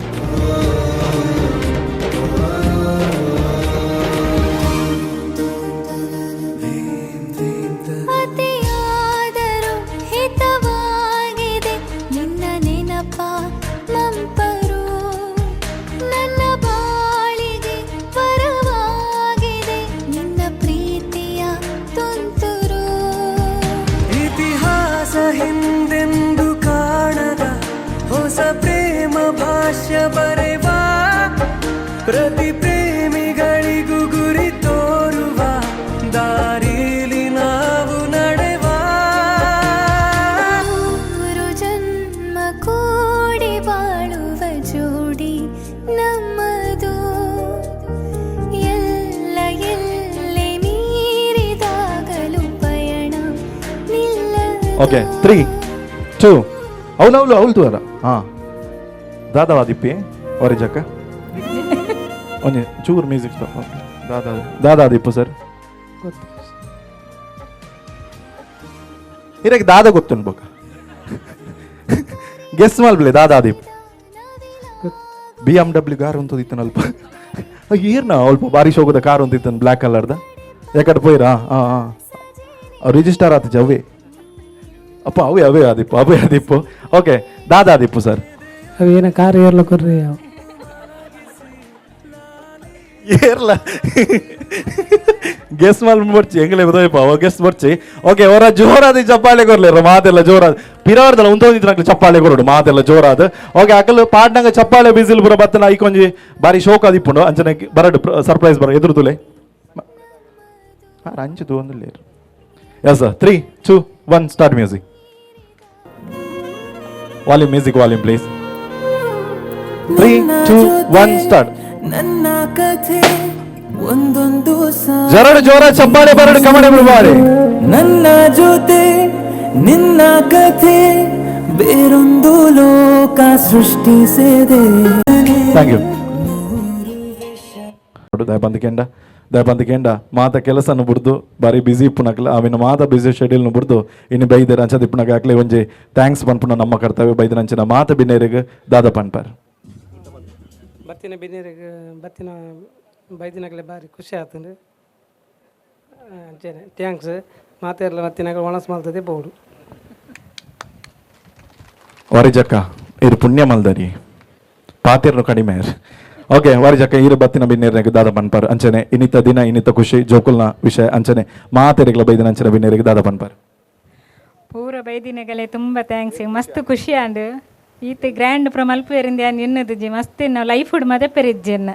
ಹಿಂದೆಂದು ಕಾಣದ ಹೊಸ ಪ್ರೇಮ ಭಾಷ್ಯ ಬರೆವಾ ಪ್ರತಿ ಪ್ರೇಮಿಗಳಿಗೂ ಗುರಿ ತೋರುವ ದಾರಿಲಿ ನಾವು ನಡೆವಾ ಜನ್ಮ ಕೂಡಿ ಬಾಳುವ ಜೋಡಿ ನಮ್ಮದು ಎಲ್ಲ ಎಲ್ಲೆ ಮೀರಿದಾಗಲೂ ಪಯಣ ನಿಲ್ಲದು ಓಕೆ 3 2 ಅವಳು ತೂರ ಹಾಂ ದಾದಾವಾದಿಪ್ಪಿ ವಾರಿಜಕ್ಕ ಒಂದೇ ಚೂರು ಮ್ಯೂಸಿಕ್ ಸ್ಟಾಪ್ ದಾದಾದಿಪ್ಪು ಸರ್ ಇರಕ್ಕೆ ದಾದ ಗೊತ್ತುಂಡು ಬೋಕ ಗೆಸ್ ಮಲ್ಬಿಲೆ ದಾದಾದಿಪ್ BMW ಕಾರ್ ಒಂದಿತ್ತು ಅಲ್ಪ ಏರ್ನ ಅಲ್ಪ ಬಾರಿ ಶೋಕದ ಕಾರ್ ಒಂದಿತ್ತು ಬ್ಲ್ಯಾಕ್ ಕಲರ್ದ ಯಾಕಡೆ ಪೋಯ್ರಾ ರಿಜಿಸ್ಟರ್ ಆತ ಅವೇ ಅಪ್ಪ ಅವೇ ಆದಿಪ್ಪು ಓಕೆ ದಾದಾ ಆದಿಪ್ಪು ಸರ್ ಅವು ಏನೋ ಕಾರ್ ಏರ್ಲ ಕೊರ್ರಿ ಅವು ಏರ್ಲ ಗೆಸ್ ಮಾಡ್ಬಿಡ್ಚಿ ಹೆಂಗಲೇ ಬದಯಪ್ಪ ಅವ ಗೆಸ್ ಬರ್ಚಿ ಓಕೆ ಅವರ ಜೋರಾದ ಚಪ್ಪಾಳೆ ಕೊರ್ಲಿರ ಮಾತೆಲ್ಲ ಜೋರಾದ ಪಿರವರ್ದಲ್ಲ ಉಂತೊಂದಿತ್ತು ಚಪ್ಪಾಳೆ ಕೊರಡು ಮಾತೆಲ್ಲ ಜೋರಾದ ಓಕೆ ಅಕಲ್ ಪಾಡ್ನಂಗ ಚಪ್ಪಾಳೆ ಬಿಸಿಲ್ ಬರೋ ಬತ್ತನ ಐಕೊಂಜಿ ಬಾರಿ ಶೋಕ್ ಆದಿಪ್ಪುಂಡು ಅಂಚನೆ ಬರಡು ಸರ್ಪ್ರೈಸ್ ಬರ ಎದುರು ತುಲೆ ಅಂಚು ತೋಂದಿಲ್ಲ yes 3 2 1 start music volume music volume please 3 2 1 start ನನ್ನ ಕಥೆ ಒಂದೊಂದು ಜರಡು ಜೋರ ಚಪ್ಪಾಳೆ ಬರಡು ಕಮಡೆ ಬಿಡಬಾರೆ ನನ್ನ ಜೊತೆ ನಿನ್ನ ಕಥೆ ಬೇರೊಂದು ಲೋಕ ಸೃಷ್ಟಿಸಿದೆ ಥ್ಯಾಂಕ್ ಯು ದಯಪಂದಿಕೆಂಡ ಮಾತ ಕೆಲಸನ ಬಿಡ್ದು ಬಾರಿ ಬಿಸಿ ಇಪ್ಪುನಕ್ಲ ಅವಿನ ಮಾತ ಬಿಸಿ ಶೆಡ್ಯೂಲ್ನು ಬಿಡ್ದು ಇನ್ನು ಬೈದರ ಅಂಚದ ಇಪ್ಪುನಗ ಹಾಕ್ಲೆ ಒಂಜಿ ಥ್ಯಾಂಕ್ಸ್ ಪನ್ಪುನ ನಮ್ಮ ಕರ್ತವ್ಯ ಬೈದರ ಅಂಚಿನ ಮಾತ ಬಿನ್ನೇರಿಗೆ ದಾದ ಪನ್ಪಾರ್ ಬತ್ತಿನ ಬಿನ್ನೀರಿಗೆ ಬತ್ತಿನ ಬೈದಿನಾಗಲೇ ಭಾರಿ ಖುಷಿ ಆತಂದ್ರೆ ಅಂಚೇನೆ ಥ್ಯಾಂಕ್ಸ್ ಮಾತಾಡಲ್ಲ ಮತ್ತಿನಾಗ ಒಣಸ್ ಮಾಡ್ತದೆ ಬೋಡು ವರಿಜಕ್ಕ ಇರು ಪುಣ್ಯ ಮಲ್ದರಿ ಪಾತಿರ್ನು ಕಡಿಮೆ ಓಕೆ ವರಿಜಕ್ಕ ಇರು ಬತ್ತಿನ ಬಿನ್ನೇರಿಗೆ ದಾದ ಪನ್ಪಾರ್ ಅಂಚನೆ ಇನ್ನಿತ ದಿನ ಇನ್ನಿತ ಖುಷಿ ಜೋಕುಲ್ನ ವಿಷಯ ಅಂಚನೆ ಮಾತೆರಿಗಳ ಬೈದಿನ ಅಂಚನೆ ಬಿನ್ನೇರಿಗೆ ದಾದ ಪನ್ಪಾರ್ ಪೂರ ಬೈದಿನಗಲೇ ತುಂಬ ಥ್ಯಾಂಕ್ಸ್ ಮಸ್ತ್ ಖುಷಿ ಆಂಡ್ ಈತ ಗ್ರ್ಯಾಂಡ್ ಫ್ರಮ್ ಅಲ್ಪೇರಿಂದ ಏನು ಎನ್ನದು ಜಿ ಮಸ್ತ್ ನಾವು ಲೈಫ್ ಹುಡ್ ಮದೆ ಪೆರಿಜ್ಜಿ ಎನ್ನ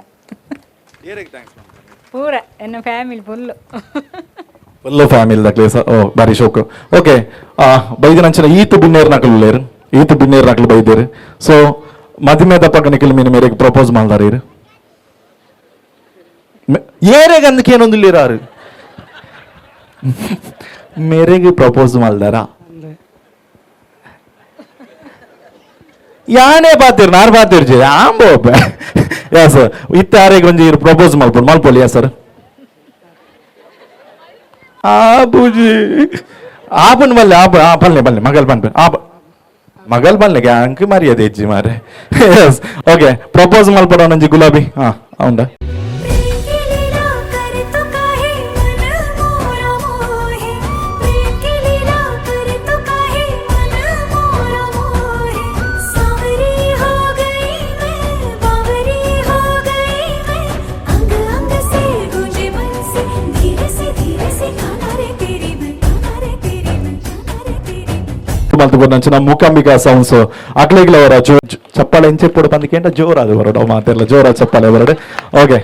ಪೂರ ಎನ್ನ ಫ್ಯಾಮಿಲಿ ಫುಲ್ಲು ಫ್ಯಾಮಿಲಿ ದಕ್ಲೆ ಓ ಬಾರಿ ಶೋಕ್ ಓಕೆ ಬೈದಿನ ಅಂಚನೆ ಈತು ಬಿನ್ನೇರ್ ನಕಲು ಲೇರು ಈತು ಬಿನ್ನೇರ್ ನಕಲು ಬೈದೇರು ಸೊ ಮದುವೆ ದಪ್ಪ ನಿಖಿಲ್ ಮೀನು ಮೇರೆಗೆ ಪ್ರಪೋಸ್ ಮಾಡ್ದಾರ ಇರು ಏರೆಗೆ ಅಂದಕ್ಕೆ ಏನೊಂದಿಲ್ಲ ಇರಾರು ಮೇರೆಗೆ ಪ್ರಪೋಸ್ ಮಾಡ್ದಾರ ಯಾನೇ ಪಾತಿರ್ ನಾರು ಪಾತಿರ್ಜಿ ಆಂಬೋ ಯಾ ಸರ್ ಇತ್ತ ಯಾರಿಗೆ ಒಂಜಿ ಪ್ರಪೋಸ್ ಮಲ್ಪೊಲಿ ಯಾ ಸರ್ ಬೂಜಿ ಆಪನ್ ಬಲ್ಲೆ ಬಲ್ಲೆ ಮಗಲ್ ಬನ್ಪೆ ಮಗಲ್ ಬಲ್ಲೆಗೆ ಅಂಕ ಮರ್ಯಾದೆ ಇಜ್ಜಿ ಮಾರೆ ಎಸ್ ಓಕೆ ಪ್ರಪೋಸ್ ಮಲ್ಪಡ ನಂಜಿ ಗುಲಾಬಿ ಅವಂದ మల్తుకొన్న మూకాంబికా సౌండ్స్ అట్లేగిల వర చెప్పాలి ఏం చెప్పాడు పందికేంట జోరాదు వరడు మాతేర్ల జోరా చెప్పాలి వరడు ఓకే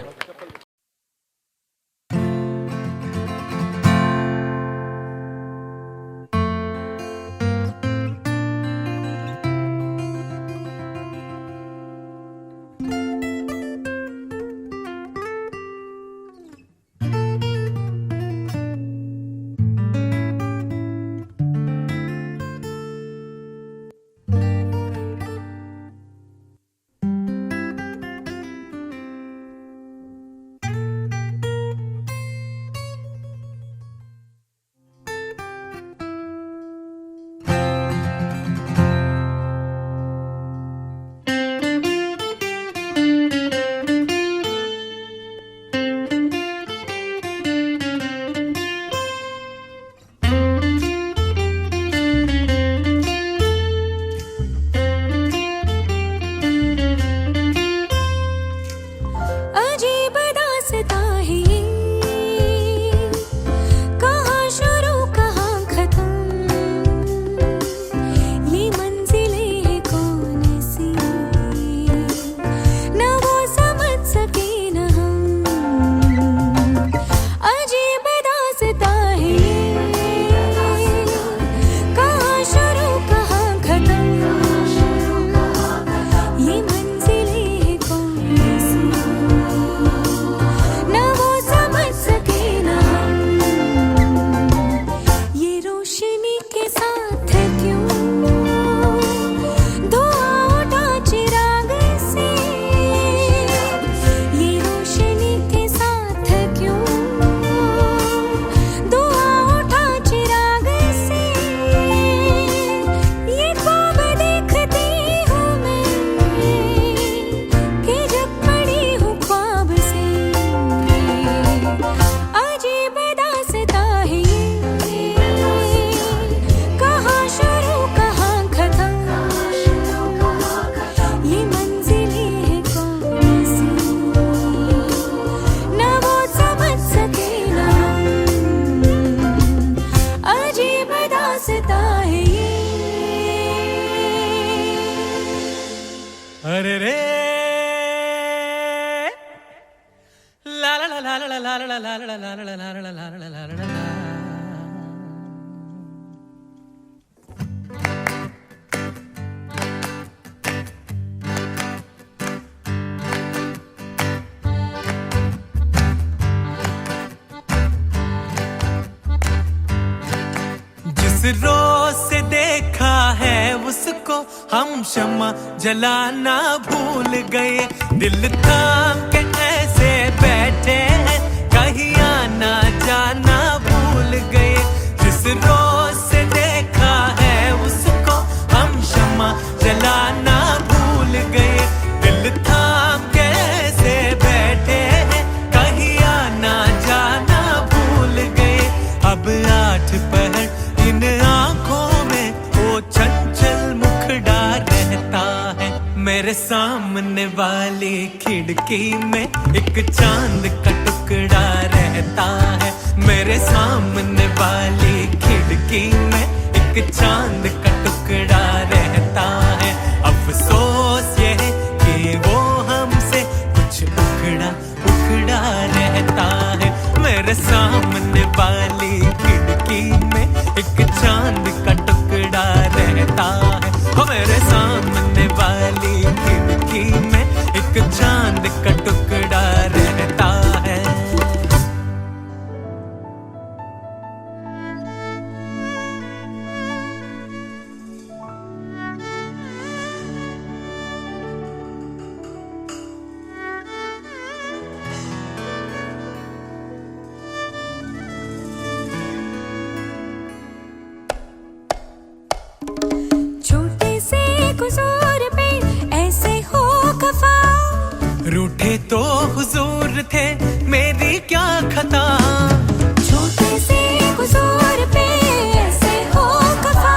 जिस रोज से देखा है उसको हम शमा जलाना भूल गए, दिल थाम के ऐसे बैठे हैं कहीं आना जाना भूल गए। जिस रोज से देखा है उसको हम शमा जलाना भूल गए, दिल थाम के ऐसे बैठे हैं कहीं आना जाना भूल गए। अब 8 पहर इन आंखों में वो चंचल मुखड़ा रहता है, मेरे सामने वाली खिड़की में एक चांद का टुकड़ा रहता है, मेरे सामने वाली खिड़की में एक चांद का टुकड़ा रहता है। अफसोस ये है कि वो हमसे कुछ उखड़ा उखड़ा रहता है, मेरे सामने वाली खिड़की में एक चांद का टुकड़ा रहता है, वो मेरे सामने वाली खिड़की में एक चांद का टुकड़ा रहता है। छोटे से कुसूर पे ऐसे हो खफा, रूठे तो हुजूर थे मेरी क्या खता। छोटे से कुसूर पे ऐसे हो खफा,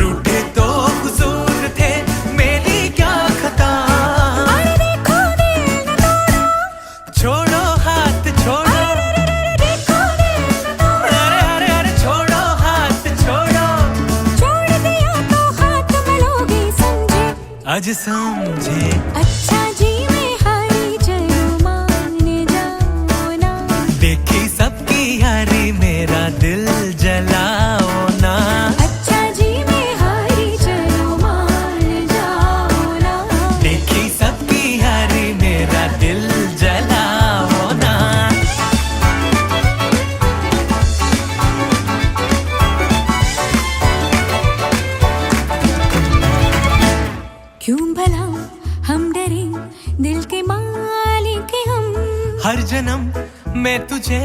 रूठे तो हुजूर थे मेरी क्या खता। अरे देखो दिल न तोड़ो, छोड़ो हाथ छोड़ो, देखो दिल न तोड़ो, अरे अरे अरे छोड़ो हाथ छोड़ो। छोड़ दिया तो हाथ मलोगे समझे, आज समझे अच्छा जी मैं हारी चलो मान जाओ ना, देखी सबकी यारी मेरा दिल जलाओ ना। अच्छा जी मैं हारी चलो मान जाओ ना। देखी सबकी यारी मेरा दिल जलाओ ना। क्यों भला हम डरे दिल के मालिक हम, हर जन्म मैं तुझे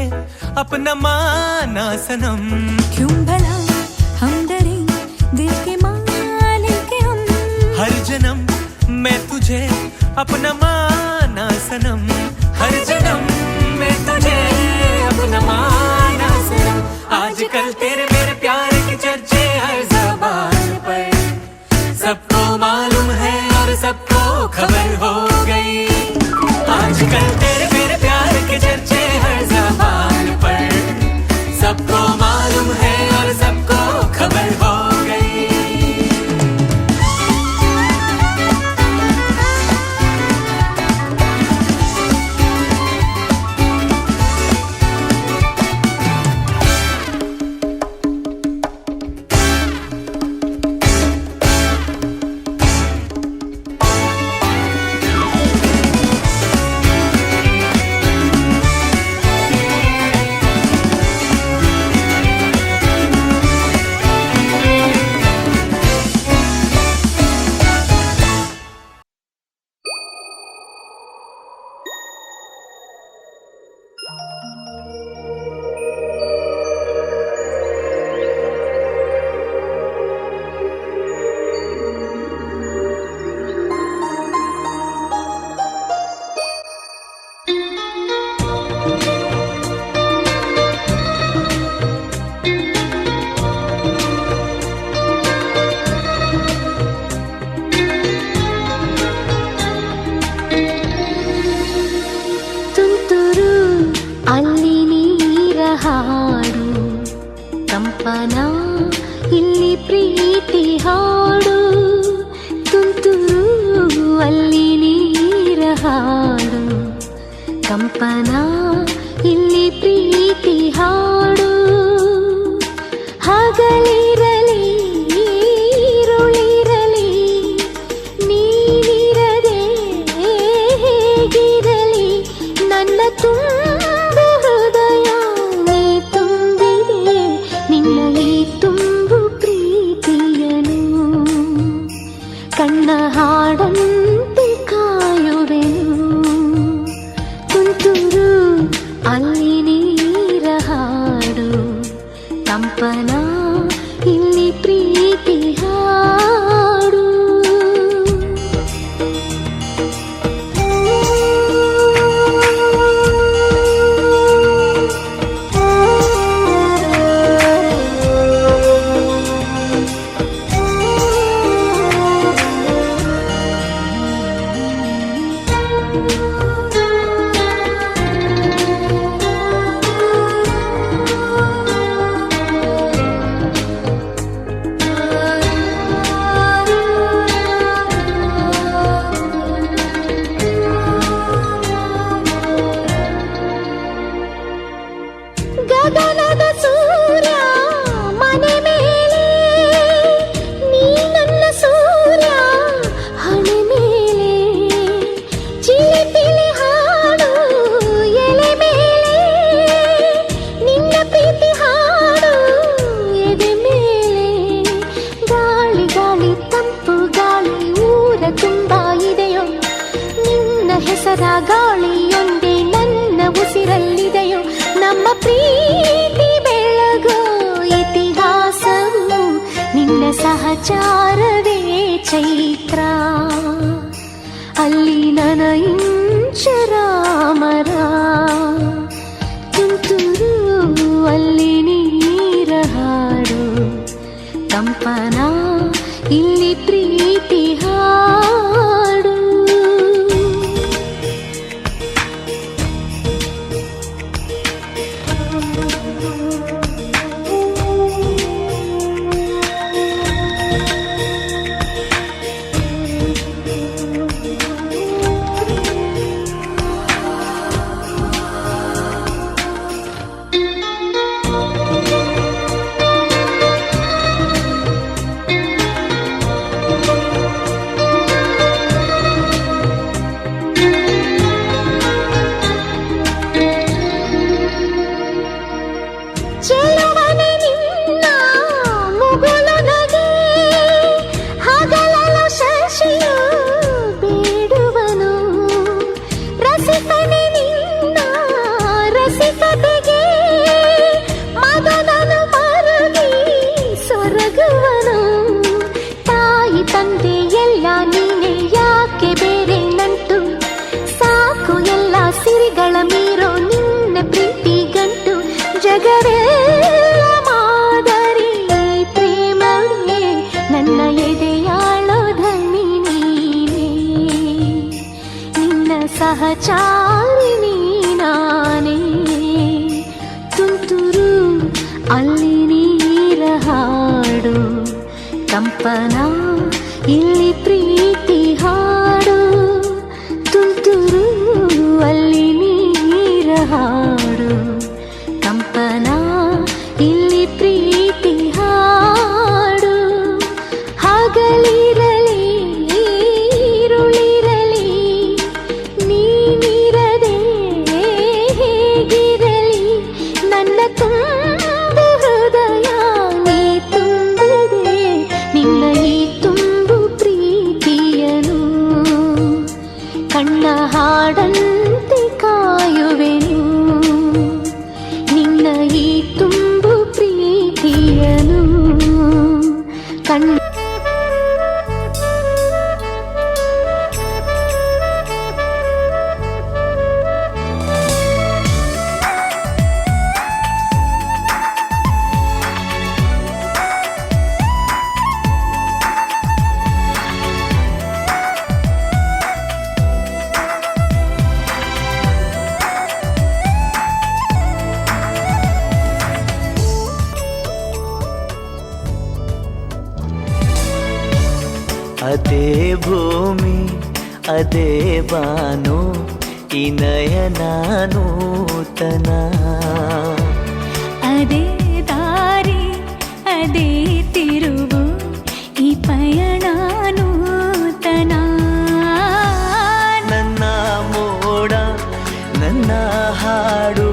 अपना माना सनम। क्यों भला हम डरे दिल के मालिक हम, हर जन्म मैं तुझे अपना माना सनम। हर जन्म मैं तुझे अपना माना सनम। आजकल तेरे मेरे प्यार के चर्चे हर ज़बान पर, सबको मालूम है और सबको खबर हो गई। आजकल तेरे मेरे प्यार के चर्चे हर ज़बान पर, सबको मालूम है और सबको खबर हो गई। ಕಂಪನ ಇಲ್ಲಿ ಪ್ರೀತಿ ಹಾಡು ತುಂತುರು ಅಲ್ಲಿ ನೀರ ಹಾಡು ಕಂಪನ ಇಲ್ಲಿ ಪ್ರೀತಿ ಹಾಡು ಹಗಲಿರಲಿ ಈರುಳಿರಲಿ ನೀನಿರದೆ ಹೇಗಿರಲಿ ನನ್ನ ತುಂಬು ಹೃದಯ ನೀ ತುಂಬಿದೆ ನಿನ್ನ ಈ ತುಂಬು ಪ್ರೀತಿಯನು ಕಣ್ಣ ಹಾಡಂತೆ ಕಾಯುವೆನು ತುಂತುರು ಅಲ್ಲಿ ನೀರ ಹಾಡು ಕಂಪನ ಇಲ್ಲಿ ಪ್ರೀತಿ ಹಾಡು ಗಗನದ ಸೂರ್ಯ ಮನೆ ಮೇಲೆ ನೀ ನನ್ನ ಸೂರ್ಯ ಹಣೆ ಮೇಲೆ ಚಿಲಿಪಿಲಿ ಹಾಡು ಎಲೆ ಮೇಲೆ ನಿನ್ನ ಪ್ರೀತಿ ಹಾಡು ಎದೆ ಮೇಲೆ ಗಾಳಿ ಗಾಳಿ ತಂಪು ಗಾಳಿ ಊರ ತುಂಬ ಇದೆಯೋ ನಿನ್ನ ಹೆಸರ ಗಾಳಿಯೊಂದೇ ನನ್ನ ಉಸಿರಲ್ಲಿದೆಯೋ ನಮ್ಮ ಪ್ರೀತಿ ಬೆಳಗೋ ಇತಿಹಾಸವು ನಿನ್ನ ಸಹಚಾರವೇ ಚೈತ್ರ ಅಲ್ಲಿ ನನ ಇಂಚರಾಮರ ತುಂತುರು ಅಲ್ಲಿ ನೀರ ಹಾಡು ಕಂಪನ ಇಲ್ಲಿ ಪ್ರೀತಿ ಹಾಡು ಚೆಲುವನೆ ನಿನ್ನ ಮುಗುಳು ನಗೆ ಹಗಲಲು ಶಶಿಯು ಬೇಡುವನು ರಸಿಕನೆ ನಿನ್ನ ರಸಿಕತೆಗೆ ಮದನನು ಮರುಗಿ ಸೊರಗುವನು ತಾಯಿ ತಂದೆ ಎಲ್ಲ ನೀನೆ ಯಾಕೆ ಬೇರೆ ನಂಟು ಸಾಕು ಎಲ್ಲ ಸಿರಿಗಳ ಮೀರೋ ನಿನ್ನ ಪ್ರೀತಿ ಗಂಟು ಜಗವೆಲ್ಲ ಮಾದರಿ ಪ್ರೇಮವೇ ನನ್ನ ಎದೆಯಾಳೋ ಧನಿ ನೀನೇ ನಿನ್ನ ಸಹಚಾರಿಣಿ ನಾನೇ ತುಂತುರು ಅಲ್ಲಿ ನೀರ ಹಾಡು ಕಂಪನ ಇಲ್ಲಿ ಪ್ರೀತಿ ಹಾಡು ತುಂತುರು ಅಲ್ಲಿ ನೀರ ಹಾಡು ಕಂಪನ ಇಲ್ಲಿ ಪ್ರೀತಿ ಹಾಡು ಹಗಲಿರಲಿ ಈರುಳಿರಲಿ ನೀನಿರದೆ ಹೇಗಿರಲಿ ನನ್ನ ತುಂಬು ಹೃದಯ ನೀ ತುಂಬಿದೆ ನಿನ್ನ ಈ ತುಂಬು ಪ್ರೀತಿಯನು ಕಣ್ಣ ಹಾಡಂತೆ ಕಾಯುವೆನು ನಿನ್ನ ಈ ತುಂಬು ಪ್ರೀತಿಯನು ಕಣ್ಣ ಅದೇ ಭೂಮಿ ಅದೇ ಬಾನು ಈ ನಯನಾನು ನೂತನ ಅದೇ ದಾರಿ ಅದೇ ತಿರುವು ಈ ಪಯಣ ನೂತನ ನನ್ನ ಮೋಡ ನನ್ನ ಹಾಡು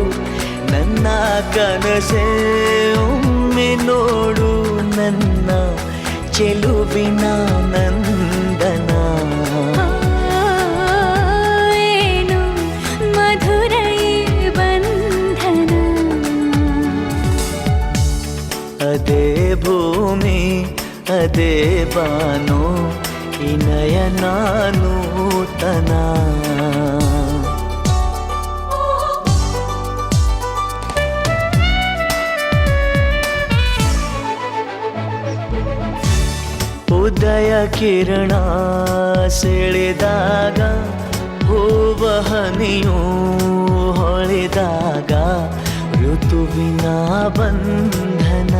ನನ್ನ ಕನಸೆ ಒಮ್ಮೆ ನೋಡು ನನ್ನ ಚೆಲುವಿನ ನಂದನ ಏನು ಮಧುರ ಈ ಬಂಧನ ಅದೇ ಭೂಮಿ ಅದೇ ಬಾನು ಈ ನಯನ ನೂತನ ಉದಯ ಕಿರಣ ಸೆಳೆದಾಗ ಹೂವ ಹನಿಯು ಹೊಳೆದಾಗ ಋತುವಿನ ಬಂಧನ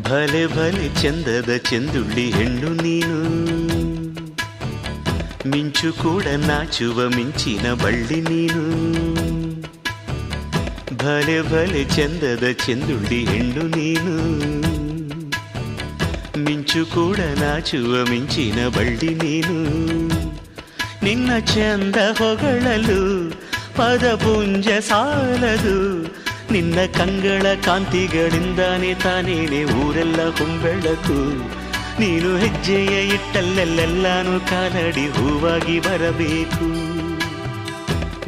ಭಲೆ ಭಲೆ ಚಂದದ ಚೆಂದುಳ್ಳಿ ಹೆಣ್ಣು ನೀನು ಮಿಂಚು ಕೂಡ ನಾಚುವ ಮಿಂಚಿನ ಬಳ್ಳಿ ನೀನು ಭಲೆ ಭಲೆ ಚಂದದ ಚೆಂದುಳ್ಳಿ ಹೆಣ್ಣು ನೀನು ಮಿಂಚು ಕೂಡ ನಾಚುವ ಮಿಂಚಿನ ಬಳ್ಳಿ ನೀನು ನಿನ್ನ ಚಂದ ಹೊಗಳಲು ಪದಪುಂಜ ಸಾಲದು ನಿನ್ನ ಕಂಗಳ ಕಾಂತಿಗಳಿಂದಾನೆ ತಾನೇನೆ ಊರೆಲ್ಲ ಹೊಂಬೆಳಕು ನೀನು ಹೆಜ್ಜೆಯ ಇಟ್ಟಲ್ಲೆಲ್ಲೆಲ್ಲಾನು ಕಾಲಡಿ ಹೂವಾಗಿ ಬರಬೇಕು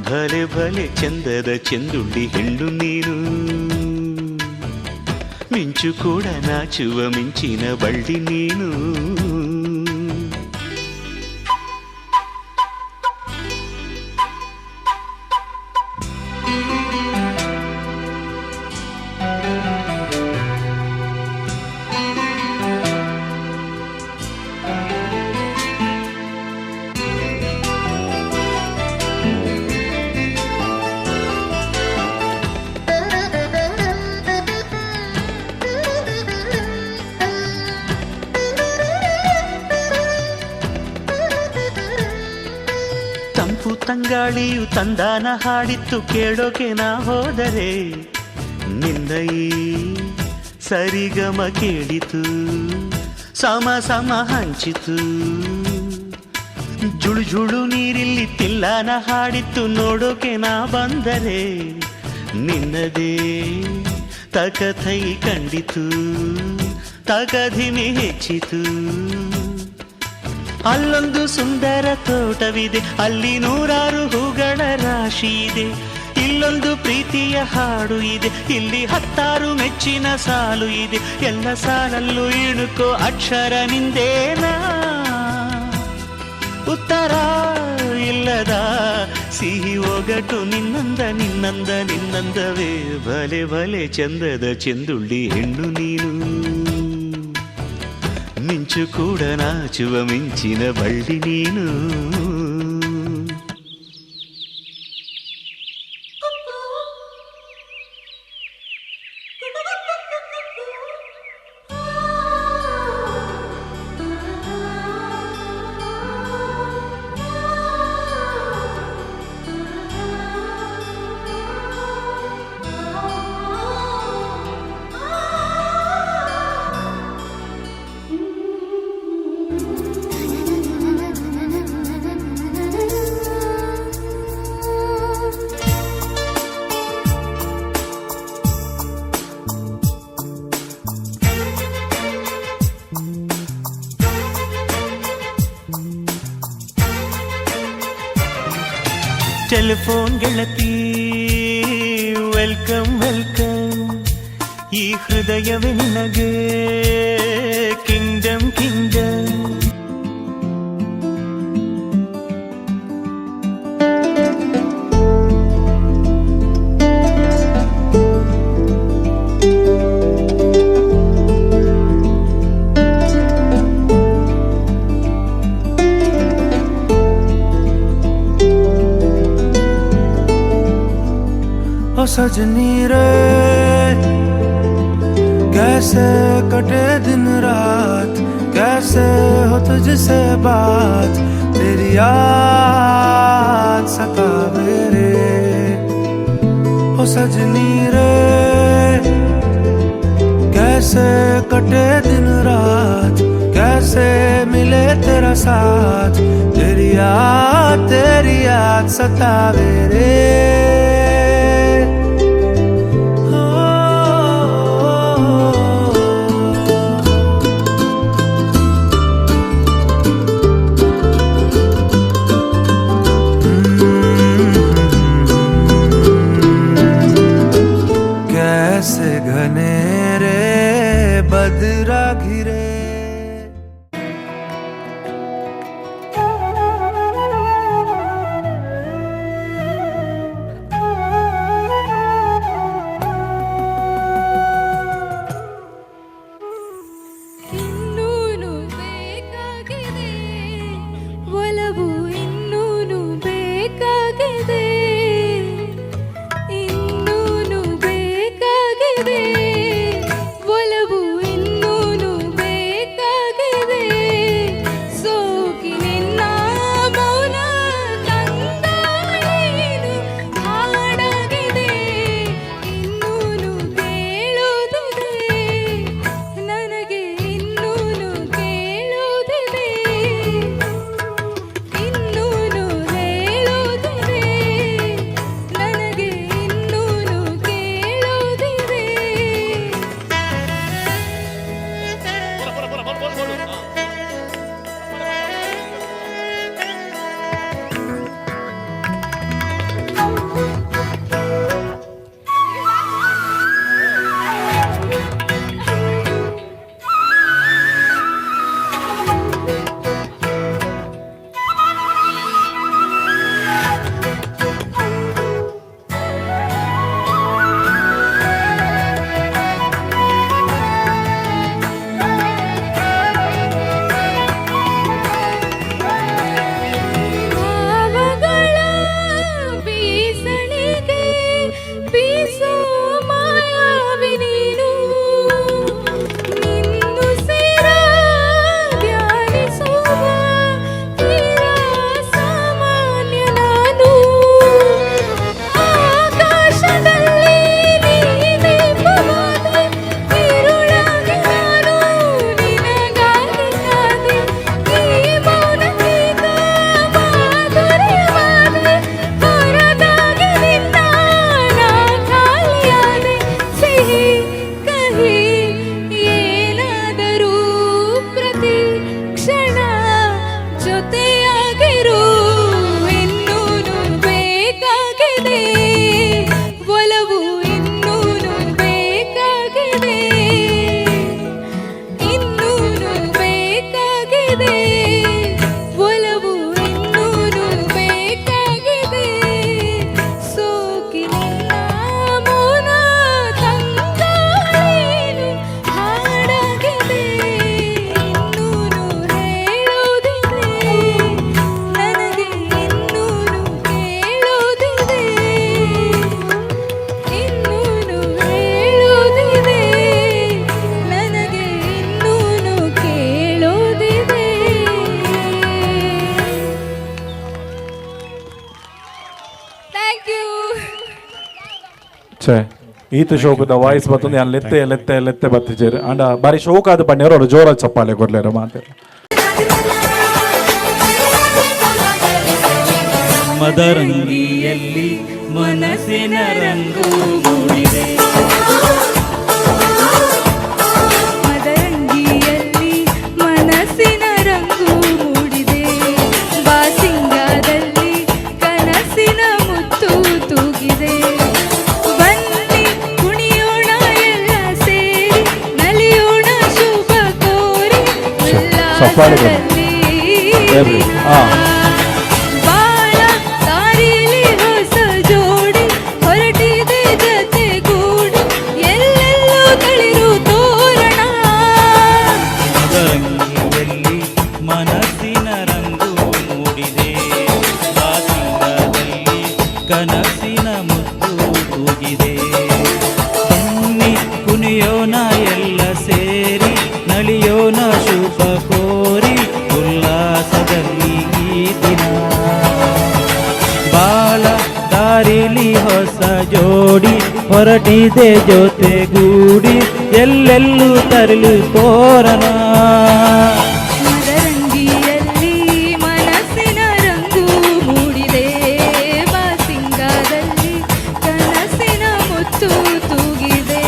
ಭಲೆ ಭಲೆ ಚಂದದ ಚೆಂದುಳ್ಳಿ ಹೆಣ್ಣು ನೀನು ಮಿಂಚು ಕೂಡ ನಾಚುವ ಮಿಂಚಿನ ಬಳ್ಳಿ ನೀನು ತಂಪು ತಂಗಾಳಿಯು ತಂದಾನ ಹಾಡಿತ್ತು ಕೇಳೋಕೆ ನಾ ಹೋದರೆ ನಿನ್ನ ಈ ಸರಿಗಮ ಕೇಳಿತು ಸಮ ಸಮ ಹಂಚಿತು ಜುಳು ಜುಳು ನೀರಿಲ್ಲಿ ತಿಲ್ಲಾನ ಹಾಡಿತ್ತು ನೋಡೋಕೆ ನಾ ಬಂದರೆ ನಿನ್ನದೇ ತಕಥೈ ಕಂಡಿತು ತಕಧಿಮಿ ಹೆಚ್ಚಿತು ಅಲ್ಲೊಂದು ಸುಂದರ ತೋಟವಿದೆ ಅಲ್ಲಿ ನೂರಾರು ಹೂಗಳ ರಾಶಿ ಇದೆ ಇಲ್ಲೊಂದು ಪ್ರೀತಿಯ ಹಾಡು ಇದೆ ಇಲ್ಲಿ 10 ಮೆಚ್ಚಿನ ಸಾಲು ಇದೆ ಎಲ್ಲ ಸಾಲಲ್ಲೂ ಇಣುಕೋ ಅಕ್ಷರ ನಿಂದೇನಾ ಉತ್ತರ ಇಲ್ಲದ ಸಿಹಿ ಒಗಟು ನಿನ್ನಂದ ನಿನ್ನಂದ ನಿನ್ನಂದವೇ ಭಲೆ ಭಲೆ ಚಂದದ ಚೆಂದುಳ್ಳಿ ಹೆಣ್ಣು ನೀನು ಮಿಂಚು ಕೂಡ ನಾಚುವ ಮಿಂಚಿನ ಬಳ್ಳಿ ನೀನು ಟೆಲಿಫೋನ್ ಗೆಳತಿ ವೆಲ್ಕಮ್ ವೆಲ್ಕಮ್ ಈ ಹೃದಯವೇ ನಿನಗೆ ಕಿಂಗ್ಡಮ್ ಕಿಂಗ್ಡಮ್. ओ सजनी रे कैसे कटे दिन रात, कैसे हो तुझसे बात, तेरी याद सतावे रे. ओ सजनी रे कैसे कटे दिन रात, कैसे मिले तेरा साथ, तेरी याद सतावे रे. घनेरे बदरा घिरे. ಇನ್ನೂನು ಬೇಕಾಗಿದೆ ಒಲವು, ಇನ್ನೂನು ಬೇಕಾಗಿದೆ, ಇನ್ನೂನು ಬೇಕಾಗಿದೆ ಒಲವು, ಇನ್ನೂನು ಬೇಕಾಗಿದೆ. ಸೋಕಿನಿನ್ನ ಮೌನ ತಂಗಾಳೇನು ಹಾಡಾಗಿದೆ, ಇನ್ನೂನು ಕೇಳುತ್ತಿದೆ ನನಗೆ, ಇನ್ನೂನು ಕೇಳುತ್ತಿದೆ, ಇನ್ನೂನು ಹೇಳುತ್ತಿದೆ ನನಗೆ, ಇನ್ನೂನು ಕೇಳುತ್ತಿದೆ. ಭಾವಗಳ ಬೀಸಣಿಗೆ ಬೀಸೋ ಮಾಯಾವಿ ನೀನು, ನಿನ್ನು ಸೇರ ಧ್ಯಾನಿಸುವ ತೀರ ಸಾಮಾನ್ಯ ನಾನು. ಆಕಾಶದಲ್ಲಿ ನೀ ದೀಪವಾದೆ, ഇരുಳಾಗಿ ನಾನು ನಿನಗಾಗಿ ಕಾದೆ, ಈ ಮೌನಕ್ಕೀಗ ಮಾಧುರ್ಯವಾದೆ, ಹೊರದಾಗಿ ನಿನ್ನ ನಾ ಖಾಲಿಯಾದೆ. ಸಿಹಿ ಕಹಿ ಏನಾದರೂ ಪ್ರತಿ ಕ್ಷಣ ಜೊತೆಯಾಗಿರು, ಇನ್ನೂನು ಬೇಕಾಗಿದೆ ಒಲವು, ಇನ್ನೂನು ಬೇಕಾಗಿದೆ, ಇನ್ನೂನು ಬೇಕಾಗಿದೆ ಒಲವು, ಇನ್ನೂನು ಬೇಕಾಗಿದೆ. ಸೋಕಿನಿನ್ನ ಮೌನ ತಂಗಾಳೇನು ಹಾಡಾಗಿದೆ, ಇನ್ನೂನು ಹೇಳುತ್ತಿದೆ ನನಗೆ, ಇನ್ನೂನು ಕೇಳುತ್ತಿದೆ, ಇನ್ನೂನು ಹೇಳುತ್ತಿದೆ ನನಗೆ, ಇನ್ನೂನು ಕೇಳುತ್ತಿದೆ. Thank you. ಛೇ ಈತ ಶೋಕದ ವಾಯ್ಸ್ ಬರ್ತಂದು ಯಾನ್ ಲೆತ್ತೆ ಬತ್ತಿಜೇರು ಅಂಡ ಬಾರಿ ಶೋಕ ಆದ ಪಣ್ಯರು ಅವ್ರು ಜೋರ ಚಪ್ಪಾಳೆ ಕೊಡ್ಲೇರ ಮಾತೆ. ಮದರಂಗಿಯಲ್ಲಿ ಮನಸ್ಸಿನ ರಂಗು ಮೂಡಿದೆ, ಮದರಂಗಿಯಲ್ಲಿ ಮನಸ್ಸಿನ ರಂಗು ಮೂಡಿದೆ, ಬಾಸಿಂಗಾದಲ್ಲಿ ಕನಸಿನ ಮುತ್ತು ತೂಗಿದೆ. ಬನ್ನಿ ಕುಣಿಯೋಣ ಎಲ್ಲ ಸೇರಿ, ಚಪ್ಪಾಳೆ ಬಾಳ ದಾರಿಲಿ ಹೊಸ ಜೋಡಿ ಹೊರಟಿದೆ ಜತೆಗೂಡಿ ಎಲ್ಲೆಲ್ಲೂ ತಳಿರು ತೋರಣ ಮದರಂಗಿಯಲ್ಲಿ ಮನಸ್ಸಿನ ರಂಗು ಮೂಡಿದೆ ಬಾಸಿಂಗದಲ್ಲಿ ಕನಸಿನ ಮುತ್ತು ತೂಗಿದೆ ಬನ್ನಿ ಕುಣಿಯೋಣ ಎಲ್ಲ ಸೇರಿ ನಲಿಯೋಣ ಶುಭ ಕೋರಿ ಉಲ್ಲಾಸದಲ್ಲಿ ಈ ದಿನ ಬಾಳ ದಾರಿಲಿ ಹೊಸ ಜೋಡಿ ಹೊರಟಿದೆ ಜೊತೆಗೂಡಿ ಎಲ್ಲೆಲ್ಲೂ ತರಲು ತೋರಣ ಮದರಂಗಿಯಲ್ಲಿ ಮನಸ್ಸಿನ ರಂಗು ಮೂಡಿದೆ ಬಾಸಿಂಗದಲ್ಲಿ ಕನಸಿನ ಮುತ್ತು ತೂಗಿದೆ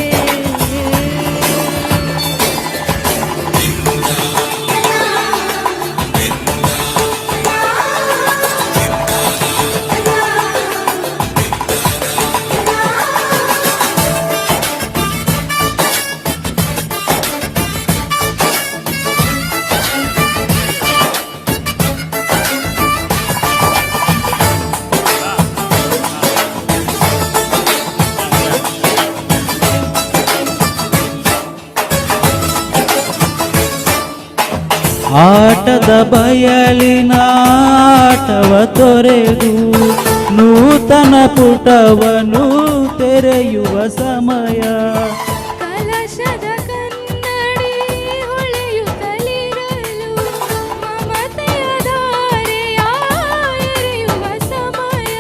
ಆಟದ ಬಯಲಿನ ಆಟವ ತೊರೆದು ನೂತನ ಪುಟವನ್ನು ತೆರೆಯುವ ಸಮಯ ಕಲಶದ ಕನ್ನಡಿ ಹೊಳೆಯುತ್ತಲಿರಲು ಮಮತೆಯ ಧಾರೆಯ ಎರೆಯುವ ಸಮಯ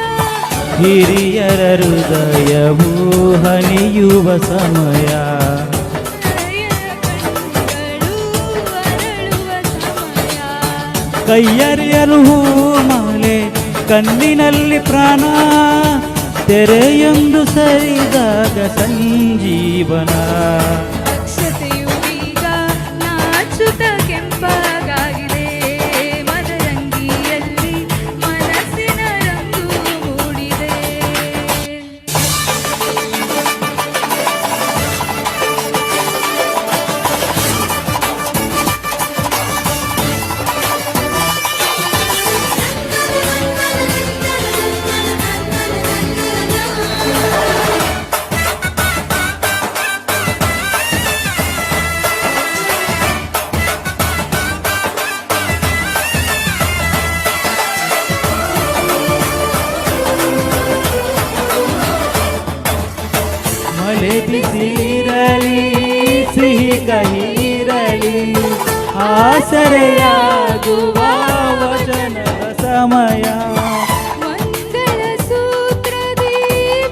ಹಿರಿಯರ ಹೃದಯವು ಹನಿಯುವ ಸಮಯ ಕೈಯರಿಯಲು ಮಾಲೆ ಕಣ್ಣಿನಲ್ಲಿ ಪ್ರಾಣ ತೆರೆಯೊಂದು ಸರಿದಾಗ ಸಂಜೀವನ ಅಕ್ಷತೆಯು ಈಗ ನಾಚುತ್ತ ಕೆಂಪಗಾಗಿದೆ ಮದರಂಗಿಯಲ್ಲಿ ಮನಸ್ಸಿನ ರಂಗು ಮೂಡಿದೆ ಮಳೆ ಬಿಸಿರಲಿ ಸಿಹಿ ಕಹಿರಲಿ ಆಸರೆಯಾಗುವ ವಚನದ ಸಮಯ ಮಂಗಳ ಸೂತ್ರದಿ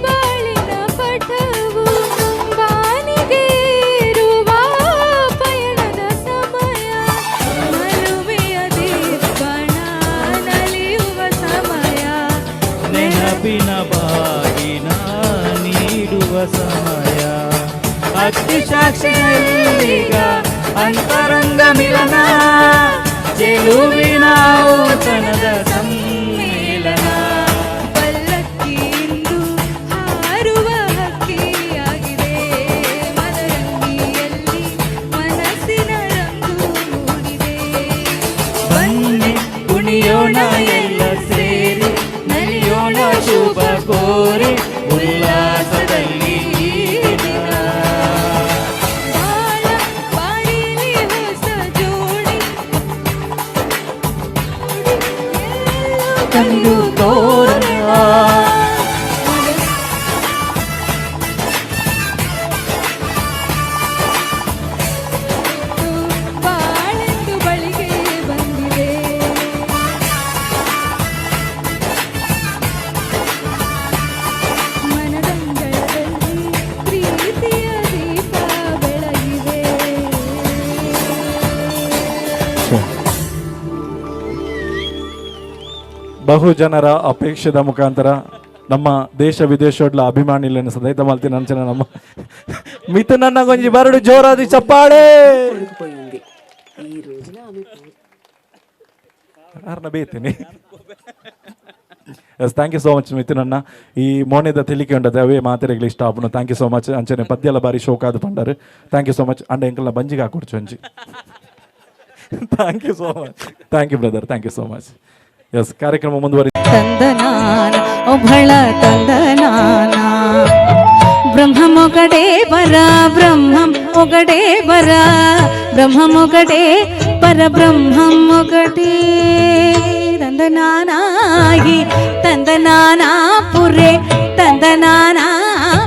ಬಾಳಿನ ಪಟವು ಬಾನಿಗೇರುವ ಪಯಣದ ಸಮಯ ಮಲುಮೆಯ ದೀಪಣ ನಲಿಯುವ ಸಮಯ ನೆನಪಿನ ಬಾಗಿನ ನೀಡುವ ಸಮಯ ಅತಿ ಸಾಕ್ಷಿಯಲ್ಲೀಗ ಅಂತರಂಗ ಮಿಲನ ಚೆಲುವಿನ ಔತಣದ ಸಮ್ಮೇಳನ ಪಲ್ಲಕ್ಕಿಯಿಂದ ಹಾರುವ ಹಕ್ಕಿಯಾಗಿದೆ ಮದರಂಗಿಯಲ್ಲಿ ಮನಸ್ಸಿನ ರಂಗು ಮೂಡಿದೆ ಬನ್ನಿ ಕುಣಿಯೋಣ ಎಲ್ಲ ಸೇರಿ ನಲಿಯೋಣ ಶುಭ ಕೋರಿ ಉಲ್ಲಾಸದಲ್ಲಿ ಈ ದಿನ. ಬಾಳ ಬಾರಿಲಿ ಹೊಸ ಜೋಡಿ ಕಂಡು ತೋರಣ ಬಾಳೆಂದು ಬಳಿಗೆ ಬಂದಿದೆ ಮನದಂಗಳದಲ್ಲಿ ಪ್ರೀತಿಯ ದೀಪ ಬೆಳಗಿದೆ ಬಹು ಜನರ ಅಪೇಕ್ಷದ ಮುಖಾಂತರ ನಮ್ಮ ದೇಶ ವಿದೇಶೋಡ್ಲ ಅಭಿಮಾನಿలను ಸದೈತ ಮಲ್ತಿನ ಅಂಚನ ನಮ್ಮ ಮಿಥುನನ್ನ ಗೊಂಜಿ ಬರಡು ಜೋರಾದಿ ಚಪ್ಪಾಳೆ ಬೇತೀನಿ. Yes thank you so much ಮಿಥುನನ್ನ ಈ ಮೋನೆದ ತಿಳಿಕೆ ಉಂಡದೆ ಅವೇ ಮಾತೆರೆಗ್ಲಿ ಇಷ್ಟ ಆಪುನು ಥ್ಯಾಂಕ್ ಯು ಸೋ ಮಚ್ ಅಂಚನೆ ಪದ್ಯಲ ಬಾರಿ ಶೋಕಾದ ಪಂಡರು ಥ್ಯಾಂಕ್ ಯು ಸೋ ಮಚ್ ಅಂಡ ಎಂಕಲ್ನ ಬಂಜಿಗೆ ಹಾಕೊಡ್ಚು ಅಂಜಿ thank you so much. Thank you brother, thank you so much. Yes, ಕಾರ್ಯಕ್ರಮ ಮುಂದುವರಿ. ತಂದನಾನ ಒಬ್ಬಳ ತಂದನಾನ ಬ್ರಹ್ಮಂ ಒಗಡೆ ಬರ ಬ್ರಹ್ಮಂ ಒಗಡೆ ಬರ ಬ್ರಹ್ಮಂ ಒಗಡೆ ಪರ ಬ್ರಹ್ಮಂ ಒಗಡೆ ತಂದನಾನಾಗಿ ತಂದನಾನ ಪುರೆ ತಂದನಾನ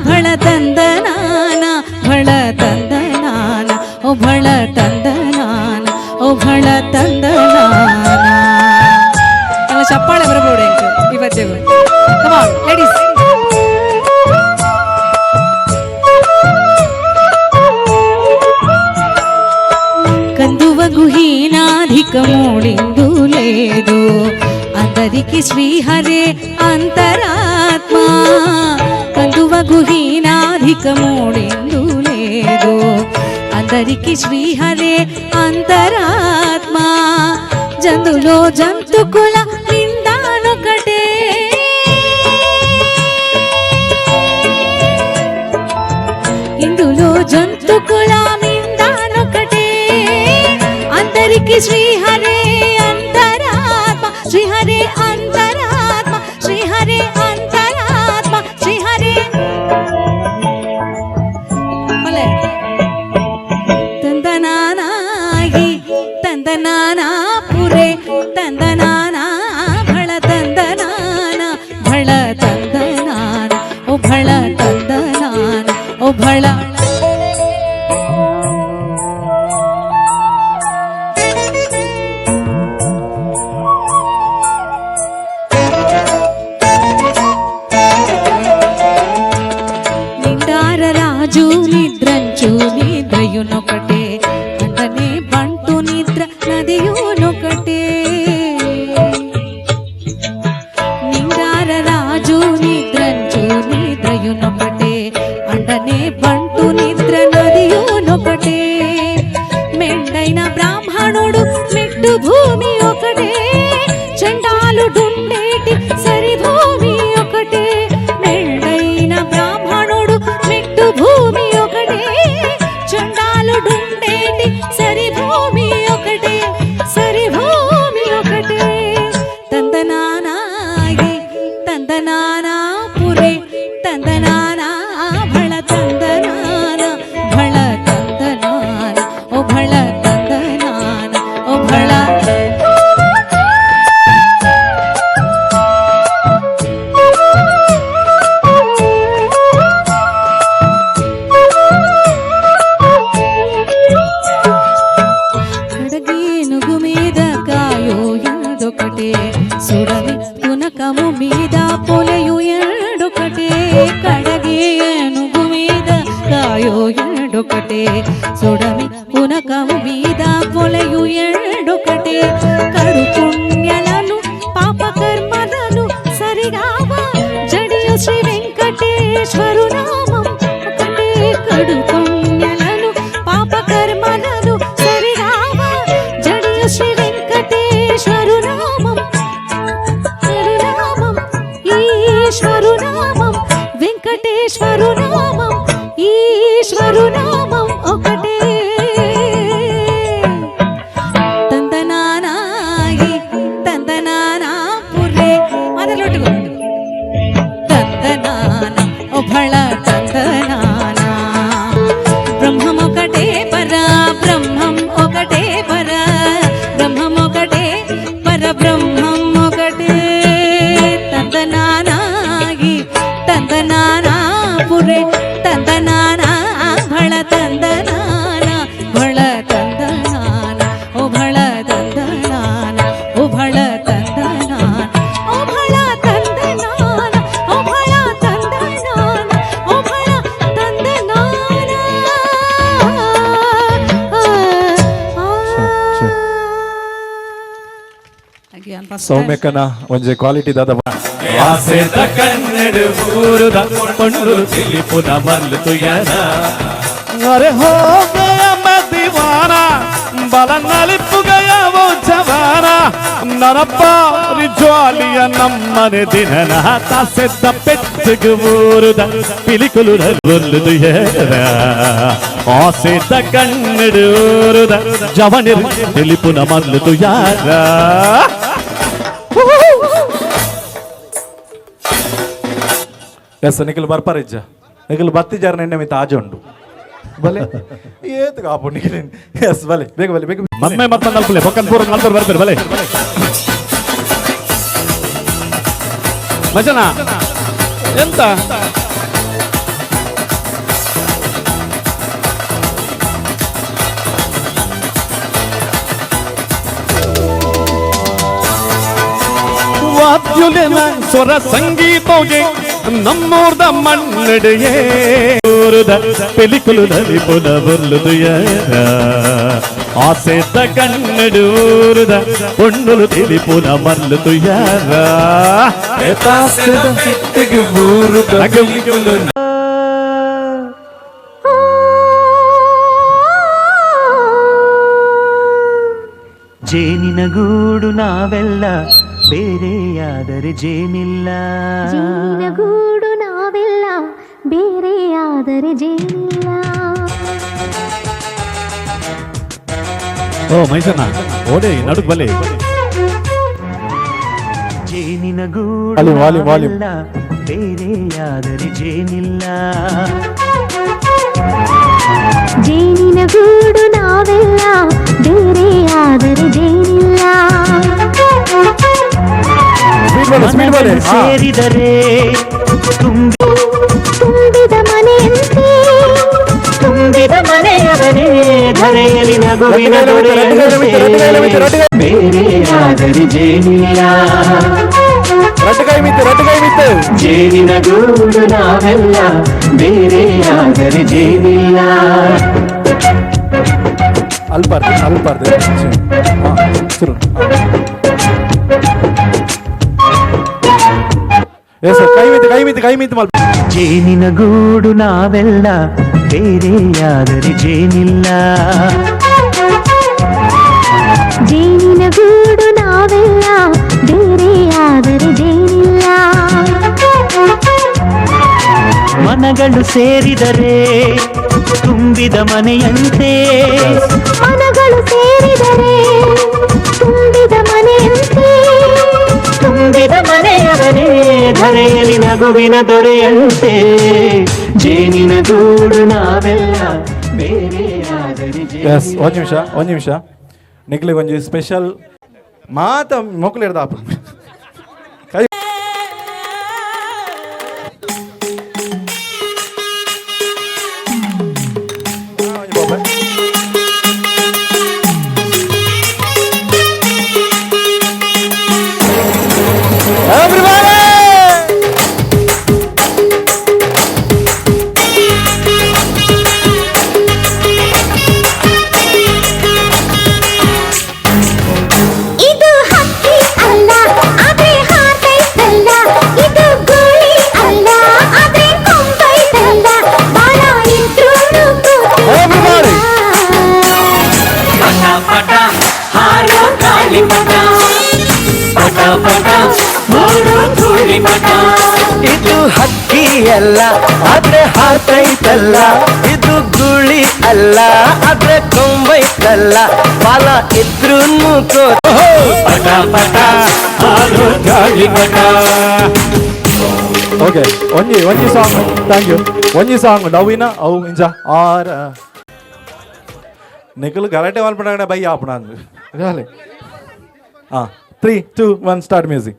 ಭಳ ತಂದನಾನ ಭಳ ತಂದನಾನ ಒಬ್ಬಳ ತಂದನಾನ ಒಬ್ಬಳ ತಂದನಾನ. ಚಪ್ಪಾಳೆ ಬರಬಹುದು ಇವತ್ತಿಗೂ. Come on ladies. కందువగు హీనాధికముడిందు లేదు అందరికి శ్రీహరే అంతరాత్మ. కందువగు హీనాధికముడిందు లేదు అందరికి శ్రీహరే అంతరాత్మ. జంతులో జంతుకుల నిందానొకటే ఇందులో జంతుకుల నిందానొకటే అందరికి శ్రీహరే అంతరాత్మ శ్రీహరే అంతరాత్మ శ్రీహరే అంతరాత్మ శ్రీహరే ತಂದನಾನಾಗಿ ತಂದನಾನ ಪುರೆ ತಂದನಾನ ಭಳ ತಂದನಾನ ಭಳ ತಂದನಾನ ಓ ಭಳ ತಂದನಾನ ಓ ಭಳ. నిండార రాజు నిద్రంచు నిద్రయునొకటే అంటనే బంటు నిద్ర నదియునొకటే. నిండార రాజు నిద్రంచు నిద్రయునొకటే అంటనే బంటు నిద్ర నదియునొకటే. మెండైన బ్రాహ్మణుడు మెట్టు భూమి ఒకటే చండాలుడుండేటి సరి భూమి ఒకటే. మెండైన బ్రాహ్మణుడు మెట్టు భూమి ఒకటే చండాలుడుండేటి సరి భూమి ఒకటే సరి భూమి ఒకటే. ತಂದನಾನಾಗಿ ತಂದನಾನ ಪುರೆ ತಂದನಾನ ಭಳ ತಂದನಾನ ಭಳ ತಂದನಾನ ಓ ಭಳ ತಂದನಾನ ಓ ಭಳ. కడగేనుగు మీద కాయో ఎందొకటే సుడని పునకము మీద పొలయు ఎండొకటే. కడగేనుగు మీద కాయో ఎండొకటే సుడని పునకము మీద పొలయు ఎండొకటే. కడు పుణ్యలను పాపకర్మలను సరిగావా జడియు శ్రీ వెంకటేశ్వరు నామం ఒకటే. కడు పుణ్యలను పాపకర్మలను సరిగావా జడియు శ్రీ వెంకటేశ్వరు నామం నామం ఈశ్వరు నామం వెంకటేశ్వరు నామం ఈశ్వరు నామం ఒకటే. ತಂದನಾನಾಗಿ ತಂದನಾನ ಪುರೆ ಮೊದಲೊಟ್ಟಿಗೂ ತಂದನಾನ ಒಬ್ಬಳ ತಂದನಾನ ಬ್ರಹ್ಮಂ ఒకటే పర బ్రహ్మం ఒకటే పర బ్రహ్మం ఒకటే పర బ్రహ్మం ఒకటే. ತಂದನಾನಾಗಿ ತಂದನಾನ ಪುರೆ ತಂದನಾನ ಭಳ ತಂದನಾನ ಭಳ ತಂದನಾನ ಓ ಭಳ ತಂದನಾನ ಓ ಭಳ ತಂದನಾನ ಓ ಭಳ ತಂದನಾನ ಓ ಭಳ ತಂದನಾನ ಓ ಭಳ ತಂದನಾನ. ಸೌಮ್ಯಕ್ಕನ ಒಂಜೆ ಕ್ವಾಲಿಟಿ ದಾದ ಯಾಸೆದ ಕನ್ನಡ ಊರುದ ಕೊಂಡು ತಿಲಿಪುನ ಮಲ್ಲುತುಯನ ಅರೆ ಹೋ ಗಯ ಮ ದೀವಾನ ಬಲ ನಲಿಪು ಗಯ वो जवाना ನರಪಾರಿ ಜ್ವಾಲಿಯ ನಮ್ಮನೆ ದಿನನ ತಾಸೆದ್ದ ಪೆಚ್ಚಗೆ ಊರುದ ಪಿಲಿಕುಲು ನಲ್ಲುದು ಏರ ಆಸೆದ ಕಣ್ಣಡು ಊರುದ ಜವನಿರು ತಿಳಿಪುನ ಮಲ್ಲುದು ಯಾರ ಎಸ್ ನಿಖಿಲ್ ಬರ್ಪಾರಿಜ್ಜ ನಿಖಿಲ್ ಬತ್ತಿ ಜಾರ ನೆನ್ನೆ ಮಿತ ಆಜ ಉಂಡು ಬಲೆ ಏತ್ ಕಾಪು ನಿಖಿಲ್ ಎಸ್ ಬಲೆ ಬೇಗ ಬಲೆ ಬೇಗ ಮಮ್ಮೆ ಮತ್ತೆ ನಲ್ಪಲೆ ಪಕ್ಕನ್ ಪೂರ ನಲ್ಪರು ಬರ್ತಾರೆ ಬಲೆ ಮಜನ ಎಂತ ವಾದ್ಯುಲಿನ ಸ್ವರ ಸಂಗೀತೋಗೆ ನಮ್ಮೂರ್ದ ಮಣ್ಣಡೆಯೇ ಪೆಲಿಕುಲು ನಲಿಪುನ ಬಲ್ಲುದು ಯಾರ ಆಸೆದ ಕಣ್ಣಡೂರುದ பொண்ணுಲು ತಿಳಿಪುನ ಮಲ್ಲುದು ಯಾರ ಜೇನಿನ ಗೂಡು ನಾವೆಲ್ಲ ಬೇರೆಯಾದರೆ ಜೇನಿಲ್ಲ ಗೂಡು ನಾವೆಲ್ಲ ಬೇರೆಯಾದರೆ ಜೇನಿಲ್ಲ. ಓ ಮೈಸಣ್ಣ ಓಡೆ ನಡುಕ್ ಬಲೆ ಜೇನಿನ ಗೂಡು ವಾಲ್ಯೂಮ್, ವಾಲ್ಯೂಮ್, ವಾಲ್ಯೂಮ್. ನಾವೆಲ್ಲ ಬೇರೆಯಾದರೆ ಜೇನಿಲ್ಲ ಜೇನಿನ ಗೂಡು ನಾವೆಲ್ಲ ಬೇರೆಯಾದರೆ ಜೇನಿಲ್ಲ. ಮನಗಳು ಸೇರಿದರೆ ತುಂಬಿದ ಮನೆಯಂತೆ ತುಂಬಿದ ಮನೆಯವರೇ ಧರೆಯಲ್ಲಿ ನಗುವಿನ ದೊರೆಯಂತೆ ಬೇರೆಯಾದರೆ ಜೇನಿಲ್ಲ ಜೇನಿನ ಗೂಡು ನಾವೆಲ್ಲ ಬೇರೆಯಾದರೆ ಜೇನಿಲ್ಲ ಅಲ್ಪಾರ್ದು ಶುರು ಎಸ್ ಕೈ ಮಿತಿ ಮಲ್ಪ ಜೇನಿನ ಗೂಡು ನಾವೆಲ್ಲ ಬೇರೆಯಾದರೆ ಜೇನಿಲ್ಲ ಜೇನಿನ ಗೂಡು ನಾವೆಲ್ಲ ಬೇರೆಯಾದರೆ ಜೇನಿಲ್ಲ. ಮನಗಳು ಸೇರಿದರೆ ತುಂಬಿದ ಮನೆಯಂತೆ ಮನಗಳು ಸೇರಿದರೆ ತುಂಬಿದ ಮನೆಯಂತೆ ತುಂಬಿದ ಮನೆಯವರೇ ಧರೆಯಲ್ಲಿ ನಗುವಿನ ದೊರೆಯಂತೆ ಜೇನಿನ ಗೂಡು ನಾವೆಲ್ಲ ಬೇರೆಯಾದರೆ ಎಸ್ ಒಂದ್ ನಿಮಿಷ ನಿಖಿಲಿಗೆ ಒಂಜಿ ಸ್ಪೆಷಲ್ ಮಾತ ಮೊಕ್ಲು ಹಿಡ್ದ ಕೈ ಇದು ಹಕ್ಕಿ ಅಲ್ಲ ಅದೇ ಹಾತೈತಲ್ಲ ಇದು ಗೋಳಿ ಅಲ್ಲ ಅದೇ ಕೊಂಬೈತಲ್ಲ ಬಾಳ ಇದ್ರೂ ಪಟ ಪಟ ಹಾರೋ ಗಾಳಿ ಮಟ ಪಟ ಪಟ ಹಾರೋ ಧೂಳಿ ಮಟ ಇದು ಹಕ್ಕಿ ಅಲ್ಲ ಆದ್ರೆ ಹಾತೈತಲ್ಲ ಇದು ಗುಳಿ ಅಲ್ಲ ಆದ್ರೆ ಕೊಂಬೈತಲ್ಲ ಬಾಲ ಇದ್ರೂ ಪಟ ಪಟ ಹಾರೋ ಗಾಳಿ ಮಟ ಓಕೆ ಒಂಜಿ ಸಾಂಗ್ ಥ್ಯಾಂಕ್ ಯು ಒಂಜಿ ಸಾಂಗ್ ನವೀನ ಅವು ಇಂಜ ಆರ ನಿಖಿಲ್ ಗಲಾಟೆ ಮಾಡ್ಬಿಡ ಬೈ ಆಪಣ ಅಂದು ಹಾಂ 3, 2, 1 ಸ್ಟಾರ್ಟ್ ಮ್ಯೂಸಿಕ್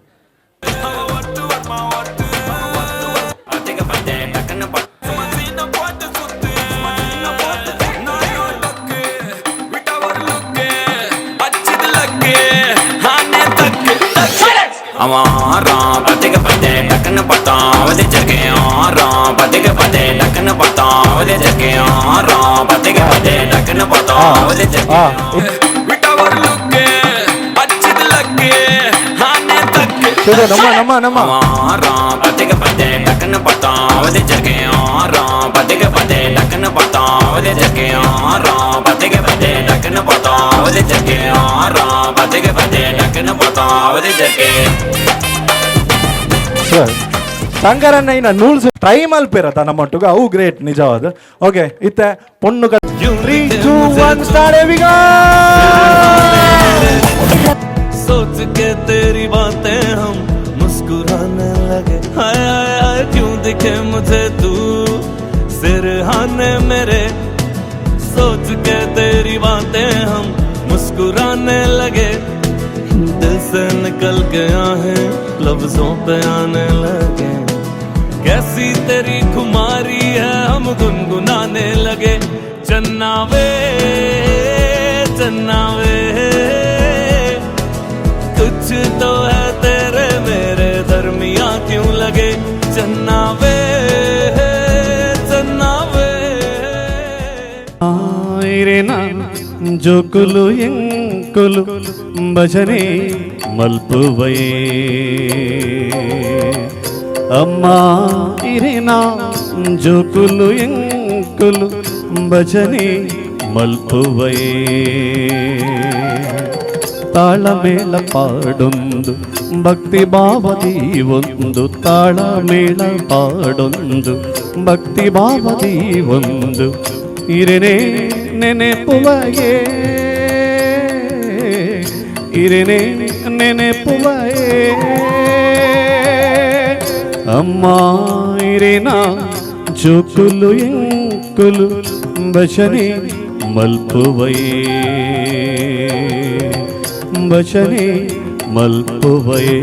ಪತಿಗೆ ಪತೆ ಡಕ್ಕನ ಪತ್ತಾವದೆ ಜಗೆ ಪತಿಗೆ ಪತೆ ಡಕ್ಕನ ಪತ್ತಾವದೆ ಜಗೆ ಪತಿಗೆ ಪತೆ ಡಕ್ಕನ ಪತ್ತಾವದೆ ಜಗೆ ಬಿಟ್ಟವರು ಲುಕ್ಕೆ ಹಚ್ಚಿದ ಲಕ್ಕೆ ಹಾನೆ ತಕ್ಕೆ ನಮ್ಮ ಪತಿಗೆ ಪತೆ ಡಕ್ಕನ ಪತ್ತಾವದೆ ಜಗೆ ಪತಿಗೆ ಪತೆ ಡಕ್ಕನ ಪತ್ತಾವದೆ ಜಗೆ ಪತಿಗೆ ಪತೆ ಡಕ್ಕನ ಪತ್ತಾವದೆ ಜಗೆ ಪತಿಗೆ ಪತೆ ಡಕ್ಕನ ಶಂಕರಣ್ಣ ಇನ್ನ ನೂಲ್ಸ್ ಟ್ರೈ ಮಲ್ಪಿರತ್ತ ನಮ್ಮೊಟ್ಟಿಗೆ ಅವು ಗ್ರೇಟ್ ನಿಜವಾದ. ಓಕೆ ಇತ್ತೆ ಪೊಣ್ಣು 3 2 1 ಸ್ಟಾರ್ಟ್. सोच के तेरी बातें हम मुस्कुराने लगे, हाय हाय हाय क्यों दिखे मुझे तू सिरहाने मेरे. सोच के तेरी बातें हम मुस्कुराने लगे, दिल से निकल के आहें लफ्जों पे आने लगे. कैसी तेरी खुमारी है हम गुनगुनाने लगे. चन्नावे चन्नावे कुछ तो है तेरे मेरे दरमिया क्यों लगे. चन्नावे चन्नावे ಆಯಿರೆನಾ ಜೋಕುಲು ಎಂಕುಲು ಭಜನೆ ಮಲ್ಪುವಯೇ ಅಮ್ಮ ಇರೆನಾ ಜೋಕುಲು ಎಂಕುಲು ಭಜನೆ ಮಲ್ಪುವಯೇ. ತಾಳಮೇಳ ಪಾಡೊಂದು ಭಕ್ತಿ ಭಾವದಿ ಒಂದು, ತಾಳಮೇಳ ಪಾಡೊಂದು ಭಕ್ತಿ ಭಾವದಿ ಒಂದು. ಇರೆನೆ ನೆನೆಪುವಯೇ ಇರೆನೆ ನೆನೆಪುವಯೇ ಅಮ್ಮ ಇರೆನಾ ಜೋಕುಲು ಎಂಕುಲು ಭಜನೆ ಮಲ್ಪುವಯೇ ಭಜನೆ ಮಲ್ಪುವಯೇ.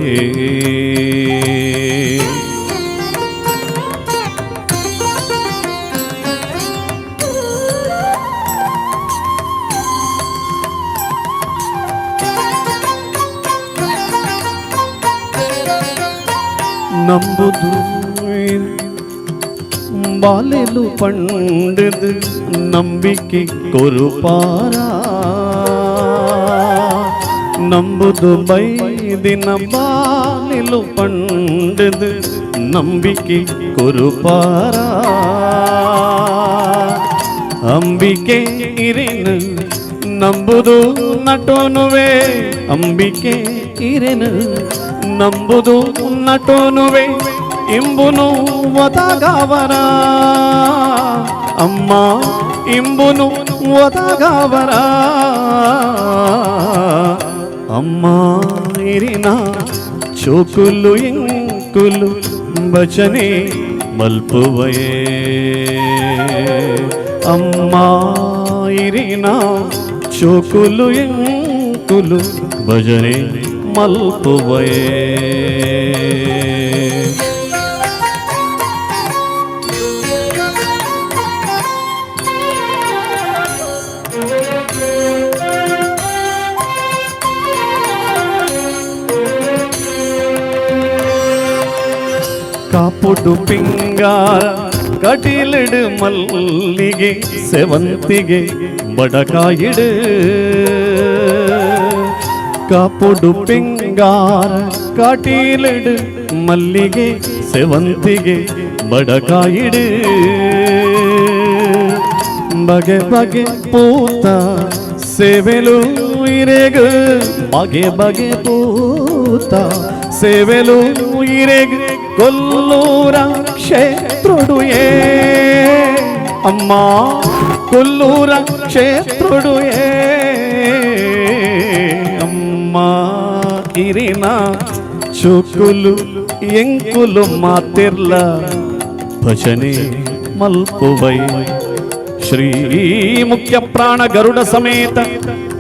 ನಂಬುದು ಬಾಲೆಲು ಪಂಡದು ನಂಬಿಕೆ ಕೊರುಪಾರ. ನಂಬುದು ಬೈದಿನ ಬಾಲೆಲು ಪಂಡದು ನಂಬಿಕೆ ಕೊರುಪಾರ. ಅಂಬಿಕೆ ಇರೆನು ನಂಬುದು ನಟೋನುವೆ, ಅಂಬಿಕೆ ಇರೆನು ನಂಬುದು ನಟೋನುವೆ ಇಂಬುನು ಒದಗಾವರ. ಅಮ್ಮ ಇಂಬುನು ಒದಗಾವರ. ಅಮ್ಮ ಇರಿನ ಚೋಕುಲು ಎಂಕುಲು ಭಜನೆ ಮಲ್ಪುವಯೇ. ಅಮ್ಮ ಇರಿನ ಚೋಕುಲು ಎಂಕುಲು ಭಜನೆ ಮಲ್ಪುವಯೇ. ಕಾಪುಡು ಪಿಂಗಾರ ಕಟೀಲಿಡು ಮಲ್ಲಿಗೆ ಸೆವಂತಿಗೆ ಬಡಕಾಯಿಡು. ಕಾಪುಡು ಪಿಂಗಾರ ಕಾಟೀಲಿಡು ಮಲ್ಲಿಗೆ ಸೆವಂತಿಗೆ ಬಡಕಾಯಿಡು. ಬಗೆ ಬಗೆ ಪೂತ ಸೇವೆಲು ಇರೆಗು, ಬಗೆ ಬಗೆ ಪೂತ ಸೇವೆಲು ಇರೆಗು ಕೊಲ್ಲೂರ ಕ್ಷೇತ್ರೊಡುಯೇ. ಅಮ್ಮ ಕೊಲ್ಲೂರ ಕ್ಷೇತ್ರೊಡುಯೇ. ಅಮ್ಮ ಇರಿನ ಚುಕುಲು ಎಂಕುಲು ಮಾತಿರ್ಲ ಭಜನೆ ಮಲ್ಪುವೈ. ಶ್ರೀ ಮುಖ್ಯ ಪ್ರಾಣ ಗರುಡ ಸಮೇತ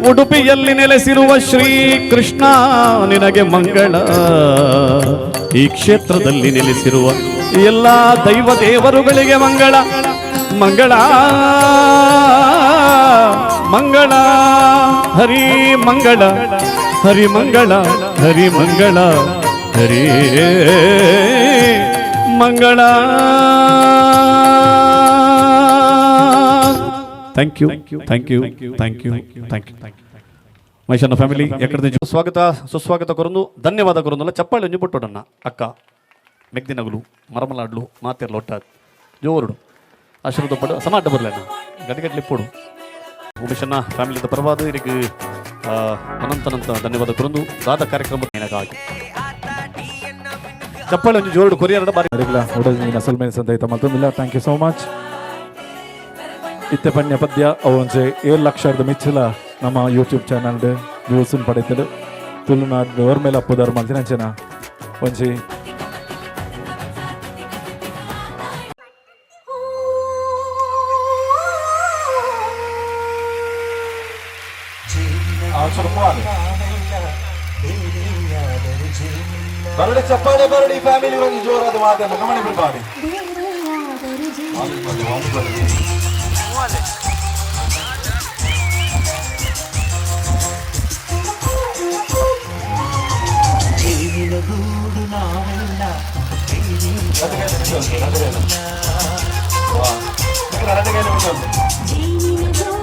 ಉಡುಪಿಯಲ್ಲಿ ನೆಲೆಸಿರುವ ಶ್ರೀ ಕೃಷ್ಣ ನಿನಗೆ ಮಂಗಳ. ಈ ಕ್ಷೇತ್ರದಲ್ಲಿ ನೆಲೆಸಿರುವ ಎಲ್ಲ ದೈವ ದೇವರುಗಳಿಗೆ ಮಂಗಳ ಮಂಗಳ ಮಂಗಳ. ಹರಿ ಮಂಗಳ ಹರಿ ಮಂಗಳ ಹರಿ ಮಂಗಳ ಹರಿ ಮಂಗಳ. Thank you thank you thank you thank you. ಮೈಸೂರಿನ ಫ್ಯಾಮಿಲಿ ಎಕಡೆ ಸ್ವಾಗತ ಸುಸ್ವಾಗತ ಕೊರಂದು ಧನ್ಯವಾದ ಕೊರಂದಲ್ಲ. ಚಪ್ಪಾಳೆ ಒಂಜು ಪುಟ್ಟೋಡನ್ನ ಅಕ್ಕ ಮೆಗ್ದಿನಗಲು ಮರಮಲಾಡ್ಲು ಮಾತೆರ್ಲು ಒಟ್ಟಾದ ಜೋರುಡು ಆಶೀರ್ವಾದ ಪಡು ಸಮಾಟ ಬರಲೇನ ಗಡಿಗಡ್ಲಿ ಪೋಡು. ಉಮೇಶನ್ನ ಫ್ಯಾಮಿಲಿದ ಪರವಾದ ಇದಕ್ಕೆ ಅನಂತ ಧನ್ಯವಾದ ಕೊರೊಂದು ದಾದ ಕಾರ್ಯಕ್ರಮ ನೆನಗಾಗಿ ಚಪ್ಪಾಳೆ ಒಂಜಿ ಜೋರ್ಡು ಕೊರಿಯರ್ಡ ಬಾರಿ ಒಡಗಿನ ಸಲ್ಮೇನ್ ಸಂತ ಮತ್ತೊಂದಿಲ್ಲ. Thank you so much. ಇತ್ತೆ ಪನ್ಯ ಪದ್ಯ ಅವು ಒಂಚೆ 7 ಲಕ್ಷದ ಮಿಚ್ಚಲ ನಮ್ಮ ಯೂಟ್ಯೂಬ್ ಚಾನಲ್ ವ್ಯೂಸ್ ಪಡೀತದೆ. ತುಳುನಾಡು ಅವ್ರ ಮೇಲೆ ಅಪ್ಪುದಾರು ಮಾಡ್ತೀನಿ ಅಂಚೆನ ಒಂಚಿ ಬರಡಿ ಚಪ್ಪಾಳೆ ಬರಡಿ ಫ್ಯಾಮಿಲಿ ಒಂದು ಜೋರಾದ ಮಾತನ್ನು ಗಮನ ಬಿಡಬಾರಿ. ಜೀವನ